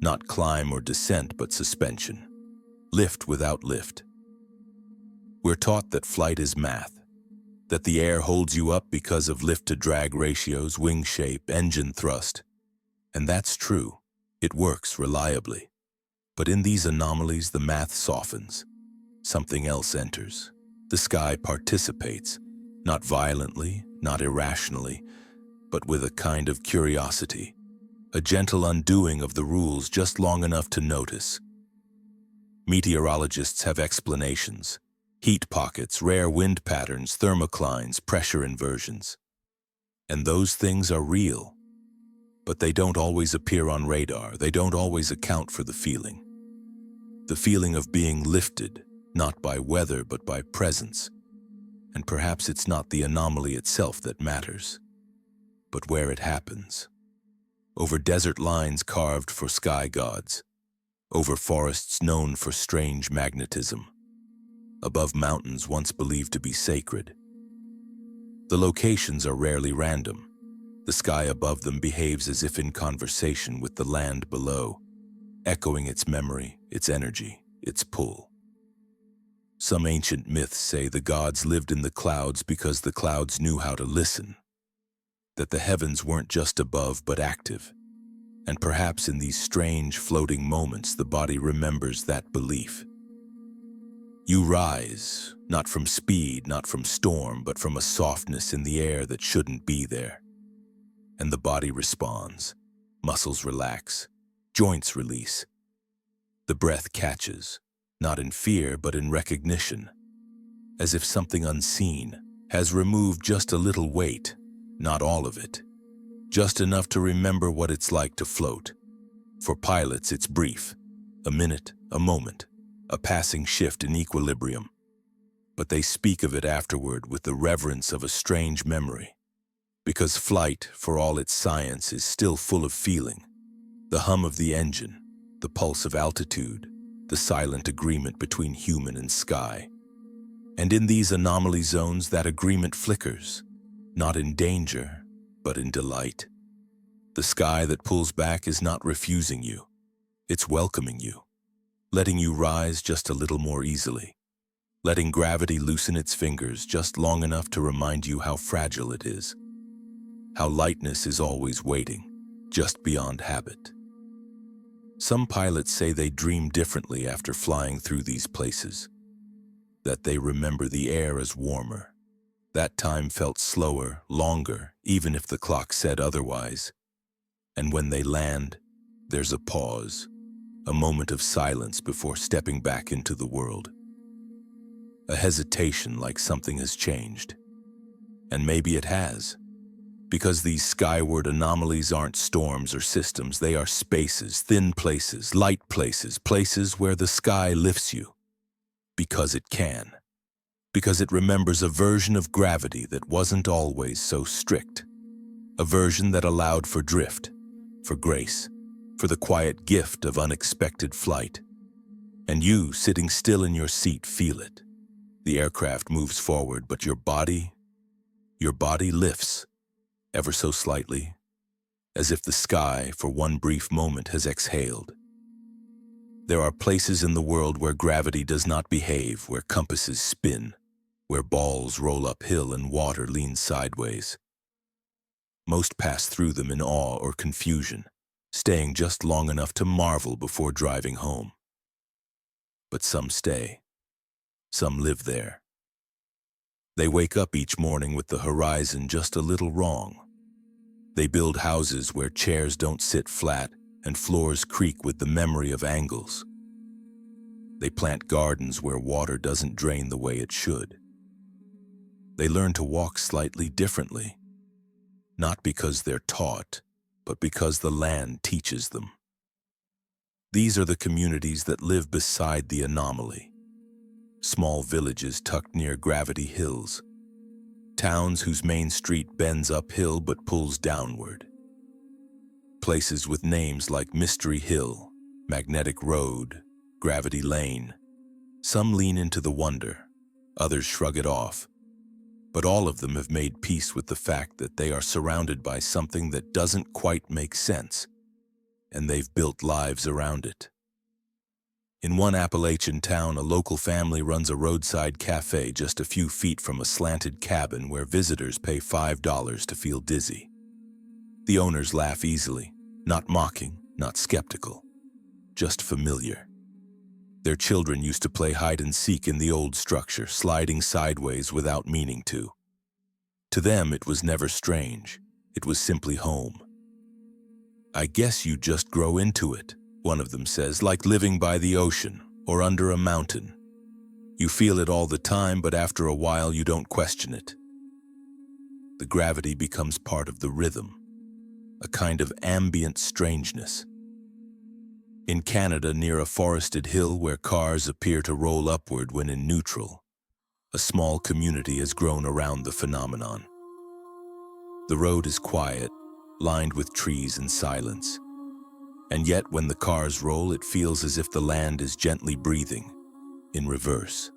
Not climb or descent, but suspension. Lift without lift. We're taught that flight is math, that the air holds you up because of lift-to-drag ratios, wing shape, engine thrust. And that's true. It works reliably. But in these anomalies, the math softens. Something else enters. The sky participates, not violently, not irrationally, but with a kind of curiosity, a gentle undoing of the rules just long enough to notice. Meteorologists have explanations. Heat pockets, rare wind patterns, thermoclines, pressure inversions. And those things are real. But they don't always appear on radar. They don't always account for the feeling. The feeling of being lifted, not by weather but by presence. And perhaps it's not the anomaly itself that matters, but where it happens. Over desert lines carved for sky gods. Over forests known for strange magnetism. Above mountains once believed to be sacred. The locations are rarely random. The sky above them behaves as if in conversation with the land below, echoing its memory, its energy, its pull. Some ancient myths say the gods lived in the clouds because the clouds knew how to listen, that the heavens weren't just above but active, and perhaps in these strange floating moments the body remembers that belief. You rise, not from speed, not from storm, but from a softness in the air that shouldn't be there. And the body responds. Muscles relax, joints release. The breath catches, not in fear but in recognition, as if something unseen has removed just a little weight, not all of it, just enough to remember what it's like to float. For pilots, it's brief, a minute, a moment, a passing shift in equilibrium. But they speak of it afterward with the reverence of a strange memory. Because flight, for all its science, is still full of feeling. The hum of the engine, the pulse of altitude, the silent agreement between human and sky. And in these anomaly zones, that agreement flickers, not in danger, but in delight. The sky that pulls back is not refusing you. It's welcoming you, letting you rise just a little more easily, letting gravity loosen its fingers just long enough to remind you how fragile it is, how lightness is always waiting, just beyond habit. Some pilots say they dream differently after flying through these places, that they remember the air as warmer. That time felt slower, longer, even if the clock said otherwise. And when they land, there's a pause, a moment of silence before stepping back into the world. A hesitation like something has changed. And maybe it has. Because these skyward anomalies aren't storms or systems, they are spaces, thin places, light places, places where the sky lifts you. Because it can. Because it remembers a version of gravity that wasn't always so strict. A version that allowed for drift, for grace, for the quiet gift of unexpected flight. And you, sitting still in your seat, feel it. The aircraft moves forward, but your body lifts, ever so slightly, as if the sky, for one brief moment, has exhaled. There are places in the world where gravity does not behave, where compasses spin, where balls roll uphill and water leans sideways. Most pass through them in awe or confusion, staying just long enough to marvel before driving home. But some stay. Some live there. They wake up each morning with the horizon just a little wrong. They build houses where chairs don't sit flat and floors creak with the memory of angles. They plant gardens where water doesn't drain the way it should. They learn to walk slightly differently, not because they're taught, but because the land teaches them. These are the communities that live beside the anomaly. Small villages tucked near gravity hills. Towns whose main street bends uphill but pulls downward. Places with names like Mystery Hill, Magnetic Road, Gravity Lane. Some lean into the wonder, others shrug it off. But all of them have made peace with the fact that they are surrounded by something that doesn't quite make sense, and they've built lives around it. In one Appalachian town, a local family runs a roadside cafe just a few feet from a slanted cabin where visitors pay $5 to feel dizzy. The owners laugh easily, not mocking, not skeptical, just familiar. Their children used to play hide and seek in the old structure, sliding sideways without meaning to. To them, it was never strange. It was simply home. "I guess you just grow into it," one of them says, "like living by the ocean or under a mountain. You feel it all the time, but after a while you don't question it." The gravity becomes part of the rhythm, a kind of ambient strangeness. In Canada, near a forested hill where cars appear to roll upward when in neutral, a small community has grown around the phenomenon. The road is quiet, lined with trees and silence. And yet, when the cars roll, it feels as if the land is gently breathing, in reverse.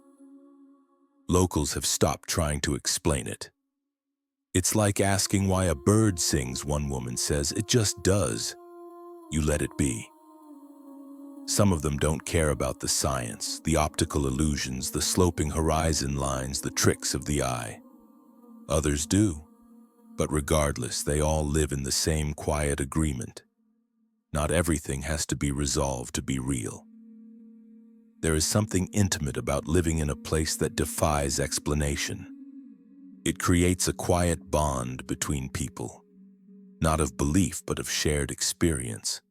Locals have stopped trying to explain it. "It's like asking why a bird sings," one woman says. "It just does. You let it be." Some of them don't care about the science, the optical illusions, the sloping horizon lines, the tricks of the eye. Others do. But regardless, they all live in the same quiet agreement. Not everything has to be resolved to be real. There is something intimate about living in a place that defies explanation. It creates a quiet bond between people, not of belief but of shared experience.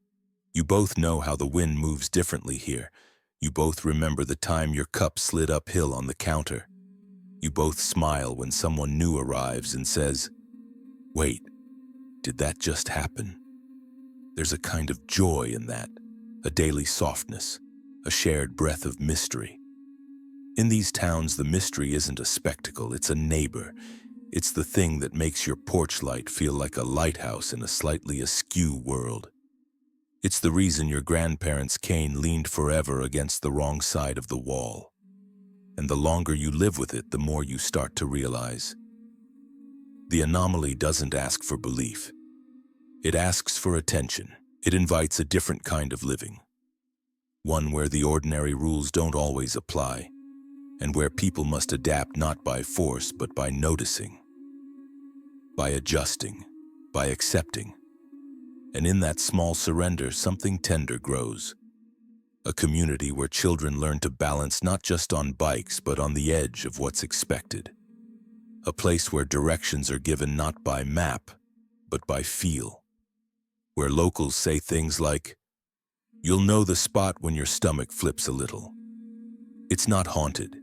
You both know how the wind moves differently here. You both remember the time your cup slid uphill on the counter. You both smile when someone new arrives and says, "Wait, did that just happen?" There's a kind of joy in that, a daily softness, a shared breath of mystery. In these towns, the mystery isn't a spectacle, it's a neighbor. It's the thing that makes your porch light feel like a lighthouse in a slightly askew world. It's the reason your grandparents' cane leaned forever against the wrong side of the wall. And the longer you live with it, the more you start to realize. The anomaly doesn't ask for belief. It asks for attention. It invites a different kind of living. One where the ordinary rules don't always apply, and where people must adapt not by force but by noticing, by adjusting, by accepting. And in that small surrender, something tender grows. A community where children learn to balance not just on bikes but on the edge of what's expected. A place where directions are given not by map but by feel. Where locals say things like, "You'll know the spot when your stomach flips a little." It's not haunted.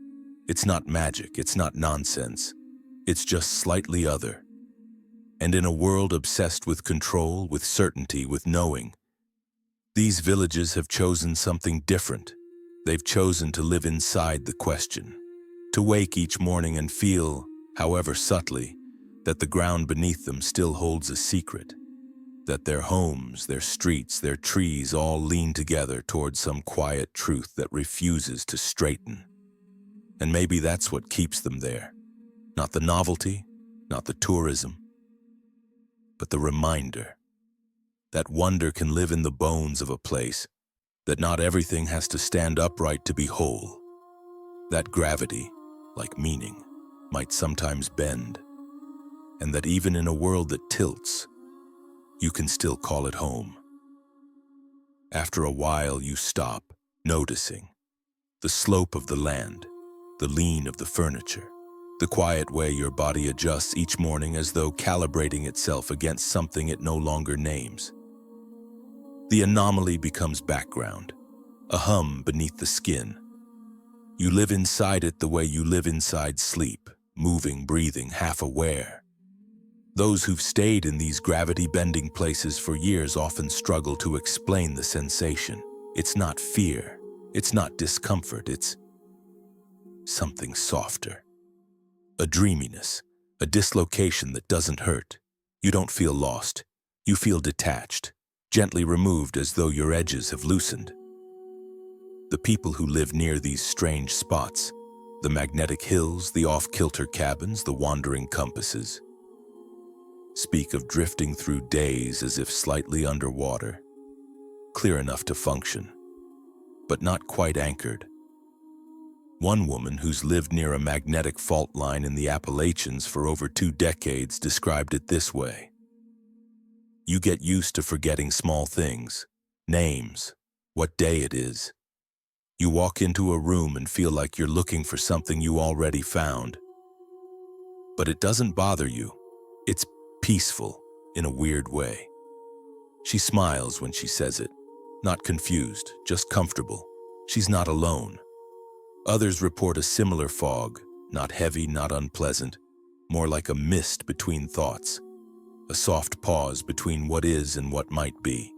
It's not magic. It's not nonsense. It's just slightly other. And in a world obsessed with control, with certainty, with knowing, these villages have chosen something different. They've chosen to live inside the question, to wake each morning and feel, however subtly, that the ground beneath them still holds a secret. that their homes, their streets, their trees all lean together towards some quiet truth that refuses to straighten. And maybe that's what keeps them there. Not the novelty, not the tourism, but the reminder that wonder can live in the bones of a place, that not everything has to stand upright to be whole, that gravity, like meaning, might sometimes bend, and that even in a world that tilts, you can still call it home. After a while, you stop, noticing the slope of the land, the lean of the furniture, the quiet way your body adjusts each morning as though calibrating itself against something it no longer names. The anomaly becomes background, a hum beneath the skin. You live inside it the way you live inside sleep, moving, breathing, half aware. Those who've stayed in these gravity-bending places for years often struggle to explain the sensation. It's not fear, it's not discomfort, it's something softer. A dreaminess, a dislocation that doesn't hurt. You don't feel lost, you feel detached, gently removed as though your edges have loosened. The people who live near these strange spots, the magnetic hills, the off-kilter cabins, the wandering compasses, speak of drifting through days as if slightly underwater, clear enough to function, but not quite anchored. One woman who's lived near a magnetic fault line in the Appalachians for over 2 decades described it this way. You get used to forgetting small things, names, what day it is. You walk into a room and feel like you're looking for something you already found. But it doesn't bother you. It's peaceful in a weird way. She smiles when she says it, not confused, just comfortable. She's not alone. Others report a similar fog, not heavy, not unpleasant, more like a mist between thoughts, a soft pause between what is and what might be.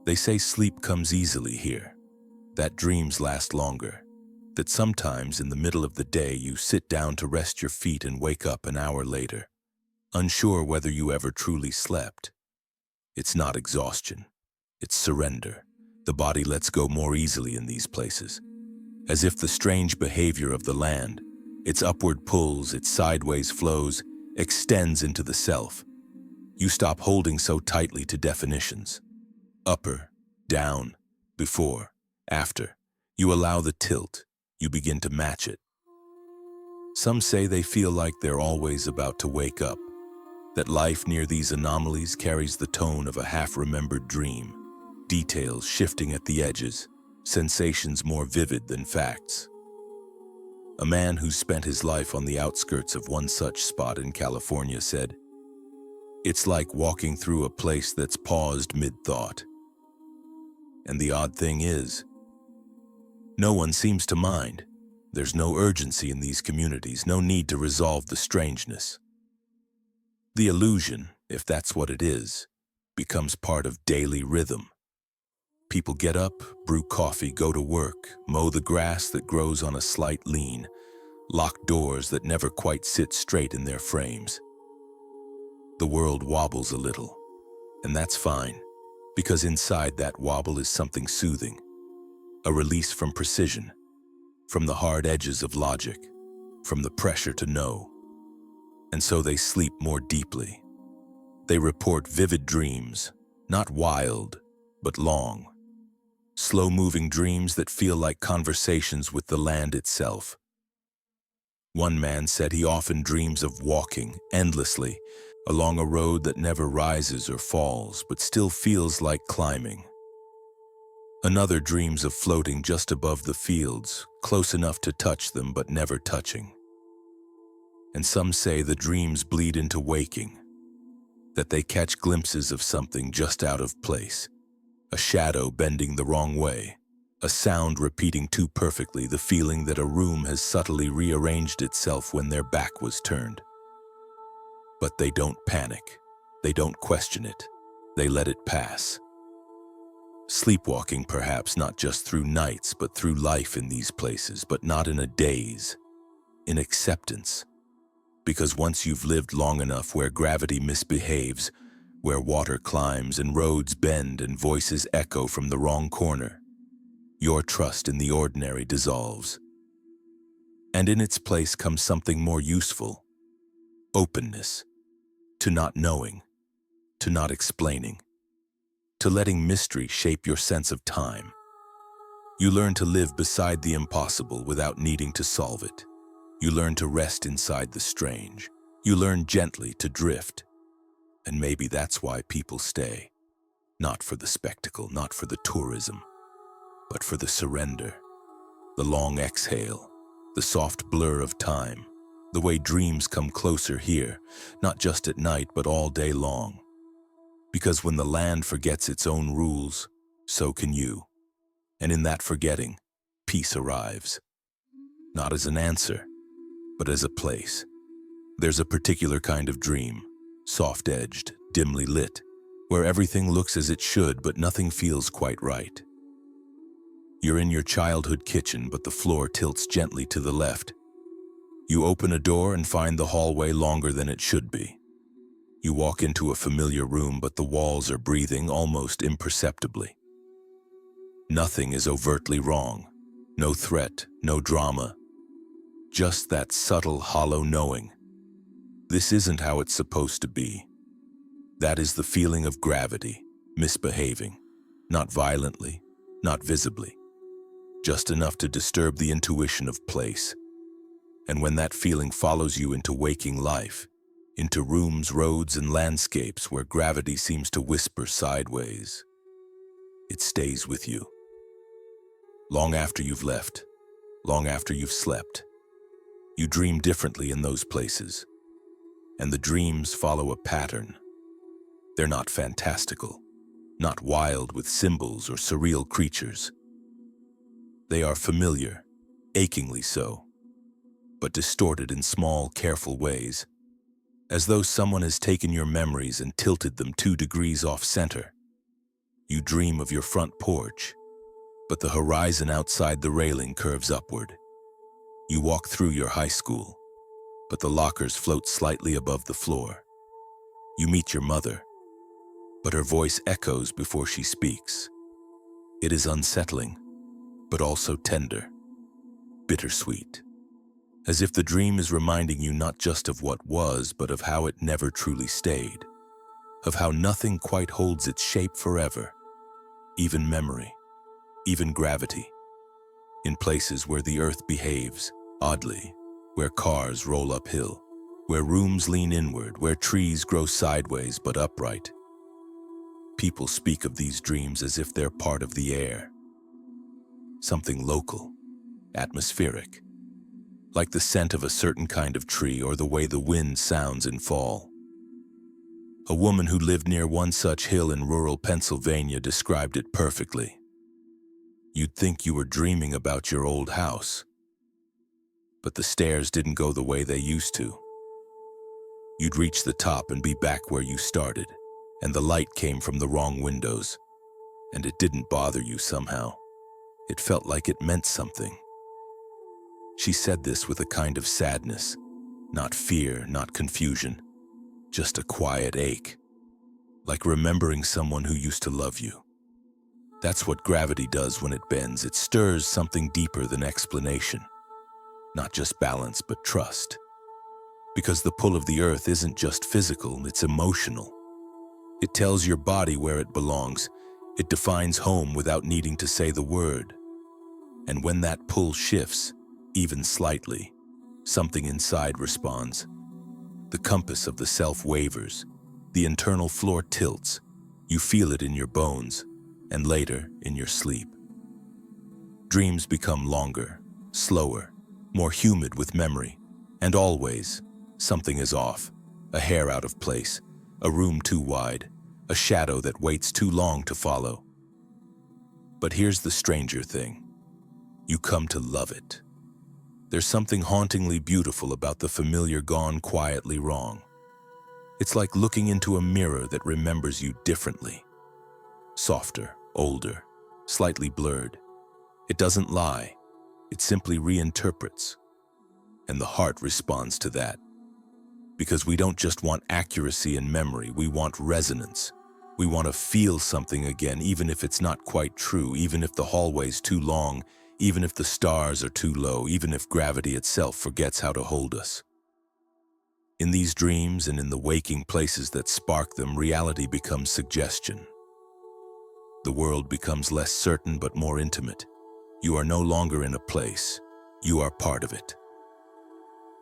They say sleep comes easily here, that dreams last longer, that sometimes in the middle of the day you sit down to rest your feet and wake up an hour later, unsure whether you ever truly slept. It's not exhaustion, it's surrender. The body lets go more easily in these places, as if the strange behavior of the land, its upward pulls, its sideways flows, extends into the self. You stop holding so tightly to definitions. Upper, down, before, after. You allow the tilt, you begin to match it. Some say they feel like they're always about to wake up, that life near these anomalies carries the tone of a half-remembered dream, details shifting at the edges, sensations more vivid than facts. A man who spent his life on the outskirts of one such spot in California said, "It's like walking through a place that's paused mid-thought. And the odd thing is, no one seems to mind. There's no urgency in these communities, no need to resolve the strangeness. The illusion, if that's what it is, becomes part of daily rhythm. People get up, brew coffee, go to work, mow the grass that grows on a slight lean, lock doors that never quite sit straight in their frames. The world wobbles a little, and that's fine, because inside that wobble is something soothing, a release from precision, from the hard edges of logic, from the pressure to know. And so they sleep more deeply. They report vivid dreams, not wild, but long. Slow-moving dreams that feel like conversations with the land itself. One man said he often dreams of walking endlessly along a road that never rises or falls, but still feels like climbing. Another dreams of floating just above the fields, close enough to touch them but never touching. And some say the dreams bleed into waking, that they catch glimpses of something just out of place, a shadow bending the wrong way, a sound repeating too perfectly, the feeling that a room has subtly rearranged itself when their back was turned. But they don't panic, they don't question it, they let it pass. Sleepwalking perhaps not just through nights but through life in these places, but not in a daze, in acceptance. Because once you've lived long enough where gravity misbehaves, where water climbs and roads bend and voices echo from the wrong corner, your trust in the ordinary dissolves. And in its place comes something more useful: openness, to not knowing, to not explaining, to letting mystery shape your sense of time. You learn to live beside the impossible without needing to solve it. You learn to rest inside the strange. You learn gently to drift. And maybe that's why people stay. Not for the spectacle, not for the tourism, but for the surrender, the long exhale, the soft blur of time, the way dreams come closer here, not just at night, but all day long. Because when the land forgets its own rules, so can you. And in that forgetting, peace arrives. Not as an answer, but as a place. There's a particular kind of dream, soft-edged, dimly lit, where everything looks as it should, but nothing feels quite right. You're in your childhood kitchen, but the floor tilts gently to the left. You open a door and find the hallway longer than it should be. You walk into a familiar room, but the walls are breathing almost imperceptibly. Nothing is overtly wrong. No threat, no drama. Just that subtle, hollow knowing. This isn't how it's supposed to be. That is the feeling of gravity, misbehaving. Not violently, not visibly. Just enough to disturb the intuition of place. And when that feeling follows you into waking life, into rooms, roads, and landscapes where gravity seems to whisper sideways, it stays with you. Long after you've left, long after you've slept, you dream differently in those places. And the dreams follow a pattern. They're not fantastical, not wild with symbols or surreal creatures. They are familiar, achingly so, but distorted in small, careful ways, as though someone has taken your memories and tilted them 2 degrees off-center. You dream of your front porch, but the horizon outside the railing curves upward. You walk through your high school, but the lockers float slightly above the floor. You meet your mother, but her voice echoes before she speaks. It is unsettling, but also tender, bittersweet, as if the dream is reminding you not just of what was, but of how it never truly stayed, of how nothing quite holds its shape forever, even memory, even gravity, in places where the earth behaves oddly, where cars roll uphill, where rooms lean inward, where trees grow sideways but upright. People speak of these dreams as if they're part of the air, something local, atmospheric, like the scent of a certain kind of tree or the way the wind sounds in fall. A woman who lived near one such hill in rural Pennsylvania described it perfectly. You'd think you were dreaming about your old house, but the stairs didn't go the way they used to. You'd reach the top and be back where you started, and the light came from the wrong windows, and it didn't bother you somehow. It felt like it meant something. She said this with a kind of sadness, not fear, not confusion, just a quiet ache, like remembering someone who used to love you. That's what gravity does when it bends. It stirs something deeper than explanation. Not just balance, but trust. Because the pull of the earth isn't just physical, it's emotional. It tells your body where it belongs. It defines home without needing to say the word. And when that pull shifts, even slightly, something inside responds. The compass of the self wavers. The internal floor tilts. You feel it in your bones, and later in your sleep. Dreams become longer, slower, more humid with memory, and always, something is off, a hair out of place, a room too wide, a shadow that waits too long to follow. But here's the stranger thing. You come to love it. There's something hauntingly beautiful about the familiar gone quietly wrong. It's like looking into a mirror that remembers you differently. Softer, older, slightly blurred. It doesn't lie. It simply reinterprets, and the heart responds to that. Because we don't just want accuracy and memory, we want resonance. We want to feel something again, even if it's not quite true, even if the hallway's too long, even if the stars are too low, even if gravity itself forgets how to hold us. In these dreams and in the waking places that spark them, reality becomes suggestion. The world becomes less certain but more intimate. You are no longer in a place. You are part of it.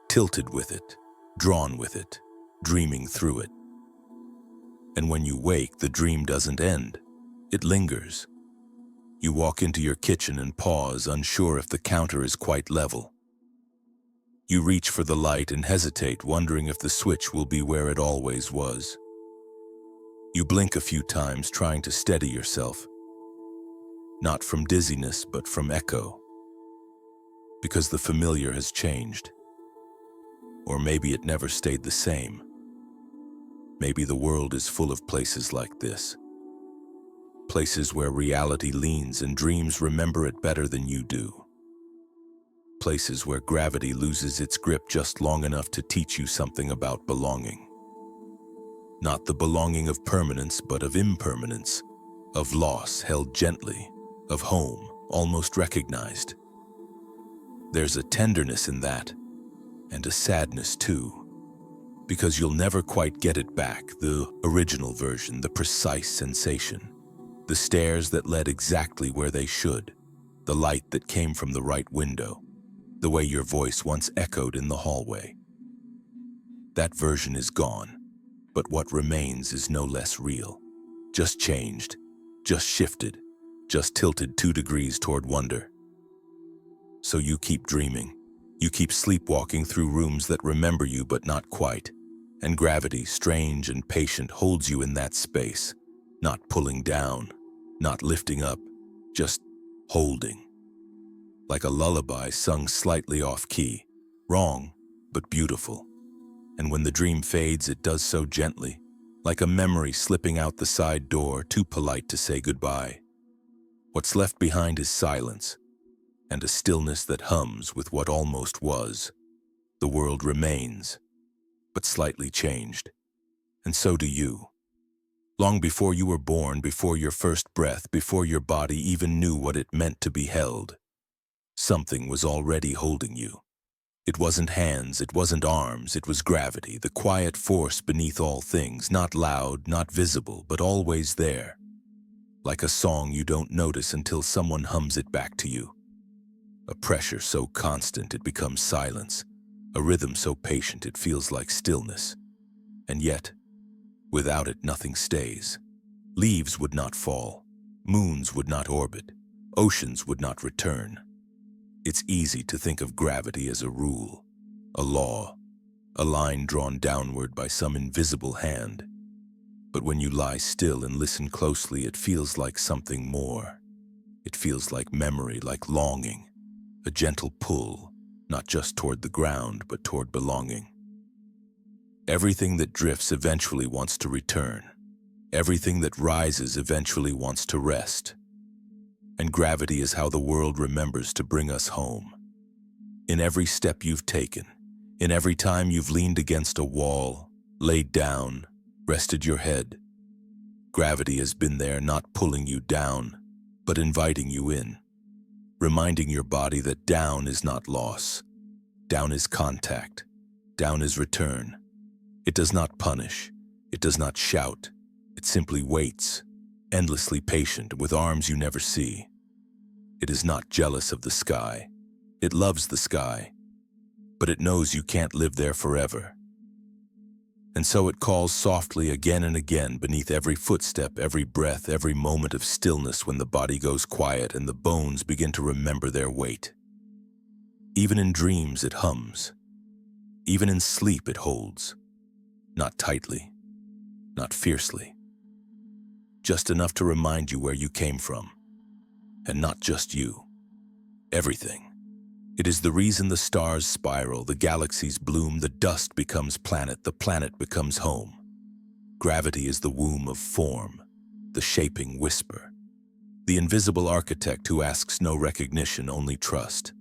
Tilted with it, drawn with it, dreaming through it. And when you wake, the dream doesn't end. It lingers. You walk into your kitchen and pause, unsure if the counter is quite level. You reach for the light and hesitate, wondering if the switch will be where it always was. You blink a few times, trying to steady yourself. Not from dizziness, but from echo. Because the familiar has changed. Or maybe it never stayed the same. Maybe the world is full of places like this. Places where reality leans and dreams remember it better than you do. Places where gravity loses its grip just long enough to teach you something about belonging. Not the belonging of permanence, but of impermanence, of loss held gently, of home almost recognized. There's a tenderness in that, and a sadness too. Because you'll never quite get it back, the original version, the precise sensation. The stairs that led exactly where they should. The light that came from the right window. The way your voice once echoed in the hallway. That version is gone, but what remains is no less real. Just changed, just shifted, just tilted 2 degrees toward wonder. So you keep dreaming. You keep sleepwalking through rooms that remember you but not quite. And gravity, strange and patient, holds you in that space, not pulling down, not lifting up, just holding. Like a lullaby sung slightly off-key, wrong, but beautiful. And when the dream fades, it does so gently, like a memory slipping out the side door, too polite to say goodbye. What's left behind is silence, and a stillness that hums with what almost was. The world remains, but slightly changed. And so do you. Long before you were born, before your first breath, before your body even knew what it meant to be held, something was already holding you. It wasn't hands, it wasn't arms, it was gravity, the quiet force beneath all things, not loud, not visible, but always there. Like a song you don't notice until someone hums it back to you. A pressure so constant it becomes silence. A rhythm so patient it feels like stillness. And yet, without it nothing stays. Leaves would not fall. Moons would not orbit. Oceans would not return. It's easy to think of gravity as a rule, a law, a line drawn downward by some invisible hand. But when you lie still and listen closely, it feels like something more. It feels like memory, like longing, a gentle pull. Not just toward the ground, but toward belonging. Everything that drifts eventually wants to return. Everything that rises eventually wants to rest. And gravity is how the world remembers to bring us home. In every step you've taken, in every time you've leaned against a wall, laid down, rested your head, gravity has been there, not pulling you down, but inviting you in. Reminding your body that down is not loss. Down is contact. Down is return. It does not punish. It does not shout. It simply waits, endlessly patient, with arms you never see. It is not jealous of the sky. It loves the sky. But it knows you can't live there forever. And so it calls softly again and again beneath every footstep, every breath, every moment of stillness when the body goes quiet and the bones begin to remember their weight. Even in dreams it hums. Even in sleep it holds. Not tightly, not fiercely. Just enough to remind you where you came from. And not just you. Everything. It is the reason the stars spiral, the galaxies bloom, the dust becomes planet, the planet becomes home. Gravity is the womb of form, the shaping whisper, the invisible architect who asks no recognition, only trust.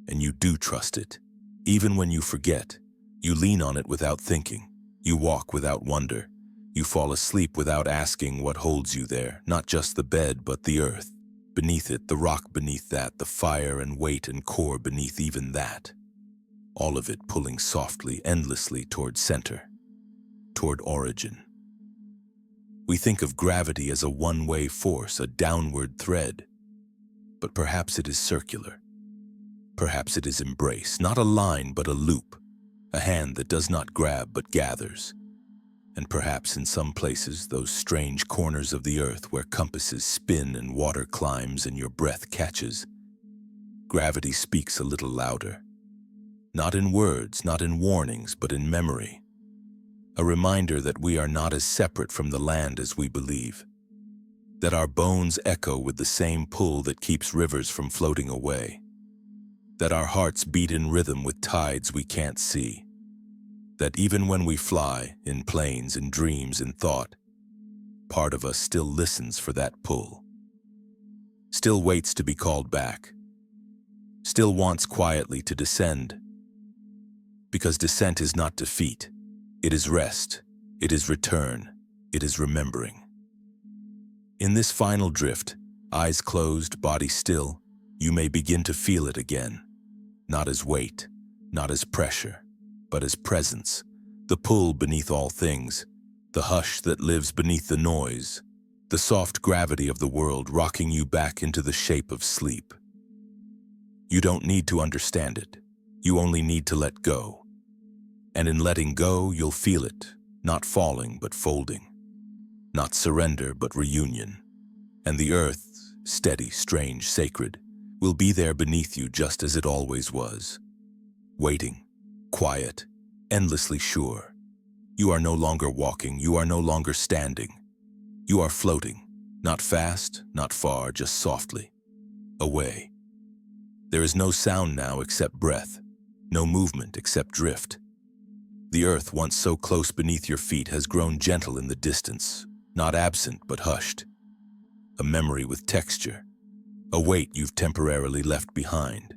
And you do trust it, even when you forget, You lean on it without thinking. You walk without wonder. You fall asleep without asking what holds you there, not just the bed, but the earth. Beneath it, the rock beneath that, the fire and weight and core beneath even that. All of it pulling softly, endlessly toward center, toward origin. We think of gravity as a one-way force, a downward thread. But perhaps it is circular. Perhaps it is embrace, not a line but a loop, a hand that does not grab but gathers. And perhaps in some places, those strange corners of the earth where compasses spin and water climbs and your breath catches, gravity speaks a little louder. Not in words, not in warnings, but in memory. A reminder that we are not as separate from the land as we believe. That our bones echo with the same pull that keeps rivers from floating away. That our hearts beat in rhythm with tides we can't see. That even when we fly, in planes, in dreams, in thought, part of us still listens for that pull. Still waits to be called back. Still wants quietly to descend. Because descent is not defeat. It is rest. It is return. It is remembering. In this final drift, eyes closed, body still, you may begin to feel it again. Not as weight, not as pressure, but as presence, the pull beneath all things, the hush that lives beneath the noise, the soft gravity of the world rocking you back into the shape of sleep. You don't need to understand it. You only need to let go. And in letting go, you'll feel it, not falling but folding, not surrender but reunion. And the earth, steady, strange, sacred, will be there beneath you just as it always was. Waiting, quiet, endlessly sure. You are no longer walking, you are no longer standing. You are floating, not fast, not far, just softly, away. There is no sound now except breath, no movement except drift. The earth, once so close beneath your feet, has grown gentle in the distance, not absent but hushed. A memory with texture, a weight you've temporarily left behind.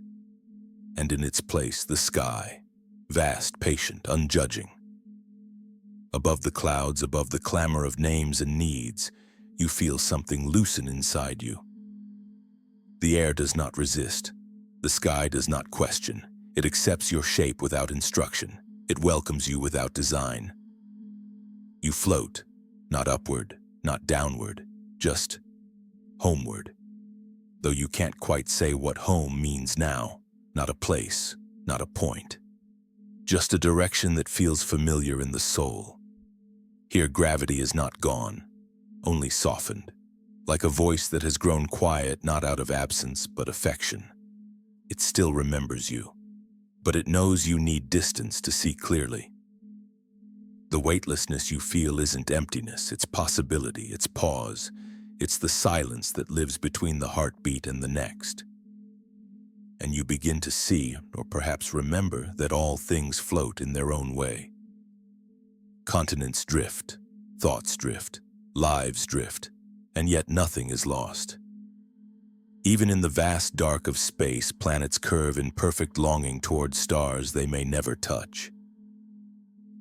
And in its place, the sky, vast, patient, unjudging. Above the clouds, above the clamor of names and needs, you feel something loosen inside you. The air does not resist. The sky does not question. It accepts your shape without instruction. It welcomes you without design. You float, not upward, not downward, just homeward. Though you can't quite say what home means now, not a place, not a point. Just a direction that feels familiar in the soul. Here gravity is not gone, only softened, like a voice that has grown quiet not out of absence but affection. It still remembers you, but it knows you need distance to see clearly. The weightlessness you feel isn't emptiness, it's possibility, it's pause, it's the silence that lives between the heartbeat and the next. And you begin to see, or perhaps remember, that all things float in their own way. Continents drift, thoughts drift, lives drift, and yet nothing is lost. Even in the vast dark of space, planets curve in perfect longing toward stars they may never touch.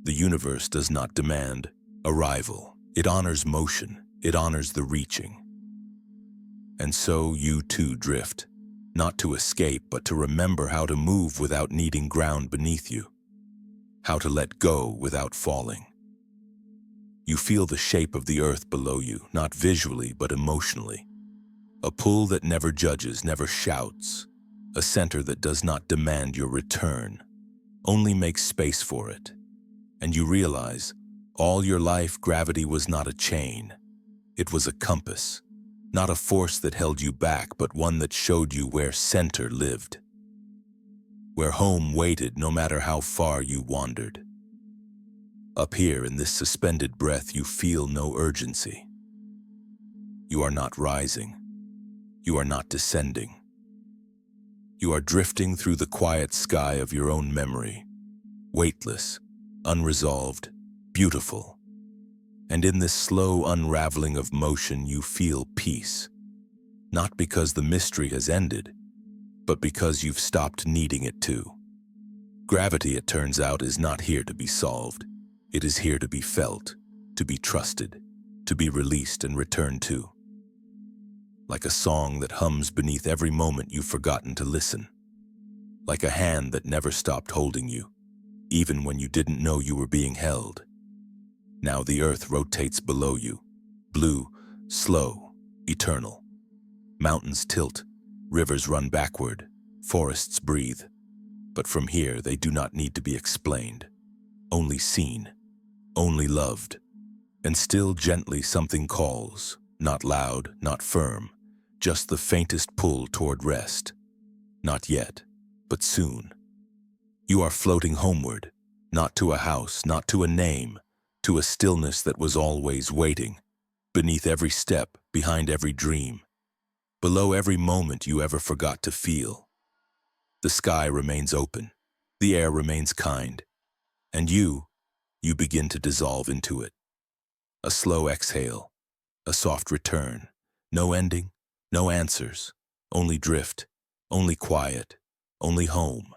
The universe does not demand arrival. It honors motion. It honors the reaching. And so you too drift, not to escape, but to remember how to move without needing ground beneath you, how to let go without falling. You feel the shape of the earth below you, not visually, but emotionally. A pull that never judges, never shouts. A center that does not demand your return, only makes space for it. And you realize, all your life gravity was not a chain. It was a compass, not a force that held you back, but one that showed you where center lived. Where home waited no matter how far you wandered. Up here in this suspended breath you feel no urgency. You are not rising. You are not descending. You are drifting through the quiet sky of your own memory, weightless, unresolved, beautiful. And in this slow unraveling of motion you feel peace, not because the mystery has ended, but because you've stopped needing it to. Gravity, it turns out, is not here to be solved. It is here to be felt, to be trusted, to be released and returned to. Like a song that hums beneath every moment you've forgotten to listen. Like a hand that never stopped holding you, even when you didn't know you were being held. Now the earth rotates below you, blue, slow, eternal. Mountains tilt, rivers run backward, forests breathe. But from here, they do not need to be explained, only seen, only loved. And still gently something calls, not loud, not firm, just the faintest pull toward rest. Not yet, but soon. You are floating homeward, not to a house, not to a name, to a stillness that was always waiting, beneath every step, behind every dream, below every moment you ever forgot to feel. The sky remains open, the air remains kind, and you begin to dissolve into it. A slow exhale, a soft return, no ending, no answers, only drift, only quiet, only home.